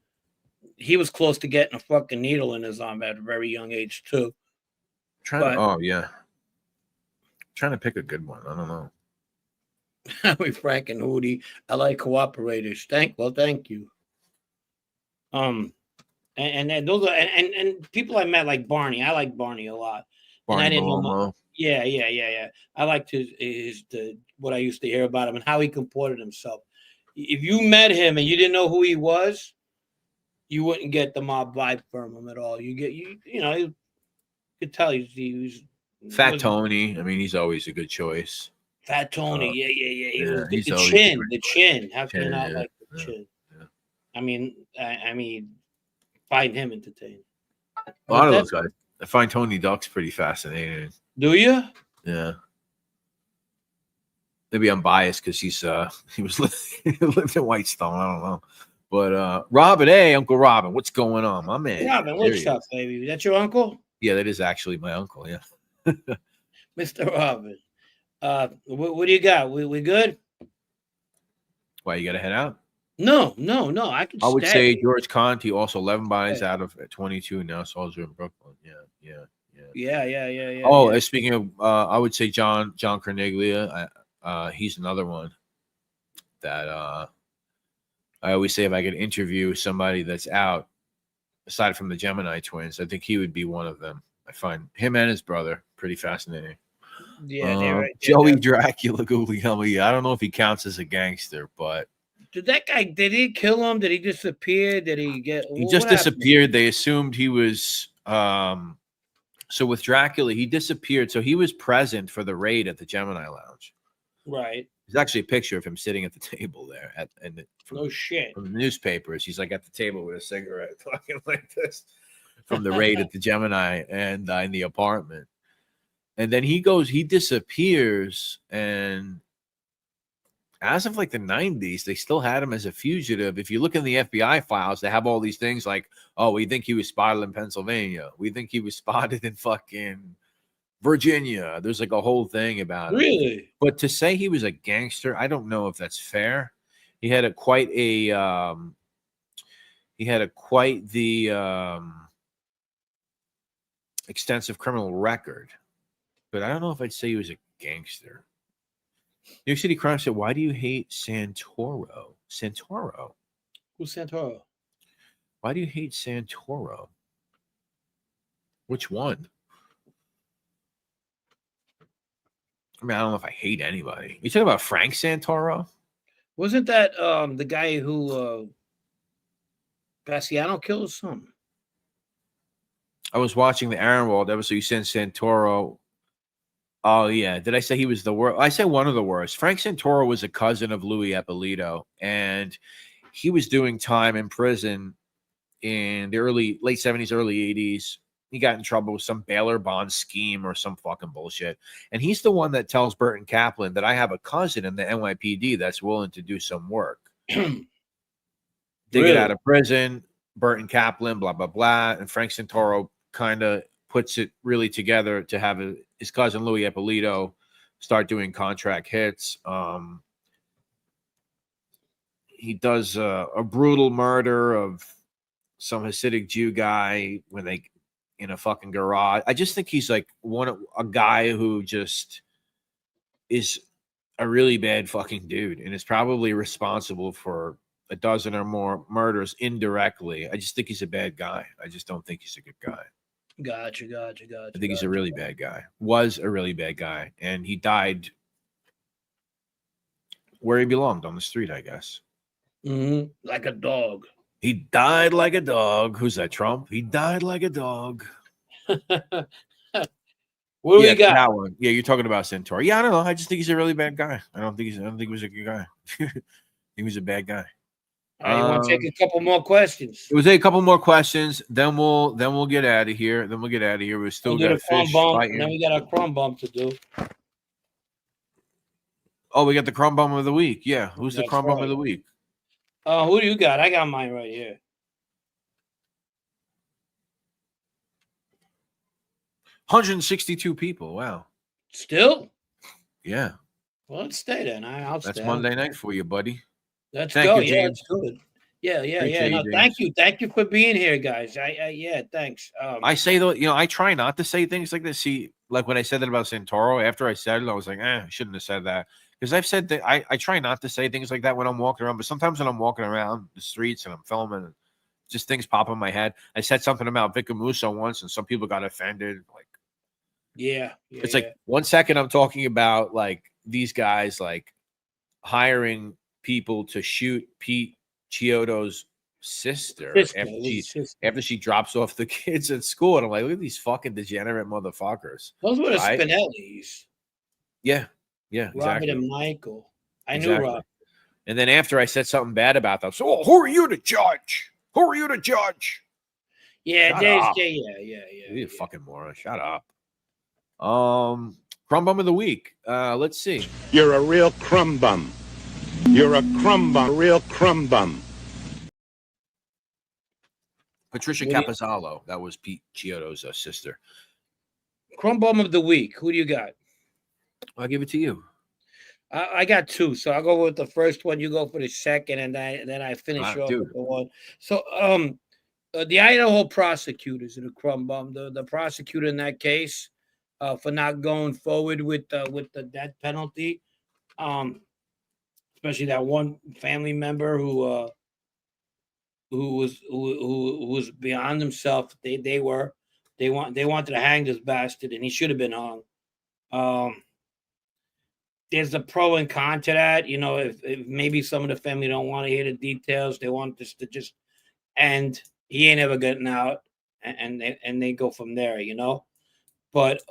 he was close to getting a fucking needle in his arm at a very young age too. Trying to pick a good one. I don't know. With Frank and Hootie, I like cooperators. Thank you. And those are and people I met like Barney. I like Barney a lot. Barney, and I didn't know. Yeah. I liked what I used to hear about him and how he comported himself. If you met him and you didn't know who he was, you wouldn't get the mob vibe from him at all. You could tell he was Fat Tony. I mean, he's always a good choice. Fat Tony, yeah. The chin. How can you not like the chin? Yeah. I mean, find him entertaining. A lot of those guys. I find Tony Duck's pretty fascinating. Do you? Yeah. Maybe I'm biased because he lived in Whitestone. I don't know. But Robin, hey, Uncle Robin, what's going on, my man? Robin, what's up, baby? Is that your uncle? Yeah, that is actually my uncle. Yeah. Mr. Robin. What do you got? We good? Why, you gotta head out? No. I would say George Conti, also 11 bodies out of 22 now. Soldier in Brooklyn. Yeah. Oh, speaking of, I would say John Corniglia. He's another one that I always say if I could interview somebody that's out, aside from the Gemini twins, I think he would be one of them. I find him and his brother pretty fascinating. Yeah, they're right. Joey Dracula Guglielmi. I don't know if he counts as a gangster, but did he kill him? Did he disappear? Did he get? He just disappeared. They assumed he was. So with Dracula, he disappeared. So he was present for the raid at the Gemini Lounge. Right. There's actually a picture of him sitting at the table there no shit. From the newspapers. He's like at the table with a cigarette, talking like this from the raid at the Gemini and in the apartment. And then he disappears. And as of like the 90s, they still had him as a fugitive. If you look in the FBI files, they have all these things like, oh, we think he was spotted in Pennsylvania. We think he was spotted in fucking Virginia. There's like a whole thing about it. Really? But to say he was a gangster, I don't know if that's fair. He had quite the extensive criminal record. But I don't know if I'd say he was a gangster. New York City Crime said, why do you hate Santoro? Santoro? Who's Santoro? Why do you hate Santoro? Which one? I mean, I don't know if I hate anybody. You talking about Frank Santoro? Wasn't that the guy who Bassiano killed some? I was watching the Aaron Wald episode. You said Santoro. Oh, yeah. Did I say he was the worst? I said one of the worst. Frank Santoro was a cousin of Louis Ippolito, and he was doing time in prison in the late 70s, early 80s. He got in trouble with some Baylor bond scheme or some fucking bullshit. And he's the one that tells Burton Kaplan that I have a cousin in the NYPD that's willing to do some work. They get out of prison, Burton Kaplan, blah, blah, blah. And Frank Santoro kind of puts it really together to have his cousin Louis Ippolito start doing contract hits. He does a brutal murder of some Hasidic Jew guy in a fucking garage. I just think he's like a guy who just is a really bad fucking dude and is probably responsible for a dozen or more murders indirectly. I just think he's a bad guy. I just don't think he's a good guy. Gotcha. I think he's a really bad guy. Was a really bad guy. And he died where he belonged, on the street, I guess. Mm-hmm. Like a dog. He died like a dog. Who's that, Trump? He died like a dog. What do we got? That one. Yeah, you're talking about Santoro. Yeah, I don't know. I just think he's a really bad guy. I don't think he was a good guy. He was a bad guy. All right, you want to take a couple more questions? We'll take a couple more questions. Then we'll get out of here. We still got a fish fighting. Then we got a crumb bump to do. Oh, we got the crumb bum of the week. Yeah, who's the crumb bum of the week? Who do you got? I got mine right here. 162 people. Wow. Still? Yeah. Well, let's stay then. I'll stay. That's Monday night for you, buddy. Let's go. You, yeah, that's good. Yeah. No, thank you for being here, guys. Yeah, thanks. I say though, I try not to say things like this. See, like when I said that about Santoro, after I said it, I was like, I shouldn't have said that. Because I've said that I try not to say things like that when I'm walking around, but sometimes when I'm walking around the streets and I'm filming, just things pop in my head. I said something about Vic Musso once, and some people got offended. Like, it's like 1 second I'm talking about like these guys like hiring people to shoot Pete Chiodo's sister after she drops off the kids at school, and I'm like, look at these fucking degenerate motherfuckers. Those were the Spinellis. Yeah, Robert exactly. and Michael. I knew Robert. And then after I said something bad about them, so who are you to judge? Yeah, yeah. You fucking moron. Shut up. Crumb bum of the week. Let's see. You're a real crumb bum. You're a crumb bum. Real crumb bum. Patricia Capozalo. That was Pete Chiodo's sister. Crumb bum of the week. Who do you got? I'll give it to you. I got two, so I'll go with the first one. You go for the second, and then I finish off with the one. So, the Idaho prosecutors in the crumb bum, the prosecutor in that case, for not going forward with the death penalty, especially that one family member who who was beyond himself. They wanted to hang this bastard, and he should have been hung. There's a pro and con to that. You know, if maybe some of the family don't want to hear the details, they want this to just end. He ain't ever getting out, and they go from there. You know, but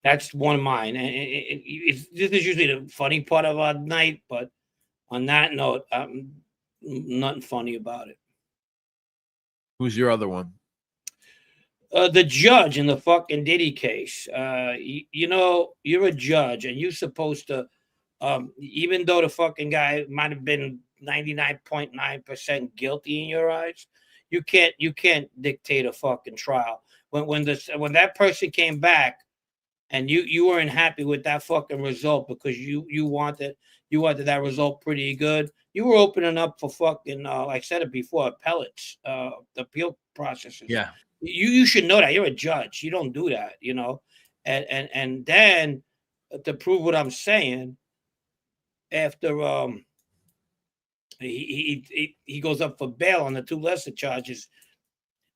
that's one of mine. And this is usually the funny part of our night, but on that note, nothing funny about it. Who's your other one? The judge in the fucking Diddy case. You know, you're a judge, and you're supposed to, even though the fucking guy might have been 99.9% guilty in your eyes, you can't dictate a fucking trial. When that person came back, and you weren't happy with that fucking result because you wanted that result pretty good, you were opening up for fucking like I said it before, appellates, appeal processes. Yeah. You should know that. You're a judge. You don't do that, you know. And then to prove what I'm saying, after he goes up for bail on the 2 lesser charges,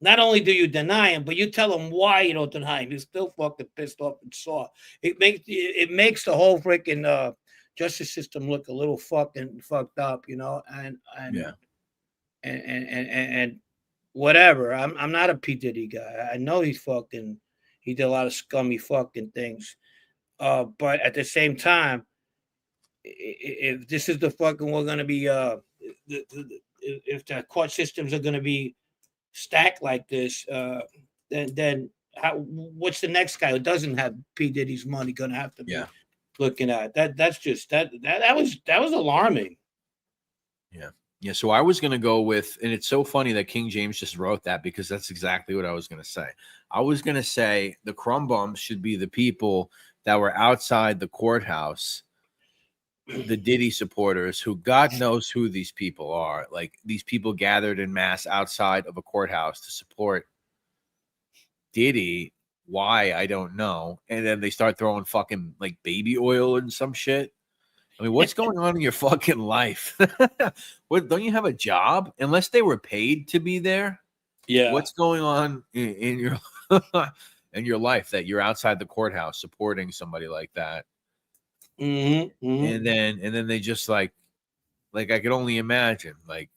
not only do you deny him, but you tell him why you don't deny him. He's still fucking pissed off and sore. It makes the whole freaking justice system look a little fucking fucked up, you know. And whatever. I'm not a P. Diddy guy. I know he did a lot of scummy fucking things. But at the same time, if this is the fucking we're gonna be if the court systems are gonna be stacked like this, then what's the next guy who doesn't have P. Diddy's money gonna have to be looking at? That's just that was alarming. Yeah, so I was going to go with, and it's so funny that King James just wrote that because that's exactly what I was going to say. I was going to say the crumb bums should be the people that were outside the courthouse, the Diddy supporters, who God knows who these people are. Like, these people gathered in mass outside of a courthouse to support Diddy. Why? I don't know. And then they start throwing fucking like baby oil and some shit. I mean, what's going on in your fucking life? What, don't you have a job? Unless they were paid to be there. Yeah. What's going on in your in your life that you're outside the courthouse supporting somebody like that? Mm-hmm. And then they just like I could only imagine. Like,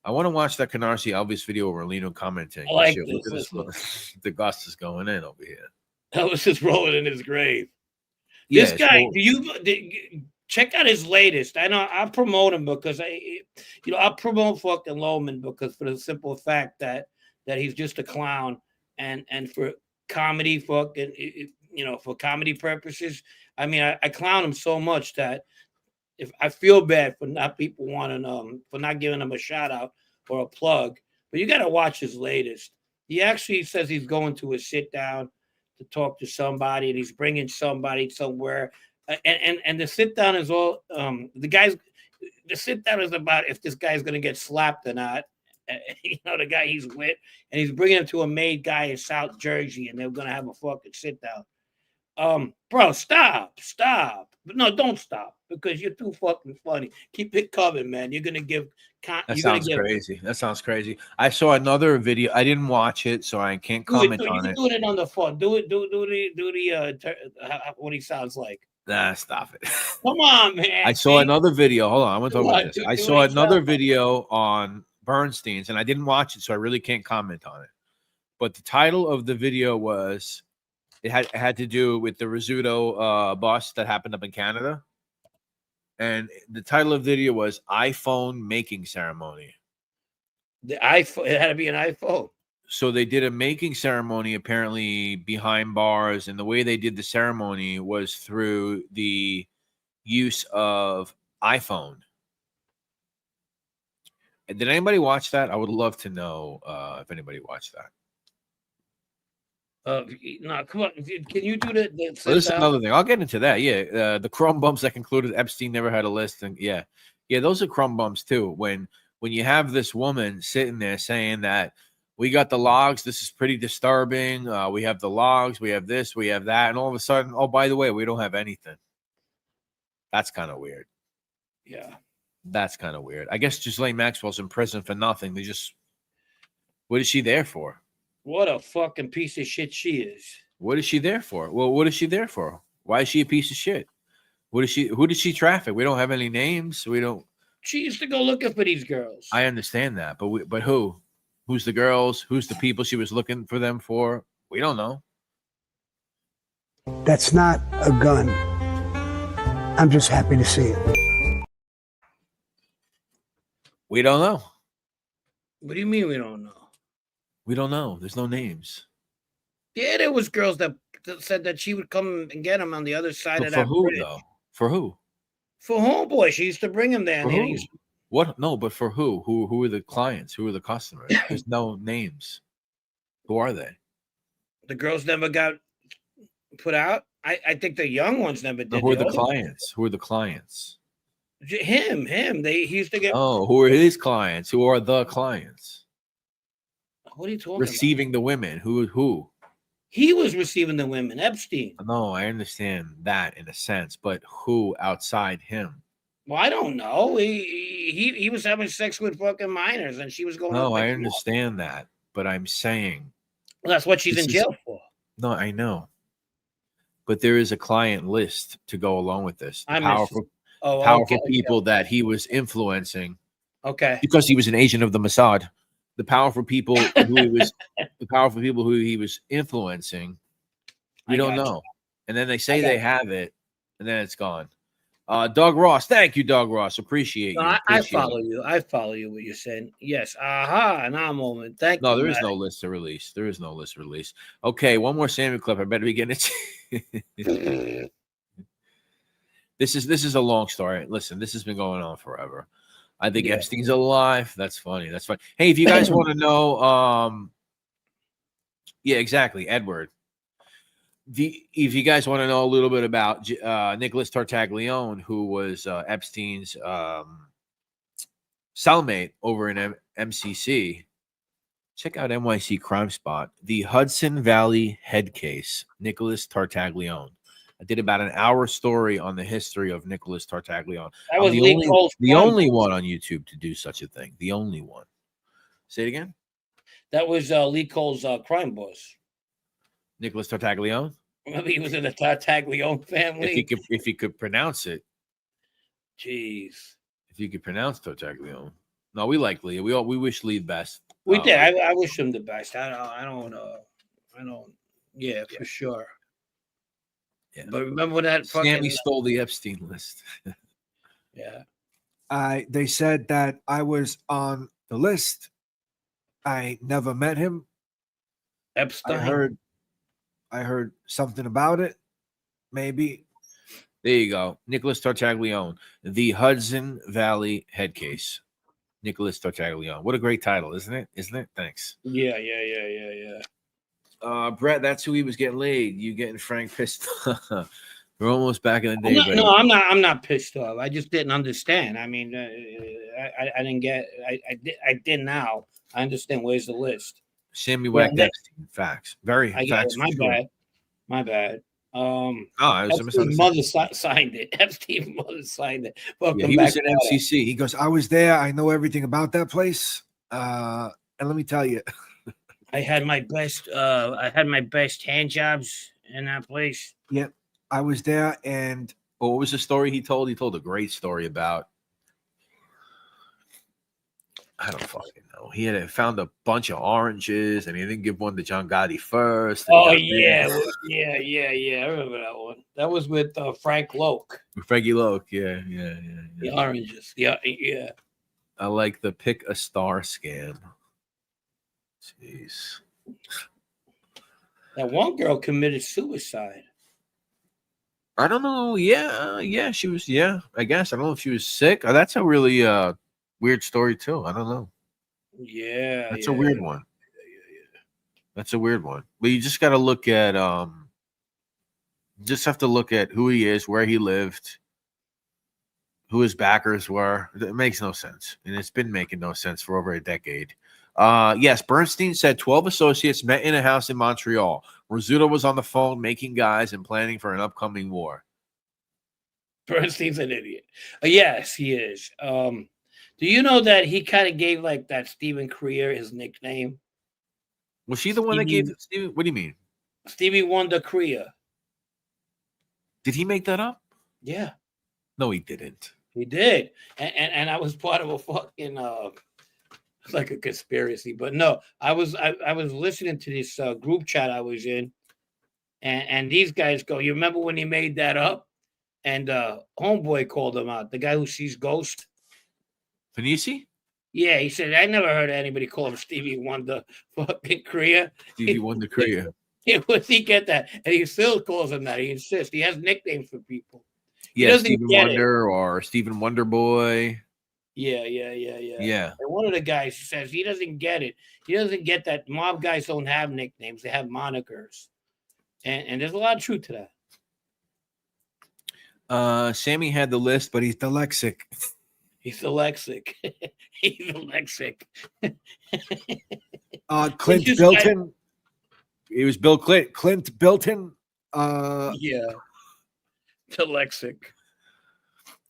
I want to watch that Canarsie Elvis video where Lino commenting. I like shit, look at this. The Gus is going in over here. Elvis is rolling in his grave. This guy, check out his latest. I know I promote him because I promote fucking Loman because for the simple fact that he's just a clown, and for comedy fucking for comedy purposes. I mean, I clown him so much that if I feel bad for not people wanting for not giving him a shout out or a plug, but you got to watch his latest. He actually says he's going to a sit down to talk to somebody, and he's bringing somebody somewhere, and the sit down is all the sit down is about if this guy's going to get slapped or not. The guy he's with, and he's bringing him to a made guy in South Jersey, and they're going to have a fucking sit down. Bro, stop. But no, don't stop because you're too fucking funny. Keep it coming, man. You're going to give. That sounds crazy. I saw another video. I didn't watch it, so I can't comment on it. Do it on the phone. Do what he sounds like. Nah, stop it. Come on, man. I saw another video. Hold on, I'm gonna talk about this. I saw another video on Bernstein's, and I didn't watch it, so I really can't comment on it. But the title of the video was it had to do with the Rizzuto bust that happened up in Canada. And the title of the video was iPhone making ceremony. The iPhone, it had to be an iPhone. So they did a making ceremony apparently behind bars, and the way they did the ceremony was through the use of iPhone. And did anybody watch that? I would love to know if anybody watched that. No, come on. Can you do that? Well, this is another thing. I'll get into that. Yeah, the crumb bumps that concluded Epstein never had a list, and yeah, those are crumb bumps too. When you have this woman sitting there saying that we got the logs, this is pretty disturbing. We have the logs, we have this, we have that, and all of a sudden, oh, by the way, we don't have anything. That's kind of weird. Yeah. That's kind of weird. I guess Ghislaine Maxwell's in prison for nothing. They just, what is she there for? What a fucking piece of shit she is. What is she there for? Well, what is she there for? Why is she a piece of shit? What is she? Who did she traffic? We don't have any names. We don't. She used to go looking for these girls. I understand that, but who? Who's the girls? Who's the people she was looking for them for? We don't know. That's not a gun. I'm just happy to see it. We don't know. What do you mean we don't know? We don't know. There's no names. Yeah, there was girls that said that she would come and get him on the other side of that For who, bridge. though? For who? For homeboy. She used to bring him there. For who? What? No, but for who? Who are the clients? Who are the customers? There's no names. Who are they? The girls never got put out. I think the young ones never did. No, who are the clients? Who are the clients? Him. He used to get. Oh, who are his clients? Who are the clients? What are you talking Receiving about? the women. Who? He was receiving the women. Epstein. No, I understand that in a sense, but who outside him? Well, I don't know. He was having sex with fucking minors, and she was going. No, I understand that, but I'm saying well, that's what she's in jail for. No, I know, but there is a client list to go along with this. Powerful people that he was influencing. Okay, because he was an agent of the Mossad. The powerful people who he was influencing. We don't know, and then they say they have it, and then it's gone. Doug Ross, thank you, Doug Ross. Appreciate you. I follow you. I follow you. What you're saying? Yes. Aha. Now moment. Thank you. No, there is no list to release. There is no list to release. Okay, one more Sammy clip. I better be getting it. This is a long story. Listen, this has been going on forever. I think Epstein's alive. That's funny. That's fine. Hey, if you guys want to know, yeah, exactly, Edward. If you guys want to know a little bit about Nicholas Tartaglione, who was Epstein's cellmate over in MCC, check out NYC Crime Spot, the Hudson Valley head case, Nicholas Tartaglione. I did about an hour story on the history of Nicholas Tartaglione. That was the only one on YouTube to do such a thing. The only one. Say it again. That was Lee Cole's crime boss. Nicholas Tartaglione. Remember, he was in the Tartaglione family. If he could pronounce it. Jeez. If you could pronounce Tartaglione. No, we like Lee. We wish Lee the best. We did. I wish him the best. I don't. Yeah, for sure. Yeah. But remember when that Sammy stole the Epstein list. Yeah. They said that I was on the list. I never met him. Epstein. I heard something about it. Maybe. There you go. Nicholas Tartaglione, the Hudson Valley head case. Nicholas Tartaglione. What a great title, isn't it? Thanks. Yeah. Brett, that's who he was getting laid. You getting Frank pissed off. We're almost back in the day. I'm not pissed off. I just didn't understand. I mean, I didn't get. I did now. I understand. Where's the list? Sammy whacked Epstein. Facts. Very facts. My bad. Epstein's mother signed it. Epstein's mother signed it. Yeah, he was in MCC. He goes, I was there. I know everything about that place. And let me tell you, I had my best hand jobs in that place. Yep. I was there, and what was the story he told? He told a great story about, I don't fucking know. He had found a bunch of oranges, and he didn't give one to John Gotti first. Oh yeah. I remember that one. That was with Frank Loke. Frankie Loke, yeah. The oranges, yeah. I like the pick a star scam. Jeez. That one girl committed suicide. I don't know. Yeah, she was. Yeah, I guess. I don't know if she was sick. That's a really weird story too. I don't know. Yeah, that's a weird one. Yeah. That's a weird one. But you just got to look at. Just have to look at who he is, where he lived, who his backers were. It makes no sense, and it's been making no sense for over a decade. Yes, Bernstein said 12 associates met in a house in Montreal. Rizzuto was on the phone making guys and planning for an upcoming war. Bernstein's an idiot. Yes, he is. Do you know that he kind of gave like that Stephen Creer his nickname? Was she the one that gave Stevie? What do you mean? Stevie Wonder Creer. Did he make that up? Yeah. No, he didn't. He did. And I was part of a fucking like a conspiracy. But no, I was listening to this group chat I was in, and these guys go, you remember when he made that up? And homeboy called him out, the guy who sees ghosts. Panisi? Yeah, he said, I never heard anybody call him Stevie Wonder fucking Creer. Stevie Wonder Creer. Yeah, where does he get that? And he still calls him that. He insists. He has nicknames for people. Yeah, Stephen Wonder or Stephen Wonder Boy. Yeah. And one of the guys says he doesn't get it. He doesn't get that mob guys don't have nicknames. They have monikers. And there's a lot of truth to that. Sammy had the list, but he's dyslexic. He's dyslexic. He's dyslexic. Clint Bilton. It was Bill Clint. Clint Bilton. Yeah. Dyslexic.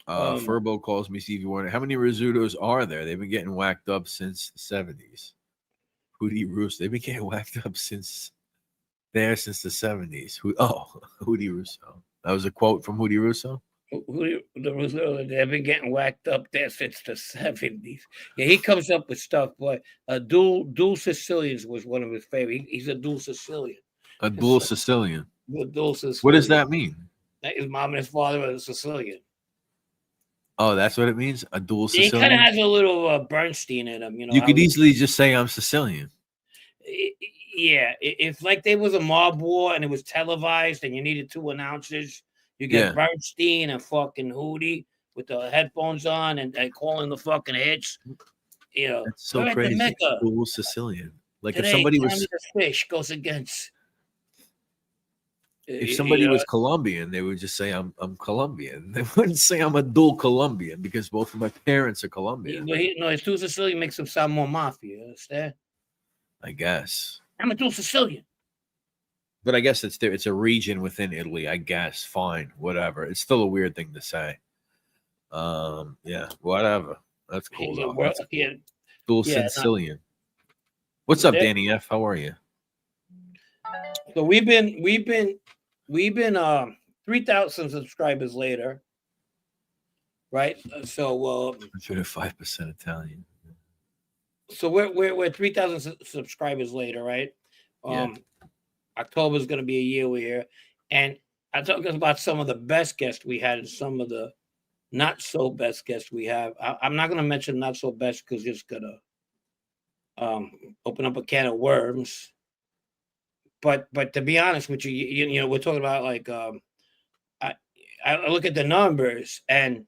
Furbo calls me Stevie Wonder. How many Rizzutos are there? They've been getting whacked up since the 70s. Hootie Russo. They've been getting whacked up since the 70s. Hootie Russo. That was a quote from Hootie Russo. They've been getting whacked up there since the 70s. Yeah, he comes up with stuff, but dual Sicilians was one of his favorite. He's a dual Sicilian. A dual Sicilian. Dual Sicilian. What does that mean? His mom and his father are a Sicilian. Oh, that's what it means? A dual Sicilian? He kind of has a little Bernstein in him. You could easily just say I'm Sicilian. Yeah. If like there was a mob war and it was televised and you needed 2 announcers, you get Bernstein and fucking Hootie with the headphones on and calling the fucking hits. You know, that's so crazy. Dual Sicilian. Like today, if somebody was the fish goes against. If somebody was Colombian, they would just say I'm Colombian. They wouldn't say I'm a dual Colombian because both of my parents are Colombian. No, his dual Sicilian makes him sound more mafia. Understand? I guess. I'm a dual Sicilian. But I guess it's a region within Italy. I guess. Fine, whatever. It's still a weird thing to say. Yeah, whatever. That's cool. Dual Sicilian. What's up, Danny F? How are you? So we've been 3,000 subscribers later, right? So 5% Italian. So we're 3,000 subscribers later, right? October is going to be a year we're here, and I talk about some of the best guests we had and some of the not so best guests we have. I'm not going to mention not so best because it's gonna open up a can of worms. But to be honest with you, you know, we're talking about like I look at the numbers and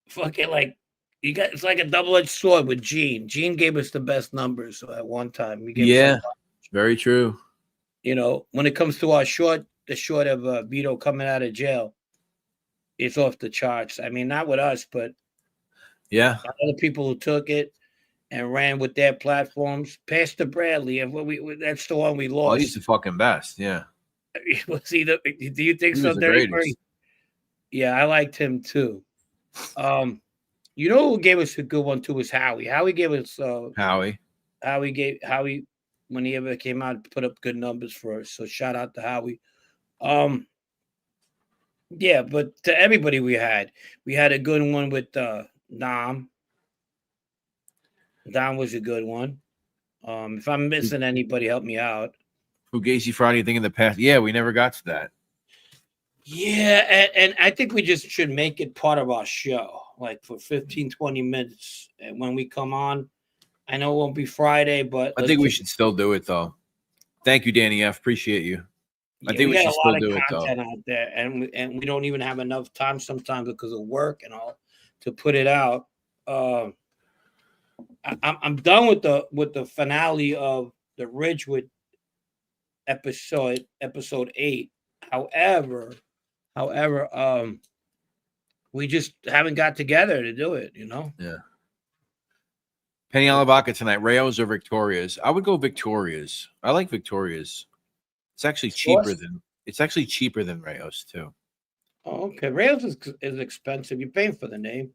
fucking like it's like a double-edged sword with Gene. Gene gave us the best numbers at one time. Very true. You know, when it comes to the short of Vito coming out of jail, it's off the charts. I mean, not with us, but other people who took it and ran with their platforms. Pastor Bradley, and that's the one we lost. Oh, he's the fucking best. Yeah. Was he do you think so, Derek? Yeah, I liked him too. You know who gave us a good one too was Howie. Howie gave us Howie when he ever came out put up good numbers for us. So shout out to Howie. Yeah, but to everybody we had a good one with Dom. Dom was a good one. If I'm missing anybody, help me out. Fugazi Friday thing in the past. Yeah, we never got to that. Yeah, and I think we just should make it part of our show, like for 15, 20 minutes. And when we come on, I know it won't be Friday, but I think we should still do it, though. Thank you, Danny F. Appreciate you. Yeah, I think we should still do it, though. Out there, and we don't even have enough time sometimes because of work and all to put it out. I'm done with the finale of the Ridgewood episode 8. However, we just haven't got together to do it, you know? Yeah. Penny Alavaca tonight, Rayo's or Victoria's? I would go Victoria's. I like Victoria's. It's actually cheaper than Rayo's too. Oh, okay. Rails is expensive. You're paying for the name.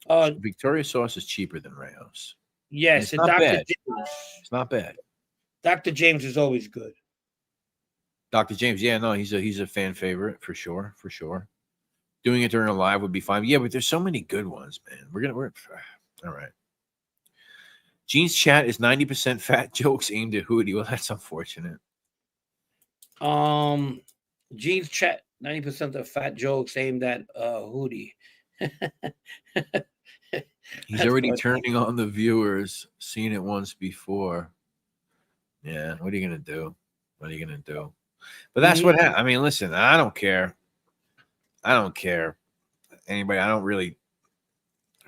Victoria sauce is cheaper than Rails. Yes, it's not Dr. bad. James. It's not bad. Dr. James is always good. Dr. James, yeah, no, he's a fan favorite for sure, for sure. Doing it during a live would be fine. Yeah, but there's so many good ones, man. We're all right. Gene's chat is 90% fat jokes aimed at Hootie. Well, that's unfortunate. Gene's chat 90% of fat jokes aimed at Hootie. He's already turning on the viewers, seen it once before. Yeah, what are you gonna do? What are you gonna do? But that's what happened. I mean, listen, I don't care. Anybody, I don't really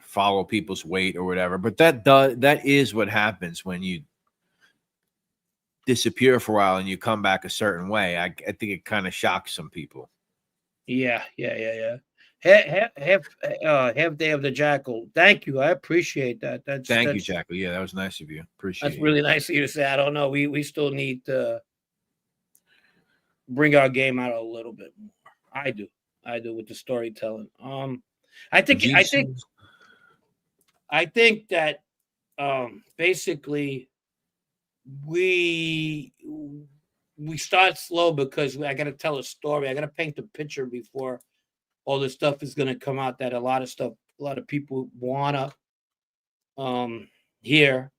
follow people's weight or whatever, but that is what happens when you disappear for a while and you come back a certain way. I think it kind of shocks some people. Yeah. Half day of the Jackal. Thank you. I appreciate that. Thank you, Jackal. Yeah, that was nice of you. Appreciate it. That's really nice of you to say. I don't know. We still need to bring our game out a little bit more. I do with the storytelling. I think that basically we start slow because I got to tell a story. I got to paint the picture before all this stuff is going to come out that a lot of people want to hear.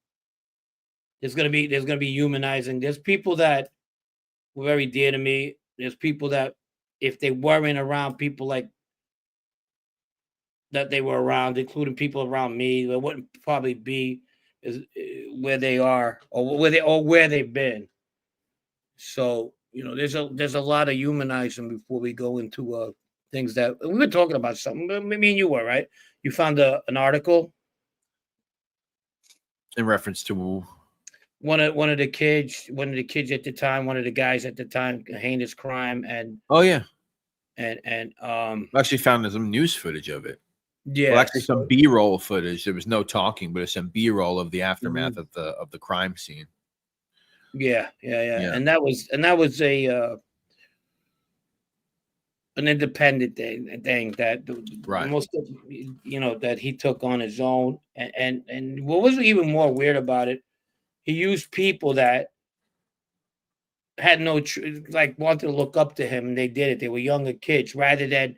There's going to be humanizing. There's people that were very dear to me. There's people that if they weren't around people like that they were around, including people around me, they wouldn't probably be where they are or where they've been. So, there's a lot of humanizing before we go into things that we were talking about. Something me and you were, right? You found an article in reference to one of the kids at the time, one of the guys at the time, a heinous crime, and and I actually found some news footage of it. Yeah, well, actually some B-roll footage. There was no talking, but it's some B-roll of the aftermath of the crime scene. Yeah. And that was an independent thing that most of, that he took on his own. And what was even more weird about it, he used people that had wanted to look up to him, and they did it. They were younger kids rather than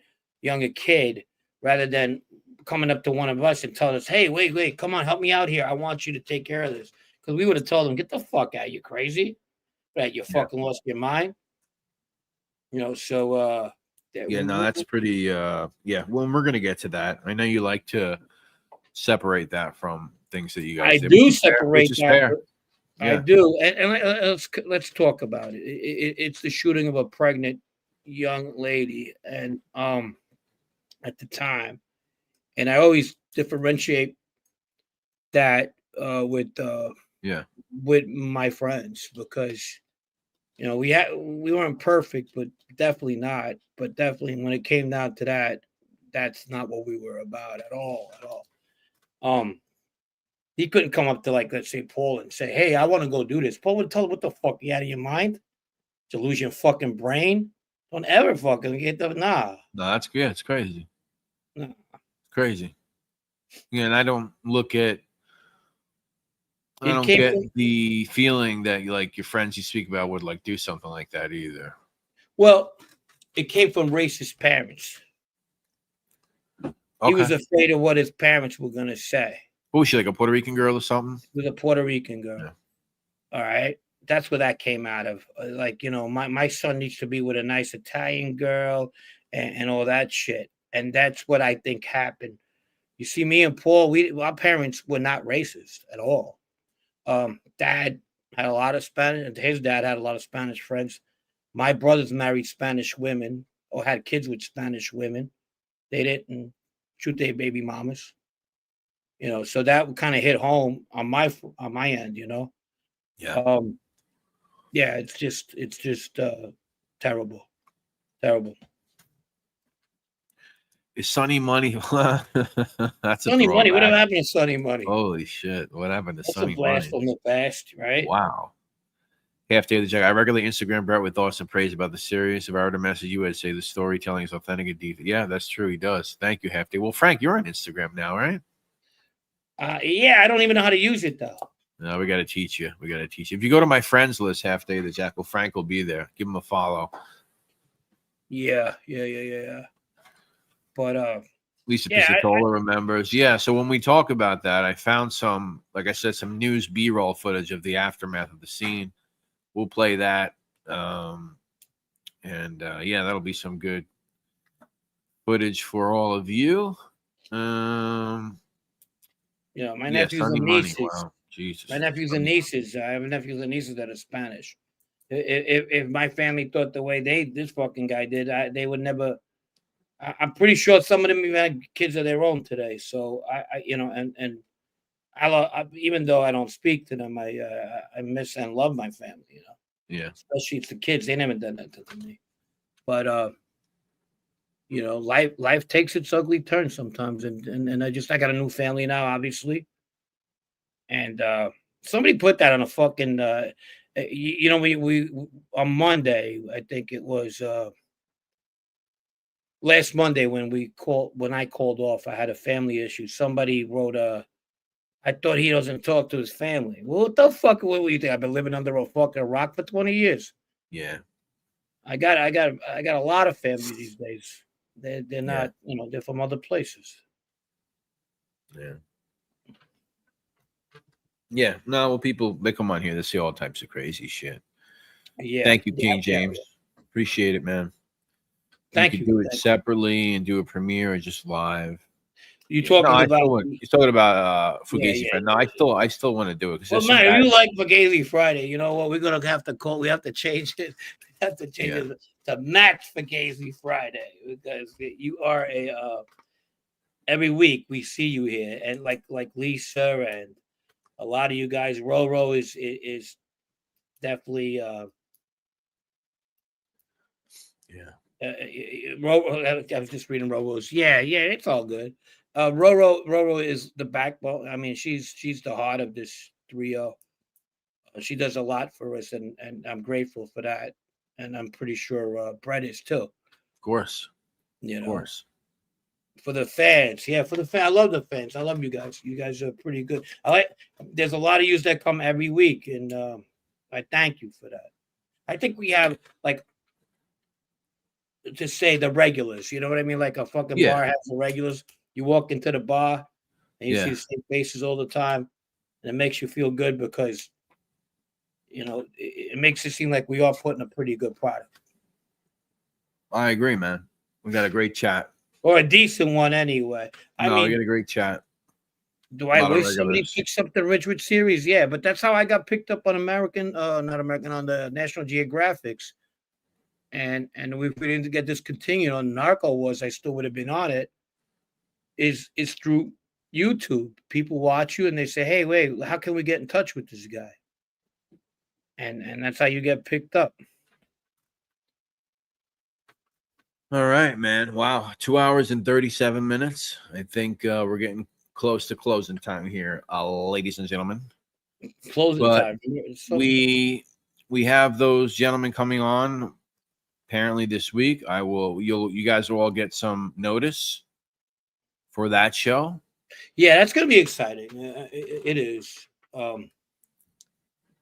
coming up to one of us and telling us, hey, wait, come on, help me out here. I want you to take care of this. Because we would have told him, get the fuck out, you crazy. Right, you fucking lost your mind. So that's pretty well, we're gonna get to that. I know you like to separate that from things that you guys did. I do separate that. I do, and let's talk about it. It's the shooting of a pregnant young lady, and at the time, and I always differentiate that with my friends, because we weren't perfect, but definitely not. But definitely when it came down to that, that's not what we were about at all. He couldn't come up to, let's say, Paul and say, hey, I want to go do this. Paul would tell him, what the fuck, you out of your mind? To lose your fucking brain? Don't ever fucking get the nah. No, that's good. It's crazy. No. Crazy. Yeah, and I don't get the feeling that your friends you speak about would do something like that either. Well, it came from racist parents. Okay. He was afraid of what his parents were gonna say. What was she, a Puerto Rican girl or something? She was a Puerto Rican girl. Yeah. All right. That's where that came out of. My son needs to be with a nice Italian girl and all that shit. And that's what I think happened. You see, me and Paul, our parents were not racist at all. Dad had a lot of Spanish. His dad had a lot of Spanish friends. My brothers married Spanish women or had kids with Spanish women. They didn't shoot their baby mamas. So that kind of hit home on my end. Yeah. It's just terrible. Is Sunny Money? That's Sunny Money. Whatever happened to Sunny Money? Holy shit! What happened to That's Sunny a blast Money? from the past, right? Wow. Half Day of the Jack. I regularly Instagram Brett with thoughts and praise about the series. If I were to message you, I'd say the storytelling is authentic and deep. Yeah, that's true. He does. Thank you, Half Day. Well, Frank, you're on Instagram now, right? Yeah, I don't even know how to use it though. No, we got to teach you. We got to teach you. If you go to my friends list, Half Day of the Jack, well, Frank will be there. Give him a follow. Yeah. But Lisa Piscatola remembers. Yeah. So when we talk about that, I found some, like I said, some news B-roll footage of the aftermath of the scene. We'll play that. Yeah, that'll be some good footage for all of you. My nephews and nieces. Wow. Jesus. My nephews and nieces. I have nephews and nieces that are Spanish. If my family thought the way this fucking guy did, they would never. I'm pretty sure some of them even had kids of their own today. So I even though I don't speak to them, I miss and love my family. Yeah. Especially it's the kids. They never done that to me. But life takes its ugly turn sometimes, and I got a new family now, obviously. And somebody put that on a fucking we on Monday, I think it was last Monday when I called off, I had a family issue. Somebody wrote I thought he doesn't talk to his family. Well, what the fuck? What do you think? I've been living under a fucking rock for 20 years. Yeah. I got a lot of family these days. They're not, they're from other places. Yeah. Yeah. No, well, people, they come on here, they see all types of crazy shit. Yeah. Thank you, King James. Appreciate it, man. Thank you. Do it separately and do a premiere or just live. You're talking about Fugazi Friday. No, I still want to do it. Well, man, if you like Fugazi Friday, you know what? We're gonna have to change it. We have to change it to match Fugazi Friday because you are every week we see you here, and like Lisa and a lot of you guys, Roro is definitely I was just reading Roro's. Yeah, it's all good. Roro is the backbone. I mean, she's the heart of this trio. She does a lot for us, and I'm grateful for that. And I'm pretty sure Brett is too. Of course. Of course. For the fans, for the fans. I love the fans. I love you guys. You guys are pretty good. There's a lot of yous that come every week, and I thank you for that. I think we have to say the regulars. You know what I mean? Like a fucking bar has the regulars. You walk into the bar and you see the same faces all the time, and it makes you feel good because it makes it seem like we are putting a pretty good product. I agree, man. We got a great chat. Or a decent one anyway. We got a great chat. Do I wish somebody picks up the Richwood series? Yeah, but that's how I got picked up on on the National Geographics. And if we didn't get discontinued on Narco Wars, I still would have been on it. Is through YouTube. People watch you and they say, "Hey, wait, how can we get in touch with this guy?" And that's how you get picked up. All right, man. Wow, 2 hours and 37 minutes. I think we're getting close to closing time here, ladies and gentlemen. Closing time. We have those gentlemen coming on apparently this week. You guys will all get some notice for that show. Yeah, that's going to be exciting. It is.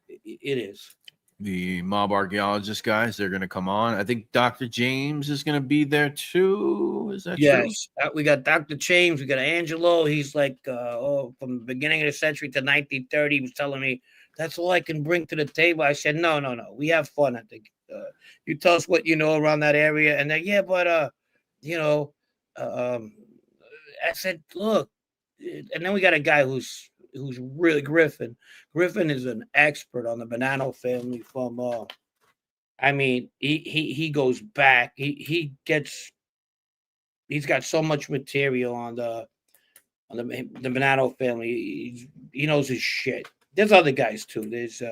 It is. The mob archaeologist guys, they're going to come on. I think Dr. James is going to be there too. Is that true? Yes. We got Dr. James. We got Angelo. He's like, from the beginning of the century to 1930. He was telling me, that's all I can bring to the table. I said, no. We have fun. I think you tell us what you know around that area. And then, I said, look. And then we got a guy who's really Griffin. Griffin is an expert on the Bonanno family from he goes back. He's got so much material on the Bonanno family. He knows his shit. There's other guys too. There's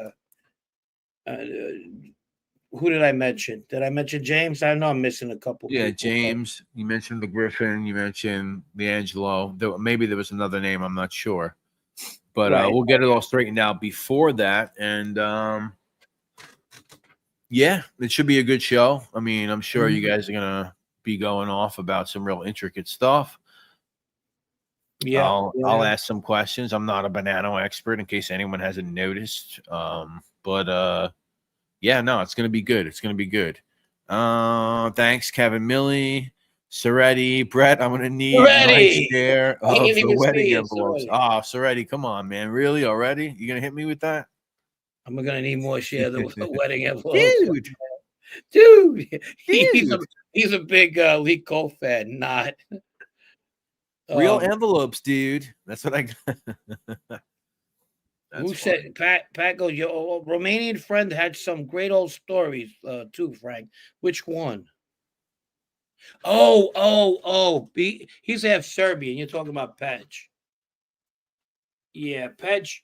who did I mention? Did I mention James? I know I'm missing a couple. Yeah, people, James. You mentioned the Griffin. You mentioned the Angelo. Maybe there was another name. I'm not sure. But we'll get it all straightened out before that. And Yeah, it should be a good show. I mean, I'm sure you guys are gonna be going off about some real intricate stuff. Yeah, I'll ask some questions. I'm not a banana expert, in case anyone hasn't noticed. But yeah, no, it's gonna be good. It's gonna be good. Thanks, Kevin Millie, Soretti, Brett. I'm gonna need my share of the wedding envelopes. Oh, Soretti, come on, man. Really already? You gonna hit me with that? I'm gonna need more share of the wedding envelopes. Dude. He's a big Lee Cole fan, not real envelopes, dude. That's what I got. Who said Pat goes, your Romanian friend had some great old stories too, Frank. Which one? He's half Serbian. You're talking about Pej. Yeah, Pej.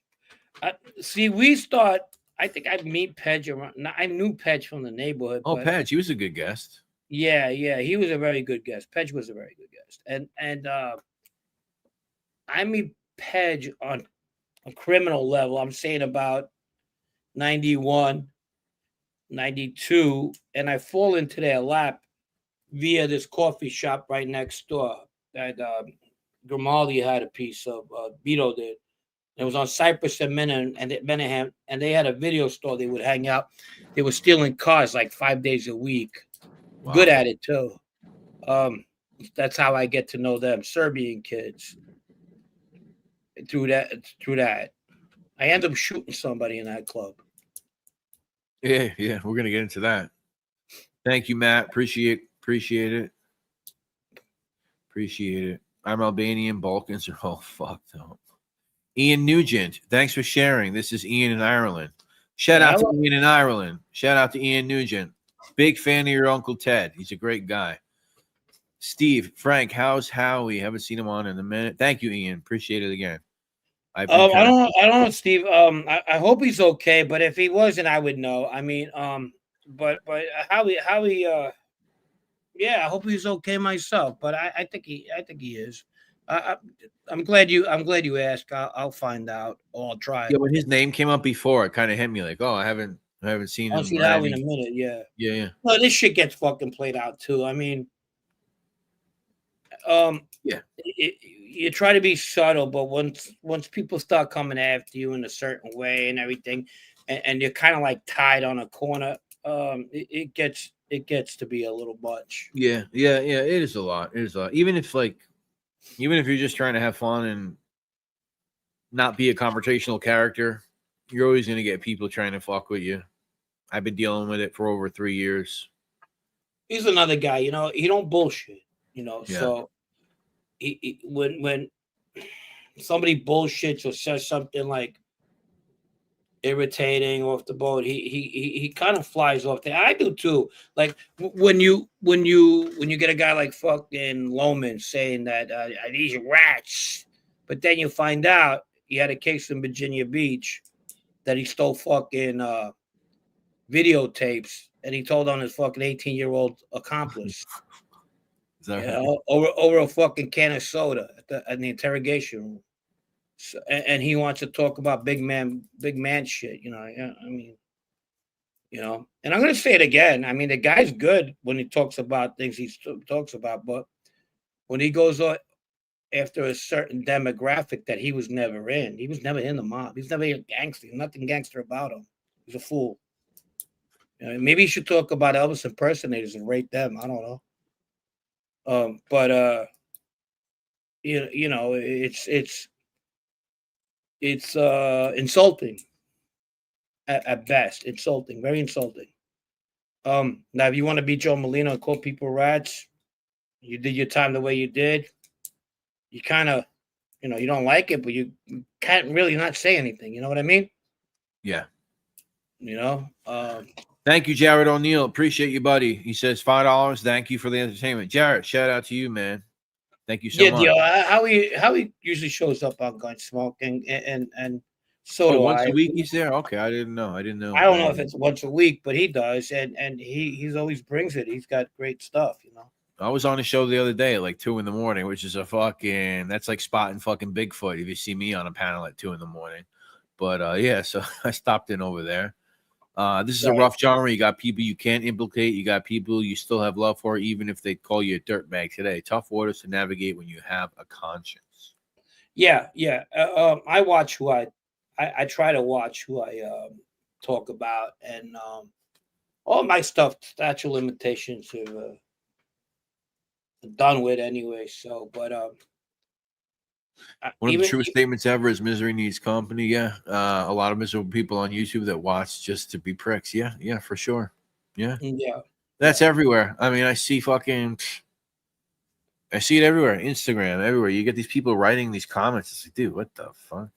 I think I'd meet Pej around. I knew Pej from the neighborhood. Oh, Pej, he was a good guest. Yeah, he was a very good guest. Pej was a very good guest. And I meet Pej on a criminal level. I'm saying about 91, 92, and I fall into their lap via this coffee shop right next door that Grimaldi had a piece of, Beto did. It was on Cypress and Menahem, and they had a video store. They would hang out. They were stealing cars like 5 days a week. Wow. Good at it too. That's how I get to know them, Serbian kids. Through that, I end up shooting somebody in that club. Yeah, we're gonna get into that. Thank you, Matt. Appreciate it. I'm Albanian. Balkans are all fucked up. Ian Nugent, thanks for sharing. This is Ian in Ireland. Shout out to Ian in Ireland. Shout out to Ian Nugent. Big fan of your Uncle Ted. He's a great guy. Steve, Frank, how's Howie? Haven't seen him on in a minute. Thank you, Ian. Appreciate it again. I don't know, Steve. I hope he's okay, but if he wasn't, I would know. I mean, but Howie, yeah, I hope he's okay myself. But I think he is. I'm glad you asked. I'll find out, or I'll try. Yeah, when his name came up before, it kind of hit me like, oh, I haven't seen him. I'll see Howie in a minute. Yeah. Well, this shit gets fucking played out too. I mean, you try to be subtle, but once people start coming after you in a certain way and everything, and you're kind of like tied on a corner, it gets to be a little much. Yeah. It is a lot. Even if you're just trying to have fun and not be a confrontational character, you're always going to get people trying to fuck with you. I've been dealing with it for over 3 years. He's another guy, he don't bullshit, Yeah. So when somebody bullshits or says something like irritating off the boat, he kind of flies off there. I do too. Like when you get a guy like fucking Loman saying that these rats, but then you find out he had a case in Virginia Beach that he stole fucking videotapes, and he told on his fucking 18-year-old accomplice. Over a fucking can of soda at the interrogation room. So, and he wants to talk about big man shit, I mean, and I'm going to say it again. I mean, the guy's good when he talks about things he talks about, but when he goes after a certain demographic that he was never in the mob. He's never a gangster. Nothing gangster about him. He's a fool. Maybe you should talk about Elvis impersonators and rate them. I don't know. But it's insulting at best. Insulting, very insulting. Now, if you want to be Joe Molina and call people rats, you did your time the way you did. You kind of, you don't like it, but you can't really not say anything. You know what I mean? Yeah. Thank you, Jared O'Neill. Appreciate you, buddy. He says $5. Thank you for the entertainment. Jared, shout out to you, man. Thank you so much. How he usually shows up on Gunsmoke and so do once I. a week he's there? Okay, I didn't know. I don't know if it's once a week, but he does, and he's always brings it. He's got great stuff, I was on a show the other day at like 2 a.m, which is that's like spotting fucking Bigfoot if you see me on a panel at 2 a.m. But yeah, so I stopped in over there. This is a rough genre. You got people you can't implicate. You got people you still have love for, even if they call you a dirtbag today. Tough waters to navigate when you have a conscience. Yeah. I watch who I try to watch who I talk about, and all my stuff, statute of limitations are done with anyway. So, but one of the truest statements ever is misery needs company. Yeah. A lot of miserable people on YouTube that watch just to be pricks. Yeah, for sure. Yeah. That's everywhere. I mean, I see it everywhere. Instagram, everywhere. You get these people writing these comments. It's like, dude, what the fuck?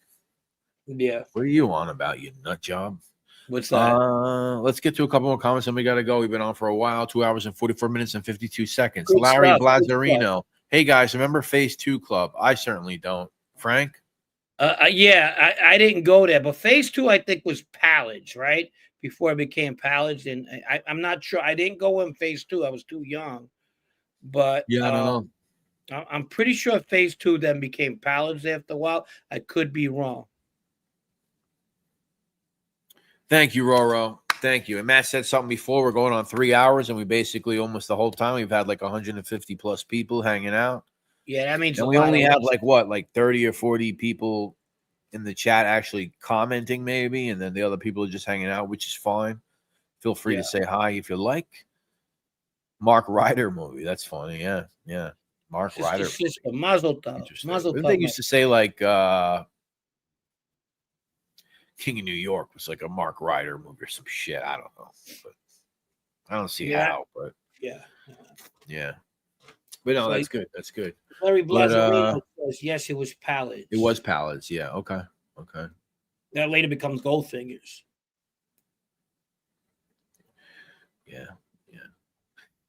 Yeah. What are you on about, you nut job? What's that? Let's get to a couple more comments and we got to go. We've been on for a while, 2 hours and 44 minutes and 52 seconds. Good Larry stuff, Blazarino. Hey, guys, remember Phase 2 Club? I certainly don't. Frank? Yeah, I didn't go there, but Phase 2, I think, was Pallage, right? Before it became Pallage. And I'm not sure. I didn't go in Phase 2. I was too young. But yeah, I don't know. I'm pretty sure Phase 2 then became Pallage after a while. I could be wrong. Thank you, Roro. Thank you. And Matt said something before. We're going on 3 hours, and we basically almost the whole time we've had like 150 plus people hanging out. Yeah, that means and we only have like 30 or 40 people in the chat actually commenting, maybe, and then the other people are just hanging out, which is fine. Feel free to say hi if you like. Mark Ryder movie. That's funny. Yeah. Mark Ryder. Mazel tov. They used to say like King of New York was like a Mark Ryder movie or some shit. I don't know. But I don't see how, but yeah. But no, that's good. That's good. Larry Blazarino says, yes, it was Pallage. It was Pallage, yeah. Okay. That later becomes Goldfingers. Yeah.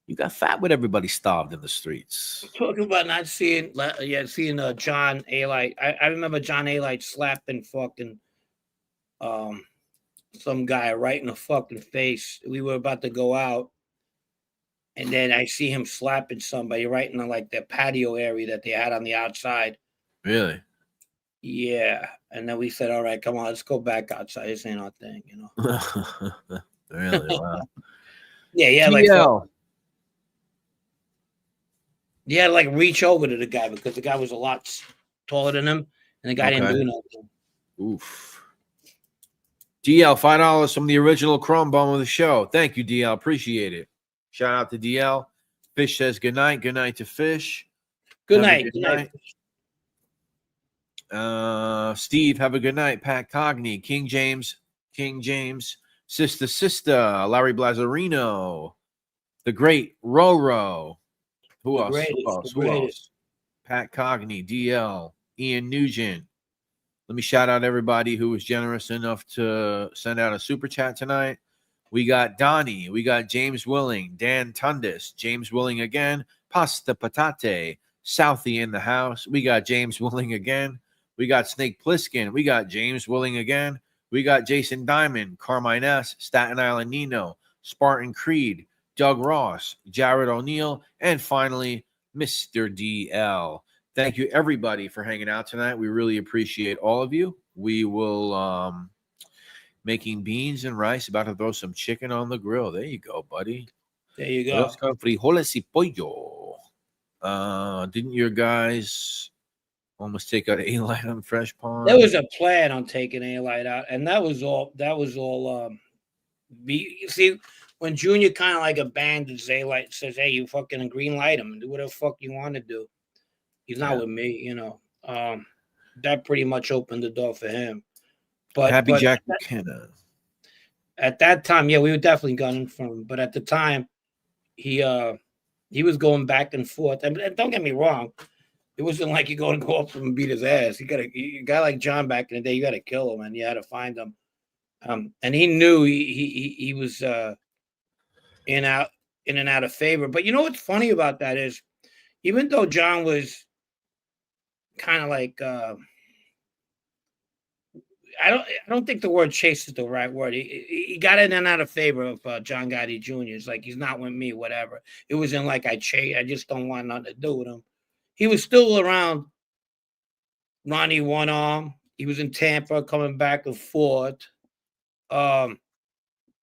You got fat with everybody starved in the streets. Talking about not seeing John Alite. I remember John Alite slapping fucking some guy right in the fucking face. We were about to go out, and then I see him slapping somebody right in the patio area that they had on the outside. Really? Yeah. And then we said, all right, come on, let's go back outside. This ain't our thing, Really? Wow. Yeah, he had to reach over to the guy because the guy was a lot taller than him, and the guy didn't do nothing. Oof. DL, $5 from the original Crumb Bum of the show. Thank you, DL. Appreciate it. Shout out to DL. Fish says good night. Good night to Fish. Good night. Steve, have a good night. Pat Cogny, King James, Sister, Larry Blazarino, the great Roro. Who else? Pat Cogny, DL, Ian Nugent. Let me shout out everybody who was generous enough to send out a super chat tonight. We got Donnie. We got James Willing, Dan Tundis, James Willing again, Pasta Patate, Southie in the house. We got James Willing again. We got Snake Plissken. We got James Willing again. We got Jason Diamond, Carmine S., Staten Island Nino, Spartan Creed, Doug Ross, Jared O'Neill, and finally, Mr. DL. Thank you, everybody, for hanging out tonight. We really appreciate all of you. We will making beans and rice, about to throw some chicken on the grill. There you go, buddy. There you go. Frijoles y pollo. Didn't your guys almost take out A-Light on Fresh Pond? There was a plan on taking A-Light out, and that was all. You see, when Junior kind of abandons A-Light, says, "Hey, you fucking green light him and do whatever the fuck you want to do." He's not with me, That pretty much opened the door for him. But Happy Jack McKenna. At that time, we were definitely gunning for him. But at the time, he was going back and forth. And don't get me wrong, it wasn't like you're going to go up to him and beat his ass. A guy like John back in the day, you got to kill him, and you had to find him. And he knew he was in and out of favor. But you know what's funny about that is, even though John was kind of I don't think the word chase is the right word. He got in and out of favor of John Gotti Jr. It's like, he's not with me, whatever. It wasn't like I just don't want nothing to do with him. He was still around Ronnie One Arm. He was in Tampa, coming back and forth.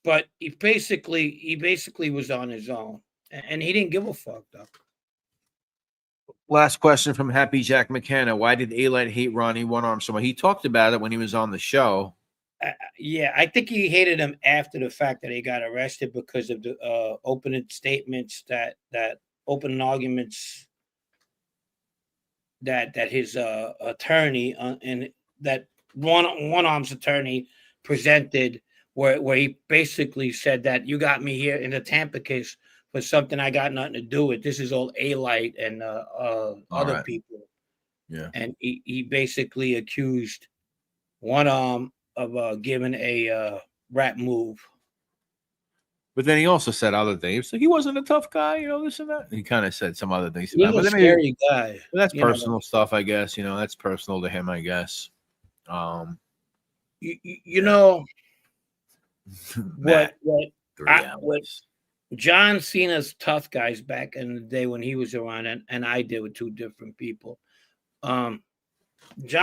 But he basically was on his own, and he didn't give a fuck though. Last question from Happy Jack McKenna. Why did A-Light hate Ronnie One Arm so much? He talked about it when he was on the show. Yeah, I think he hated him after the fact that he got arrested because of the opening statements that opening arguments that his attorney and that one arm's attorney presented, where he basically said that you got me here in the Tampa case for something I got nothing to do with. This is all A-Light and other people. Yeah, and he basically accused One Arm of giving a rap move. but then he also said other things. So he wasn't a tough guy, you know, this and that. He kind of said some other things. He's a scary guy. That's personal stuff, I guess. You know, that's personal to him, I guess. You know what John Cena's tough guys back in the day when he was around, and I did with two different people. John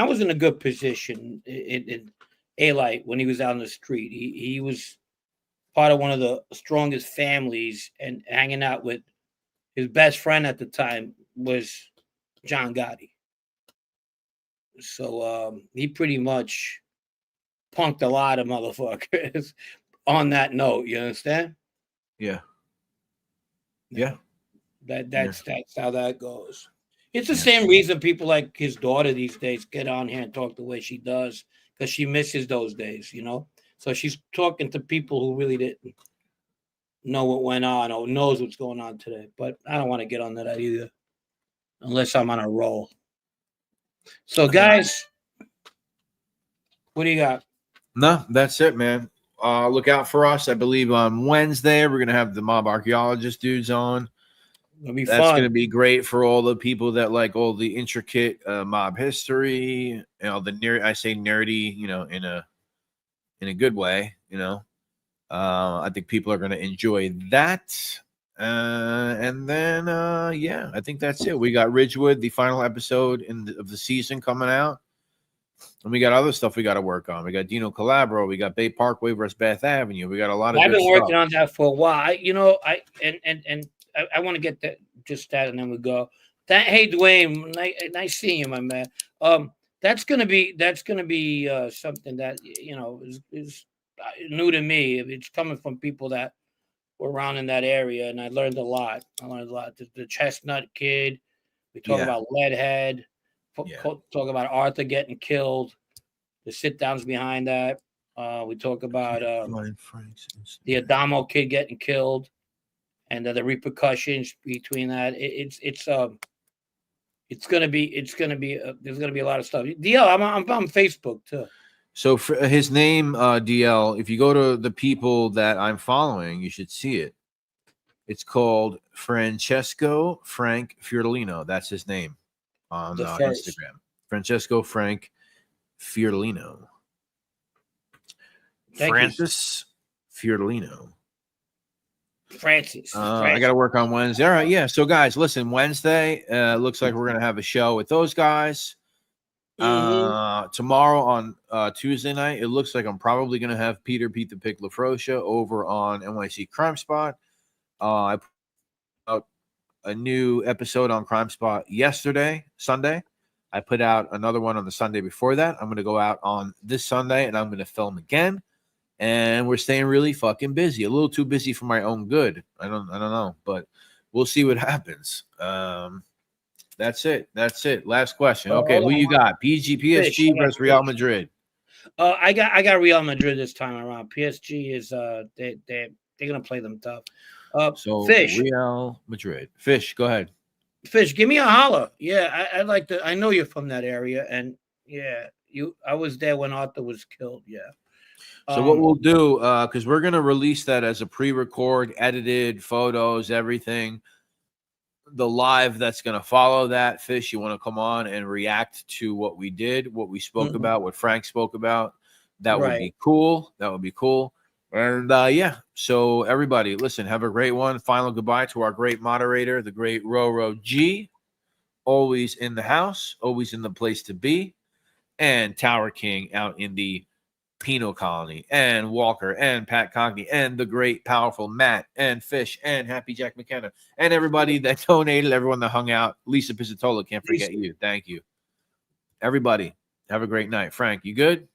was in a good position in A-Light when he was out in the street. He was part of one of the strongest families, and hanging out with his best friend at the time was John Gotti. So he pretty much punked a lot of motherfuckers on that note. You understand? Yeah. That's how that goes. It's the same reason people like his daughter these days get on here and talk the way she does, because she misses those days, you know. So she's talking to people who really didn't know what went on or knows what's going on today. But I don't want to get on that either, unless I'm on a roll. So, guys, what do you got? No, that's it, man. Look out for us. I believe on Wednesday we're gonna have the mob archaeologist dudes on. It'll be That's fun. gonna be great for all the people that like all the intricate mob history. You know, I say nerdy, you know, in a good way. You know, I think people are gonna enjoy that. And then yeah, I think that's it. We got Ridgewood, the final episode of the season coming out. And we got other stuff we got to work on. We got Dino Calabro. We got Bay Parkway versus Bath Avenue. We got a lot of. I've been working stuff on that for a while. I want to get that and then we go. Hey, Dwayne, nice seeing you, my man. That's gonna be something that you know is new to me. It's coming from people that were around in that area, and I learned a lot. The Chestnut Kid. We talk about Leadhead. Talk about Arthur getting killed, the sit downs behind that. We talk about the Adamo kid getting killed, and the repercussions between that. It's gonna be there's gonna be a lot of stuff. DL, I'm on Facebook too. So for his name, DL, if you go to the people that I'm following, you should see it. It's called Francesco Frank Fiordolino. That's his name on Instagram. Francesco Frank Fiordolino. Francis Fiordolino. Francis. I got to work on Wednesday. All right, yeah. So guys, listen, Wednesday looks like we're gonna have a show with those guys. Tomorrow on Tuesday night, it looks like I'm probably gonna have Pete the Pick LaFrosia over on NYC Crime Spot. I put out a new episode on Crime Spot Sunday. I put out another one on the Sunday before that. I'm going to go out on this Sunday, and I'm going to film again. And we're staying really fucking busy. A little too busy for my own good. I don't know, but we'll see what happens. That's it. Last question. Okay, who you got? PSG versus Real Madrid. I got Real Madrid this time around. PSG is they're gonna play them tough. So Fish. Real Madrid. Fish, go ahead. Fish, give me a holler. Yeah, I'd like to. I know you're from that area, and yeah, I was there when Arthur was killed. Yeah. So what we'll do, because we're gonna release that as a pre-record, edited photos, everything. The live that's gonna follow that, Fish, you want to come on and react to what we did, what we spoke about, what Frank spoke about. That would be cool. And yeah, so everybody, listen, have a great one. Final goodbye to our great moderator, the great Roro G. Always in the house, always in the place to be. And Tower King out in the Penal Colony, and Walker, and Pat Cogney, and the great, powerful Matt, and Fish, and Happy Jack McKenna, and everybody that donated, everyone that hung out. Lisa Pizzatola, can't forget you. Thank you. Everybody, have a great night. Frank, you good?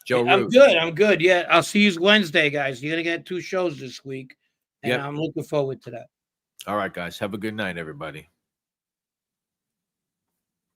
Joe Root. I'm good. Yeah, I'll see you Wednesday, guys. You're going to get 2 shows this week, and I'm looking forward to that. All right, guys. Have a good night, everybody.